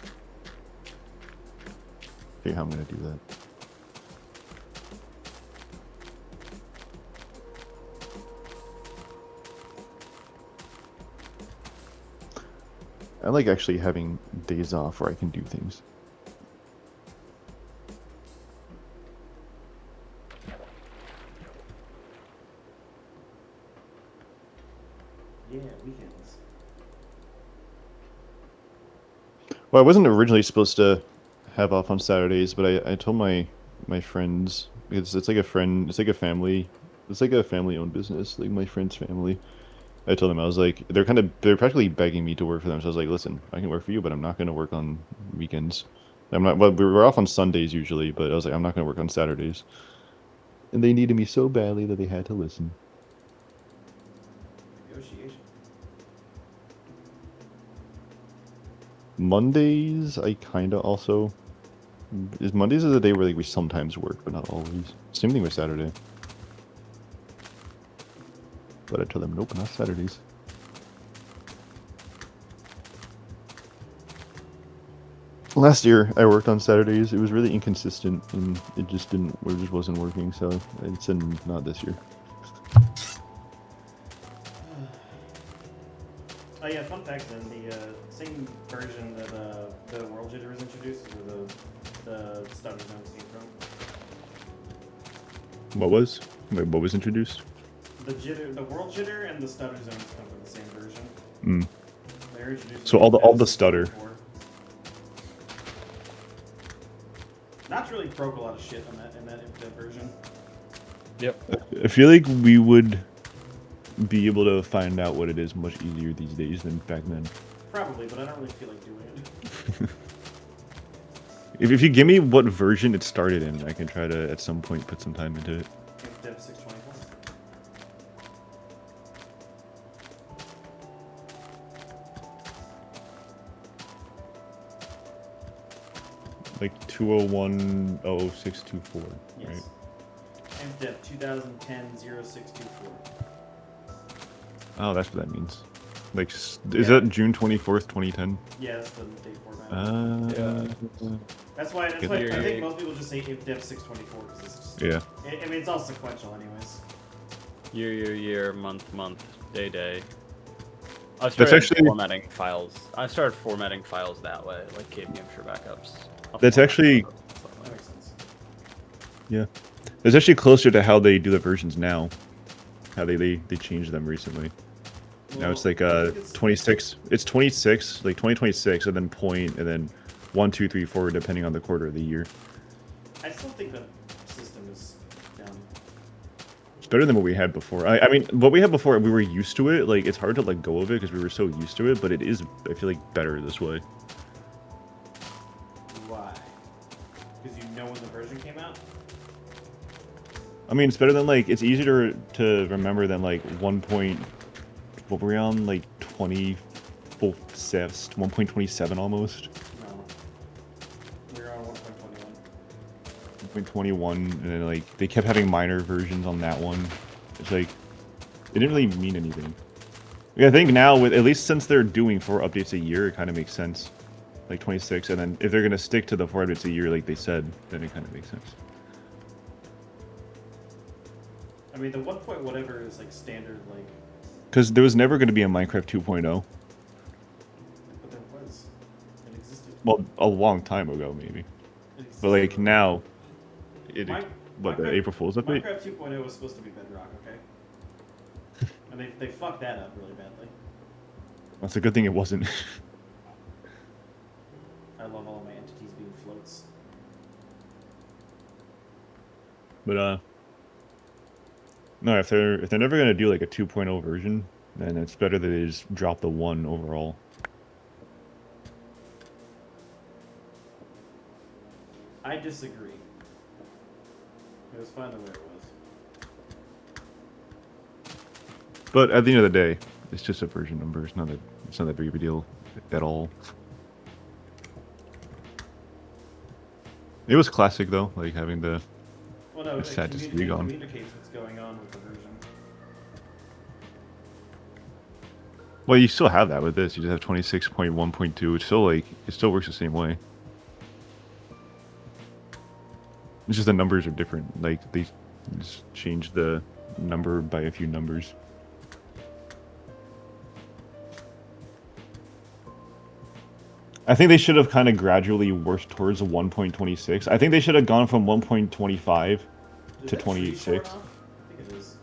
figure out how I'm going to do that. I like actually having days off where I can do things. Yeah, weekends. Well, I wasn't originally supposed to have off on Saturdays, but I told my friends, because it's like a friend, it's like a family, it's like a family-owned business, like my friend's family. I told them, I was like, they're practically begging me to work for them. So I was like, listen, I can work for you, but I'm not going to work on weekends. I'm not, well, we're off on Sundays usually, but I was like, I'm not going to work on Saturdays. And they needed me so badly that they had to listen. Negotiation. Mondays, I kind of also... Mondays is a day where like, we sometimes work, but not always. Same thing with Saturday. But I told them, nope, not Saturdays. Last year, I worked on Saturdays. It was really inconsistent, and it just wasn't working. So it's not this year. Oh yeah, fun fact then, the same version that the World Jitter was introduced, where the stutter zones came from. What was? Wait, what was introduced? The World Jitter and the stutter zones come from the same version. Mm. They were introduced. So in all the stutter. 2004. Not really broke a lot of shit on that version. Yep. I feel like we would be able to find out what it is much easier these days than back then. Probably, but I don't really feel like doing it. If you give me what version it started in, I can try to at some point put some time into it. Dev 624. Like 201.00624, Yes. right? MDev 2010-0624. Oh, that's what that means. Like, is Yeah. that June 24th, 2010? Yeah, that's the date format. That's why I think most people just say ifdev 624 because it's just. Yeah. I mean, it's all sequential, anyways. Year, month, day. I That's started actually- formatting files. I started formatting files that way, like KVM for backups. That's actually- That makes sense. Yeah. It's actually closer to how they do the versions now. How they changed them recently. Now it's like I think it's- 26. It's 26, like 2026, and then point, and then 1, 2, 3, 4, depending on the quarter of the year. I still think the system is dumb. It's better than what we had before. I mean, what we had before, we were used to it. Like, it's hard to let go of it because we were so used to it, but it is, I feel like, better this way. Why? Because you know when the version came out? I mean, it's better than, like, it's easier to remember than, like, 1 point, what were we on? Like, 1.27 almost? No. We were on 1.21. 1.21, and then, like, they kept having minor versions on that one. It's like, it didn't really mean anything. Like, I think now, with at least since they're doing 4 updates a year, it kind of makes sense. Like 26, and then if they're going to stick to the 4 updates a year like they said, then it kind of makes sense. I mean, the 1 point whatever is like standard, like. Because there was never going to be a Minecraft 2.0. But there was. It existed. Well, a long time ago, maybe. It existed. But, like, now, the Minecraft- April Fool's update? Minecraft 2.0 was supposed to be Bedrock, okay? And they fucked that up really badly. That's a good thing it wasn't. I love all of my entities being floats. But, no, if they're never going to do, like, a 2.0 version, then it's better that they just drop the 1 overall. I disagree. It was fine the way it was. But at the end of the day, it's just a version number. It's not that big of a deal at all. It was classic though, like having the. Well, no, It's it sad to see you gone. communicates what's going on with the version. Well, you still have that with this. You just have 26.1.2, which still like it still works the same way. It's just the numbers are different. Like they just change the number by a few numbers. I think they should have kind of gradually worked towards a 1.26. I think they should have gone from 1.25 Is to that tree short 28.6. enough? I think it is.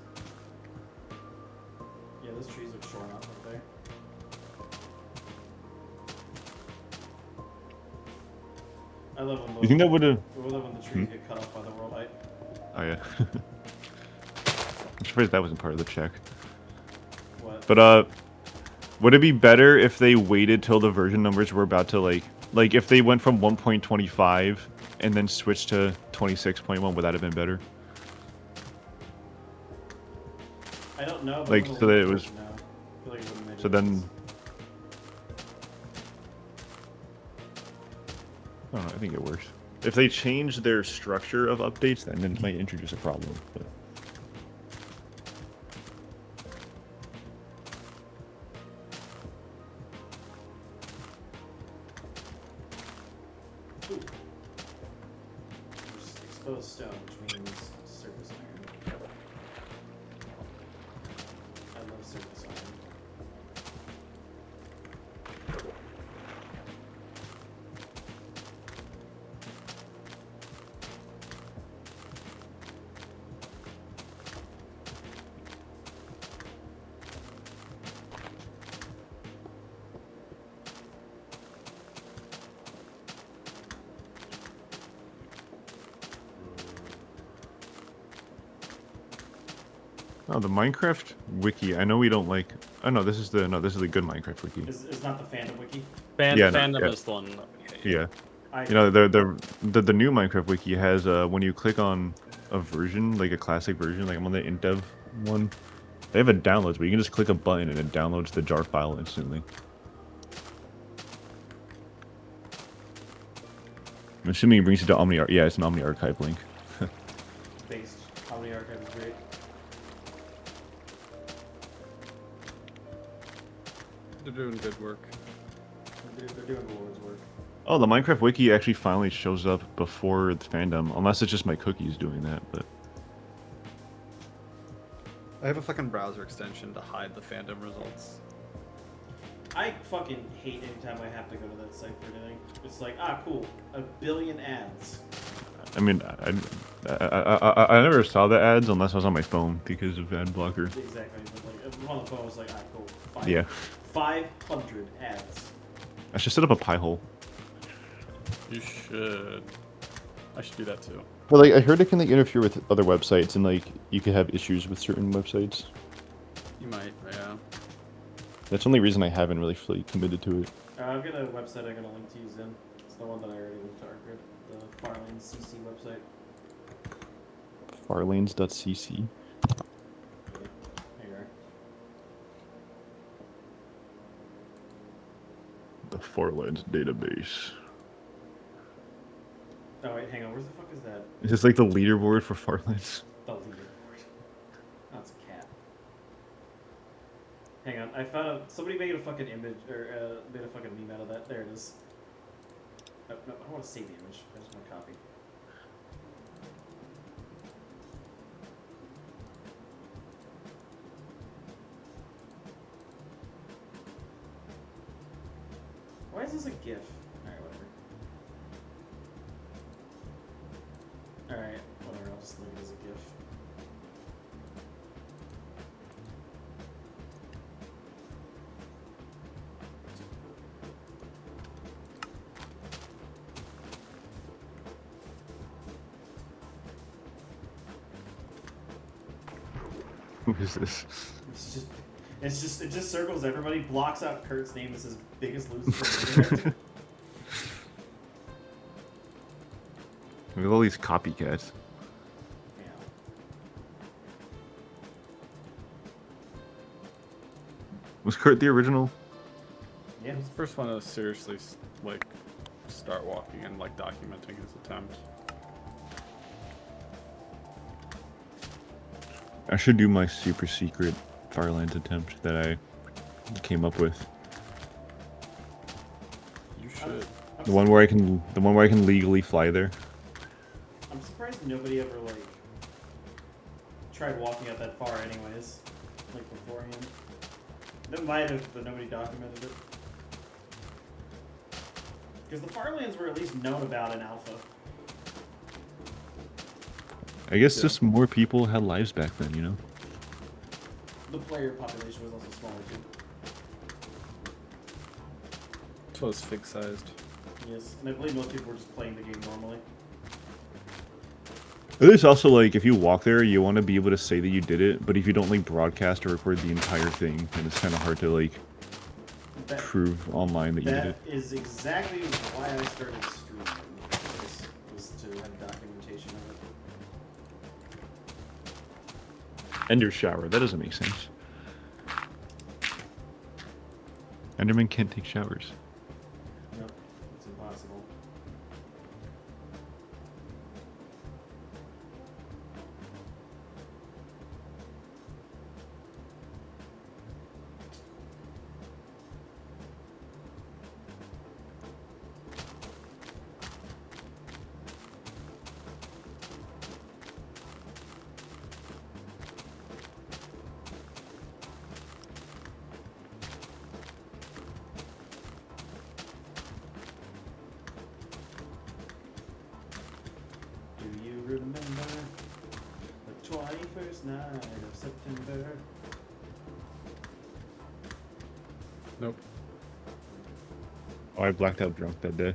Yeah, those trees look short enough right there. I love when You think that would have? I love when the trees get cut off by the world height. Oh yeah. I'm surprised that wasn't part of the check. What? But would it be better if they waited till the version numbers were about to like if they went from 1.25 and then switched to 26.1? Would that have been better? I don't know. But Like, I'm gonna so that look it for was- now. I feel like it wouldn't make a So then, difference. I don't know. I think it works. If they change their structure of updates, then it might introduce a problem. But Ooh. There's exposed stone, which means surface iron. I love surface iron. oh, the Minecraft wiki. I know we don't like. Oh no, this is the good Minecraft wiki. Is not the fandom wiki? Yeah, no, Fandom yeah. is the one that we hate. Yeah. I You know, the new Minecraft wiki has when you click on a version, like a classic version, like I'm on the IntDev one, they have a downloads where you can just click a button and it downloads the jar file instantly. I'm assuming it brings you to Omni. Yeah, it's an Omni archive link. based. Omni Archive is great. They're doing good work. They're doing the Lord's work. Oh, the Minecraft wiki actually finally shows up before the fandom, unless it's just my cookies doing that. But I have a fucking browser extension to hide the fandom results. I fucking hate anytime I have to go to that site for anything. It's like, cool, 1 billion ads. I mean, I never saw the ads unless I was on my phone because of ad blocker. Exactly. But like, if I'm on the phone, I was like, cool. Yeah. 500 ads. I should set up a pie hole. You should. I should do that too. But like, I heard it can like interfere with other websites, and like you could have issues with certain websites. You might, yeah. That's the only reason I haven't really fully committed to it. I've got a website I'm gonna link to you, Zen. It's the one that I already linked to our grid. The Farlane CC website. Farlanes.cc. Yeah. Here you are. The Farlanes database. Oh wait, hang on. Where the fuck is that? Is this like the leaderboard for Farlanes? The leaderboard. That's a cat. Hang on, I found out somebody made a fucking image or made a fucking meme out of that. There it is. No, I want to save the image. There's my copy. Why is this a GIF? Alright, whatever. Alright, whatever. I'll just leave it as a GIF. Who is this? It just circles everybody, blocks out Kurt's name as his biggest loser. Look at all these copycats. Yeah. Was Kurt the original? Yeah. He was the first one to seriously, like, start walking and, like, documenting his attempt. I should do my super secret Farlands attempt that I came up with. You should. The one where I can legally fly there. I'm surprised nobody ever like tried walking out that far anyways. Like beforehand. They might have, but nobody documented it. Because the farmlands were at least known about in alpha. I guess Yeah. just more people had lives back then, you know? The player population was also smaller too. It was fixed sized. Yes, and I believe most people were just playing the game normally. There's also, like, if you walk there, you want to be able to say that you did it, but if you don't, like, broadcast or record the entire thing, then it's kind of hard to, like, prove online that you did it. That is exactly why I started streaming in the first place, was to have documentation of it. Ender shower, that doesn't make sense. Enderman can't take showers. Nope, it's impossible. Do you remember the 21st night of September? Nope. Oh, I blacked out drunk that day.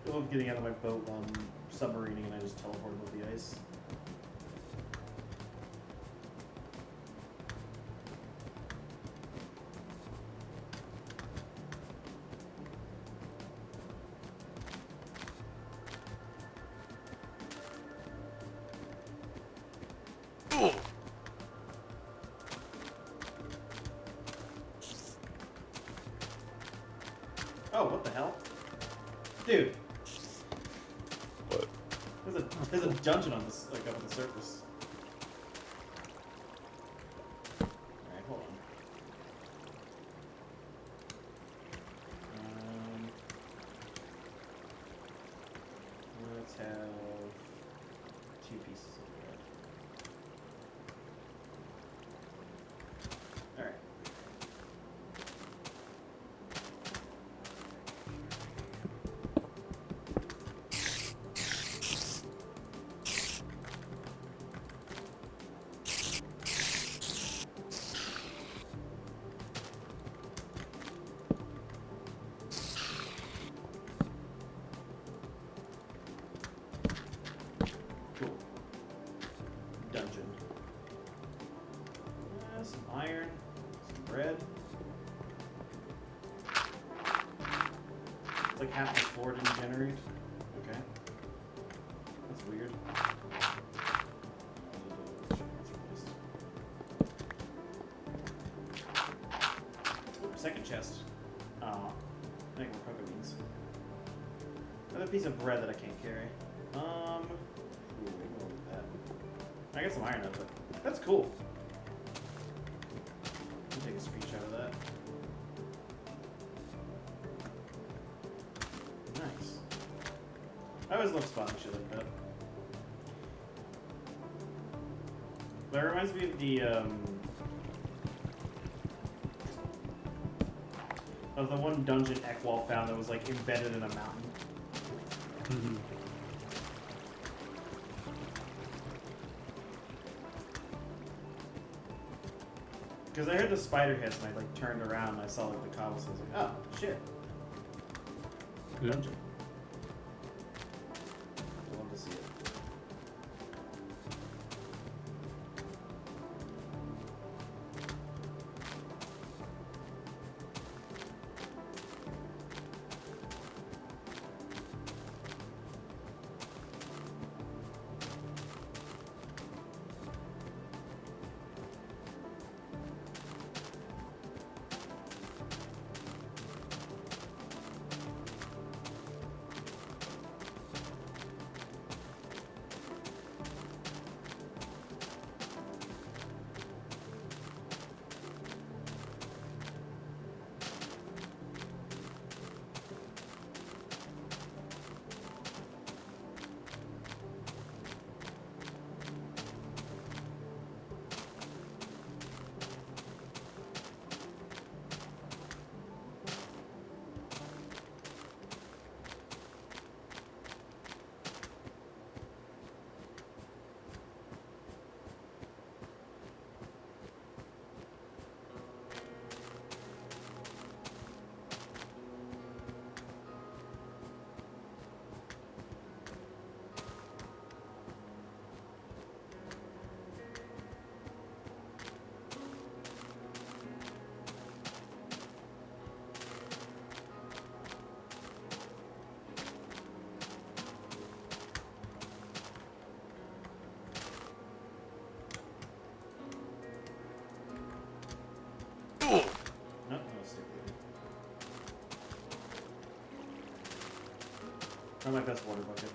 I love getting out of my boat while I'm submarining and I just teleport over the ice. Oh, what the hell? Dude. What? There's a dungeon on this, like, up on the surface. Alright, hold on. Let's have 2 pieces of bread. Alright. half before didn't generate. Okay. That's weird. Oops, second chest. Oh, I think more cocoa beans. Another piece of bread that I can't carry. Ooh, what was that? I got some iron out of it. That's cool. Let me take a screenshot of that. Nice. I always love spotting shit like that. That reminds me of the one dungeon Ekwall found that was like embedded in a mountain. Mm-hmm. Because I heard the spider hits and I like turned around and I saw like the cobblestones. Like, oh shit, Yeah. dungeon. I love to see it. No, no, stick with it. Not my best water bucket.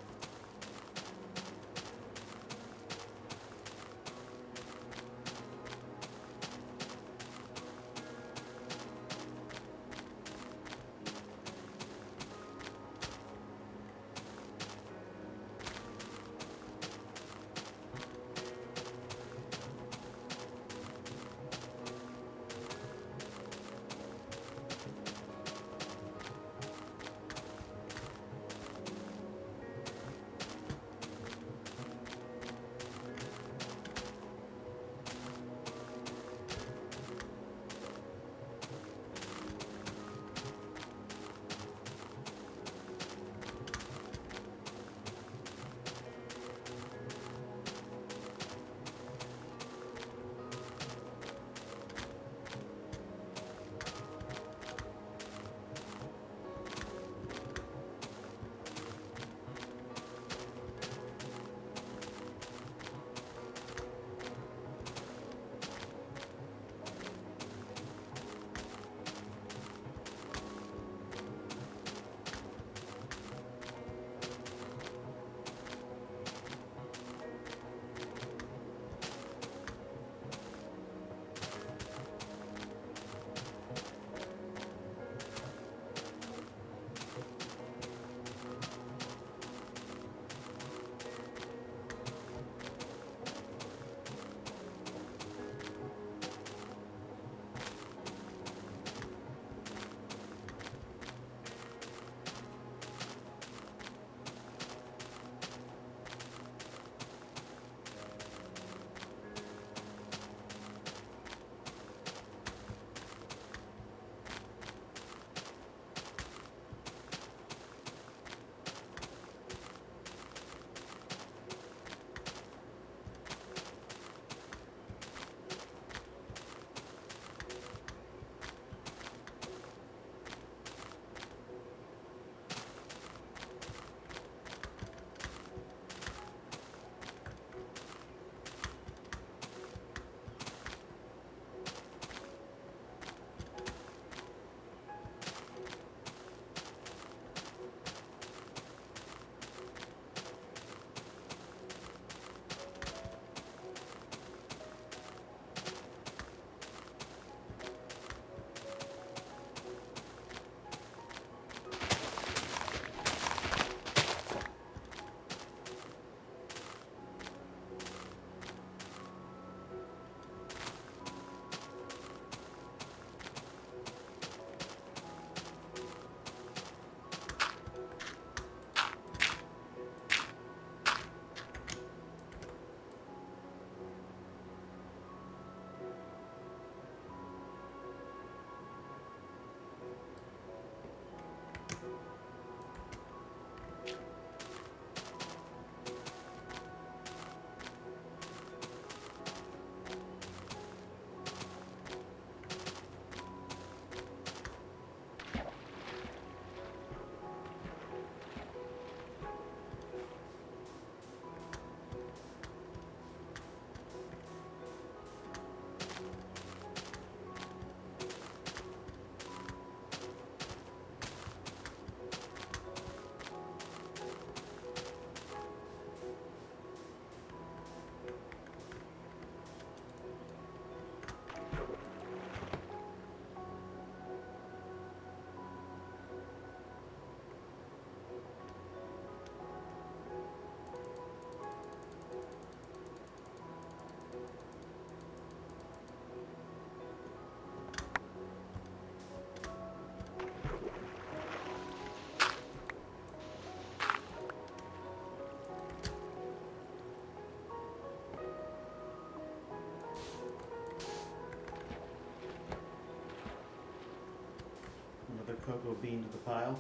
cocoa bean to the pile.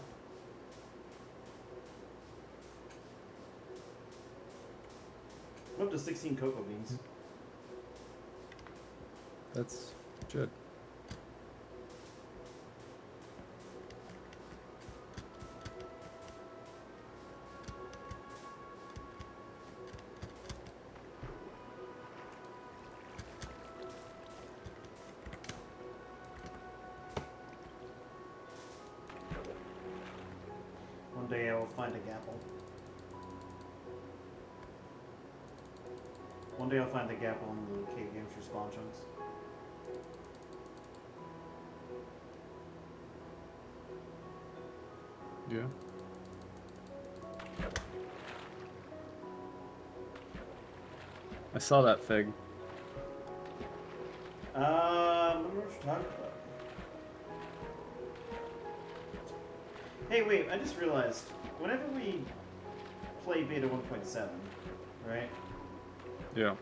I'm up to 16 cocoa beans. That's good. One day I will find a gapple. One day I'll find the gapple in the cave games for spawn chunks. Yeah. I saw that fig. I don't know what you're talking about. Hey, wait, I just realized, whenever we play beta 1.7, right? Yeah.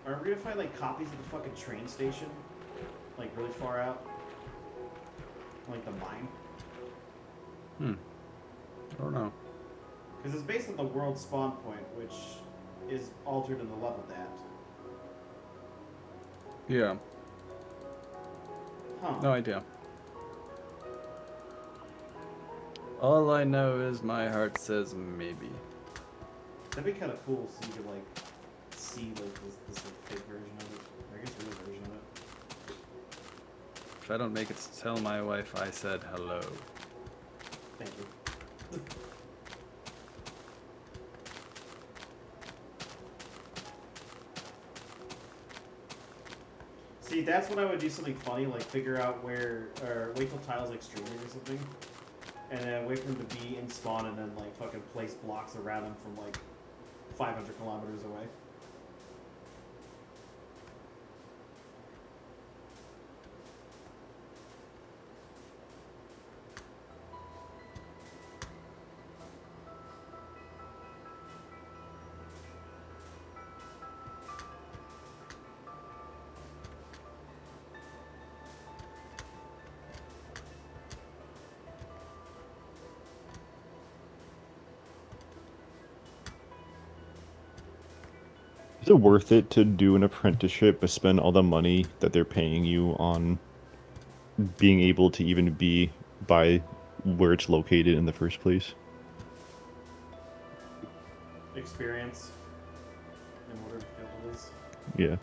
Are we gonna find, like, copies of the fucking train station? Like, really far out? Like, the mine? I don't know. Because it's based on the world spawn point, which is altered in the level that. Yeah. Huh. No idea. All I know is my heart says maybe. That'd be kind of cool, so you could, like, see, like, this like, fake version of it. Or I guess real version of it. If I don't make it to tell my wife I said hello. Thank you. See, that's when I would do something funny, like figure out where, or wait till tiles like streaming or something, and then wait for them to be in spawn, and then like fucking place blocks around them from like 500 kilometers away. Is it worth it to do an apprenticeship but spend all the money that they're paying you on being able to even be by where it's located in the first place? Experience in whatever field it is. Yeah.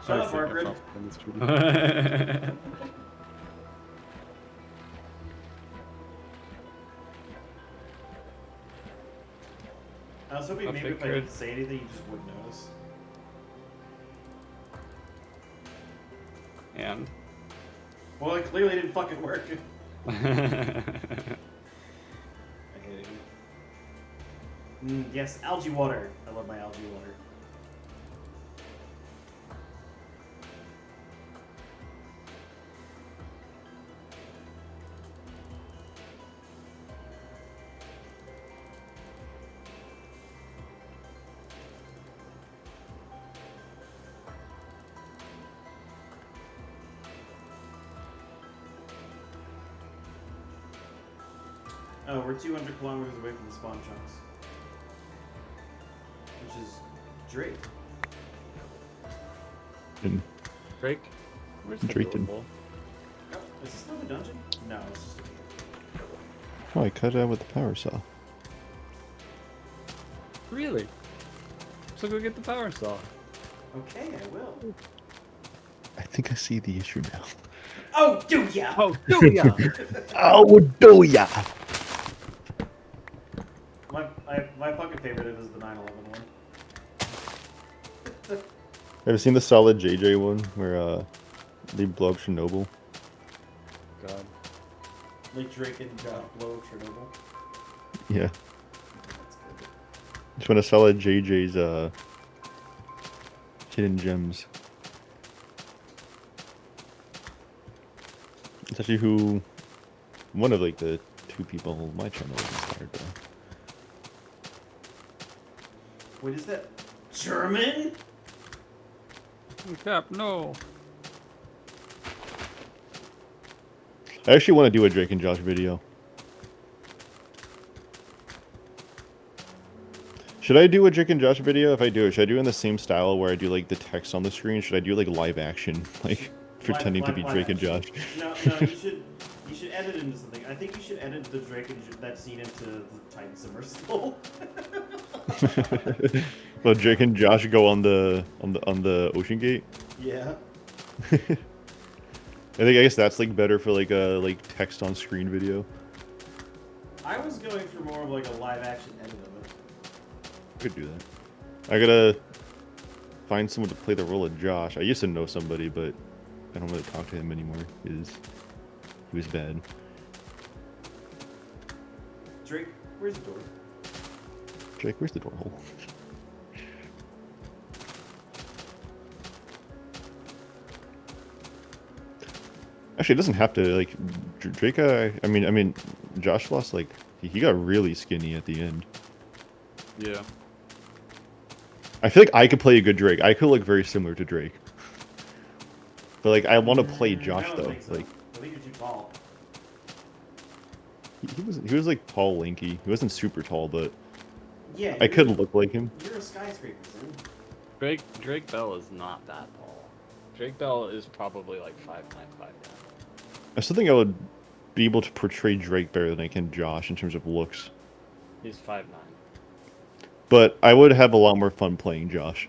Shut up, Margaret. I was hoping I maybe if I figured- didn't say anything, you just wouldn't notice. And Well, it clearly didn't fucking work. I hate it. Yes, algae water. I love my algae water. Oh, we're 200 kilometers away from the spawn chunks. Which is Drake. And Drake. Where's Drayton. adorable? Oh, is this another dungeon? No, it's just a cave. Oh, I cut it out with the power saw. Really? So go get the power saw. Okay, I will. I think I see the issue now. Oh, do ya? Oh, do ya? Oh, do ya? My fucking favorite is the 9/11 one. Ever seen the solid JJ one where they blow up Chernobyl? God. Like Drake and Josh blow up Chernobyl. Yeah. That's good. Just want to solid JJ's hidden gems. It's actually who one of like the two people my channel was inspired by. Wait, is that German? Cap, no. I actually want to do a Drake and Josh video. Should I do a Drake and Josh video? If I do it, should I do it in the same style where I do like the text on the screen? Should I do like live action, like pretending to be Drake and Josh? No, you should edit into something. I think you should edit the Drake and that scene into the Titan submersible. Well, Drake and Josh go on the ocean gate. Yeah. I guess that's like better for like a text on screen video. I was going for more of like a live action edit of it. Could do that. I gotta find someone to play the role of Josh. I used to know somebody, but I don't really talk to him anymore. He was bad. Drake, where's the door? Drake, where's the door hole? Actually, it doesn't have to like Drake. I mean, Josh lost like he got really skinny at the end. Yeah. I feel like I could play a good Drake. I could look very similar to Drake. But like, I want to play Josh I don't though. think so. Like, I think you're too tall. he was like tall, lanky. He wasn't super tall, but Yeah. I could look like him. You're a skyscraper, son. Drake Bell is not that tall. Drake Bell is probably like 5'9", 5'10". I still think I would be able to portray Drake better than I can Josh in terms of looks. He's 5'9". But I would have a lot more fun playing Josh.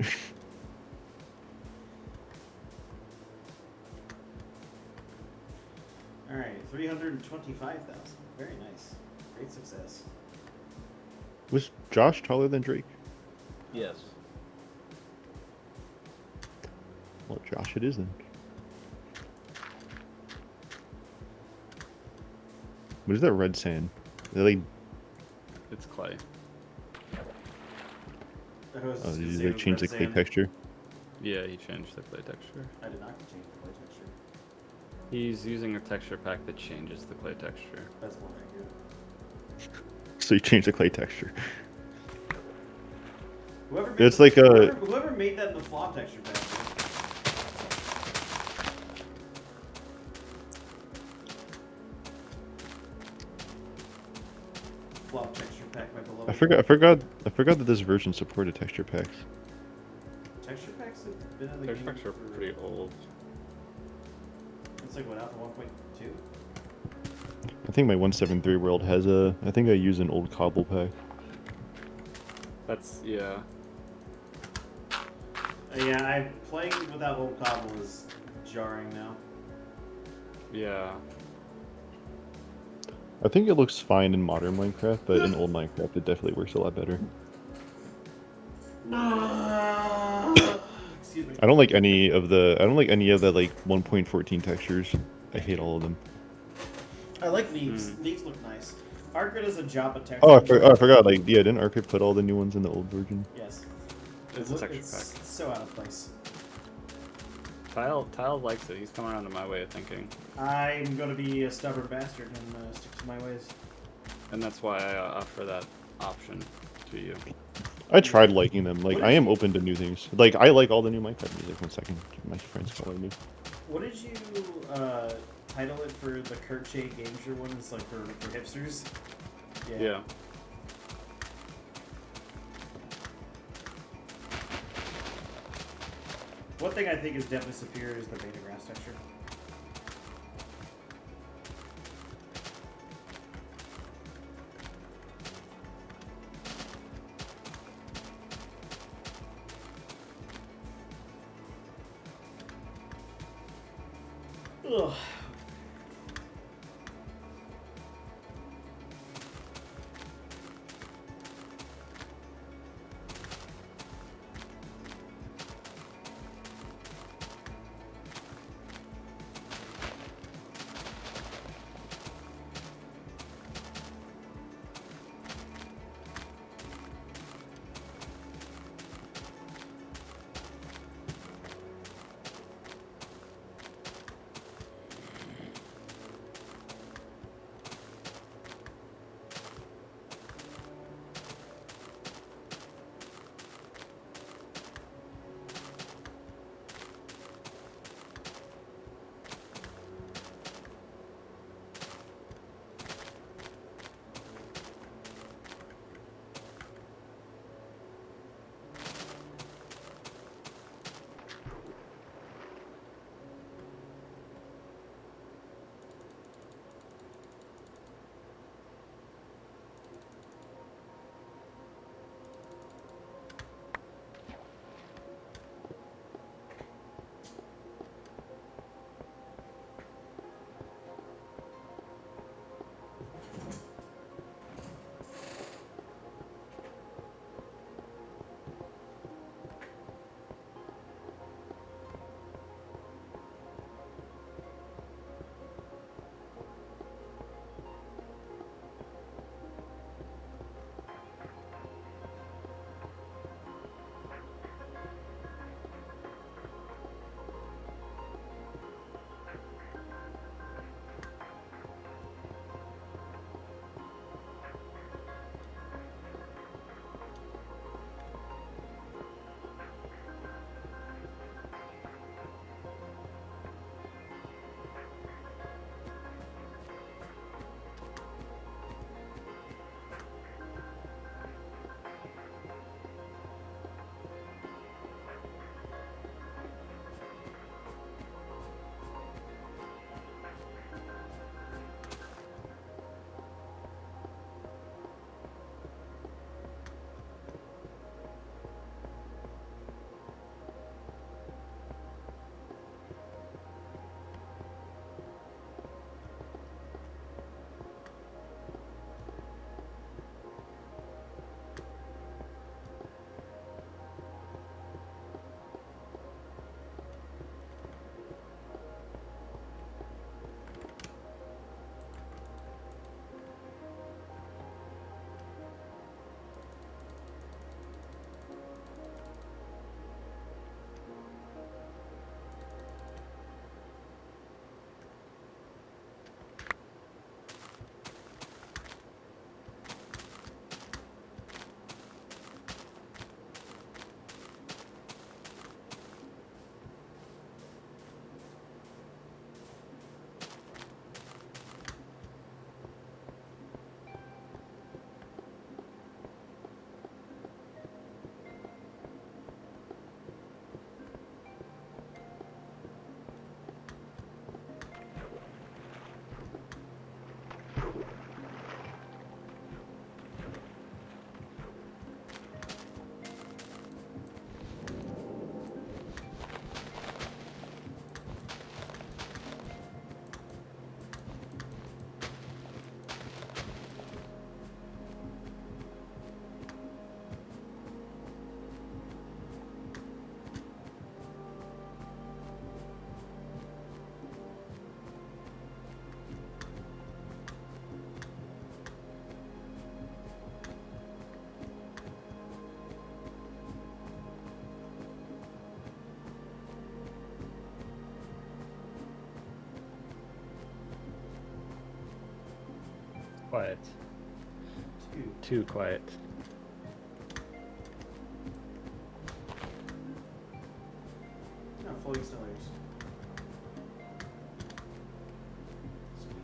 All right, 325,000. Very nice. Great success. Was Josh taller than Drake? Yes. Well, Josh it is then. What is that red sand? Is that like, It's clay. oh, did you like change the clay texture? Yeah, he changed the clay texture. I did not change the clay texture. He's using a texture pack that changes the clay texture. That's more accurate. So you changed the clay texture. Whoever made It's like a. whoever made that in the flop texture pack. Flop texture pack, my beloved. I forgot that this version supported texture packs. Texture packs have been in the Texture game packs are for- pretty old. It's like what, Alpha 1.2? I think my 173 world has a. I think I use an old cobble pack. That's, yeah. Yeah, playing without old cobble is jarring now. Yeah. I think it looks fine in modern Minecraft, but in old Minecraft it definitely works a lot better. Excuse me. I don't like any of the like 1.14 textures. I hate all of them. I like leaves. Leaves look nice. Arcgrid is a Java texture. Oh, I forgot. Like, yeah, didn't Arcade put all the new ones in the old version? Yes. It's a texture It's pack. so out of place. Tile likes it. He's come around to my way of thinking. I'm gonna be a stubborn bastard and stick to my ways. And that's why I offer that option to you. I tried liking them. Like, What I did am you- open to new things. Like, I like all the new Minecraft music. 1 second. My friend's calling me. What did you title it for the Kurt J Gameser one? It's like for hipsters. Yeah. One thing I think is definitely superior is the beta grass texture. Ugh. Quiet. Too quiet. No, floating stillers. Sweet.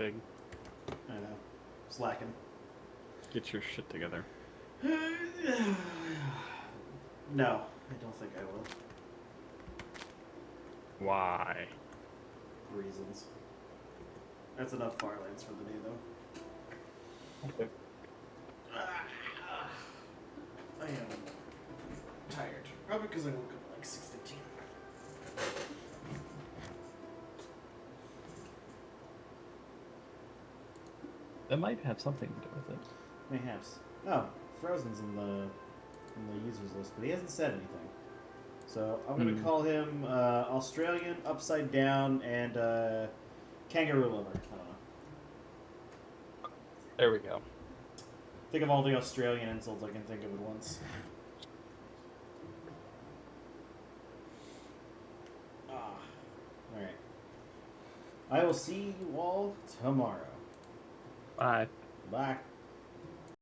Fig. I know. Slacking. Get your shit together. No, I don't think I will. Why? Reasons. That's enough Farlands for the day, though. Okay. I am tired. Probably because I woke up at like 6:15. That might have something to do with it. Mayhaps. Oh, Frozen's in the users list, but he hasn't said anything. So I'm gonna call him Australian, Upside Down, and Kangaroo Lover. I don't know. There we go. Think of all the Australian insults I can think of at once. Alright. I will see you all tomorrow. Bye. Bye.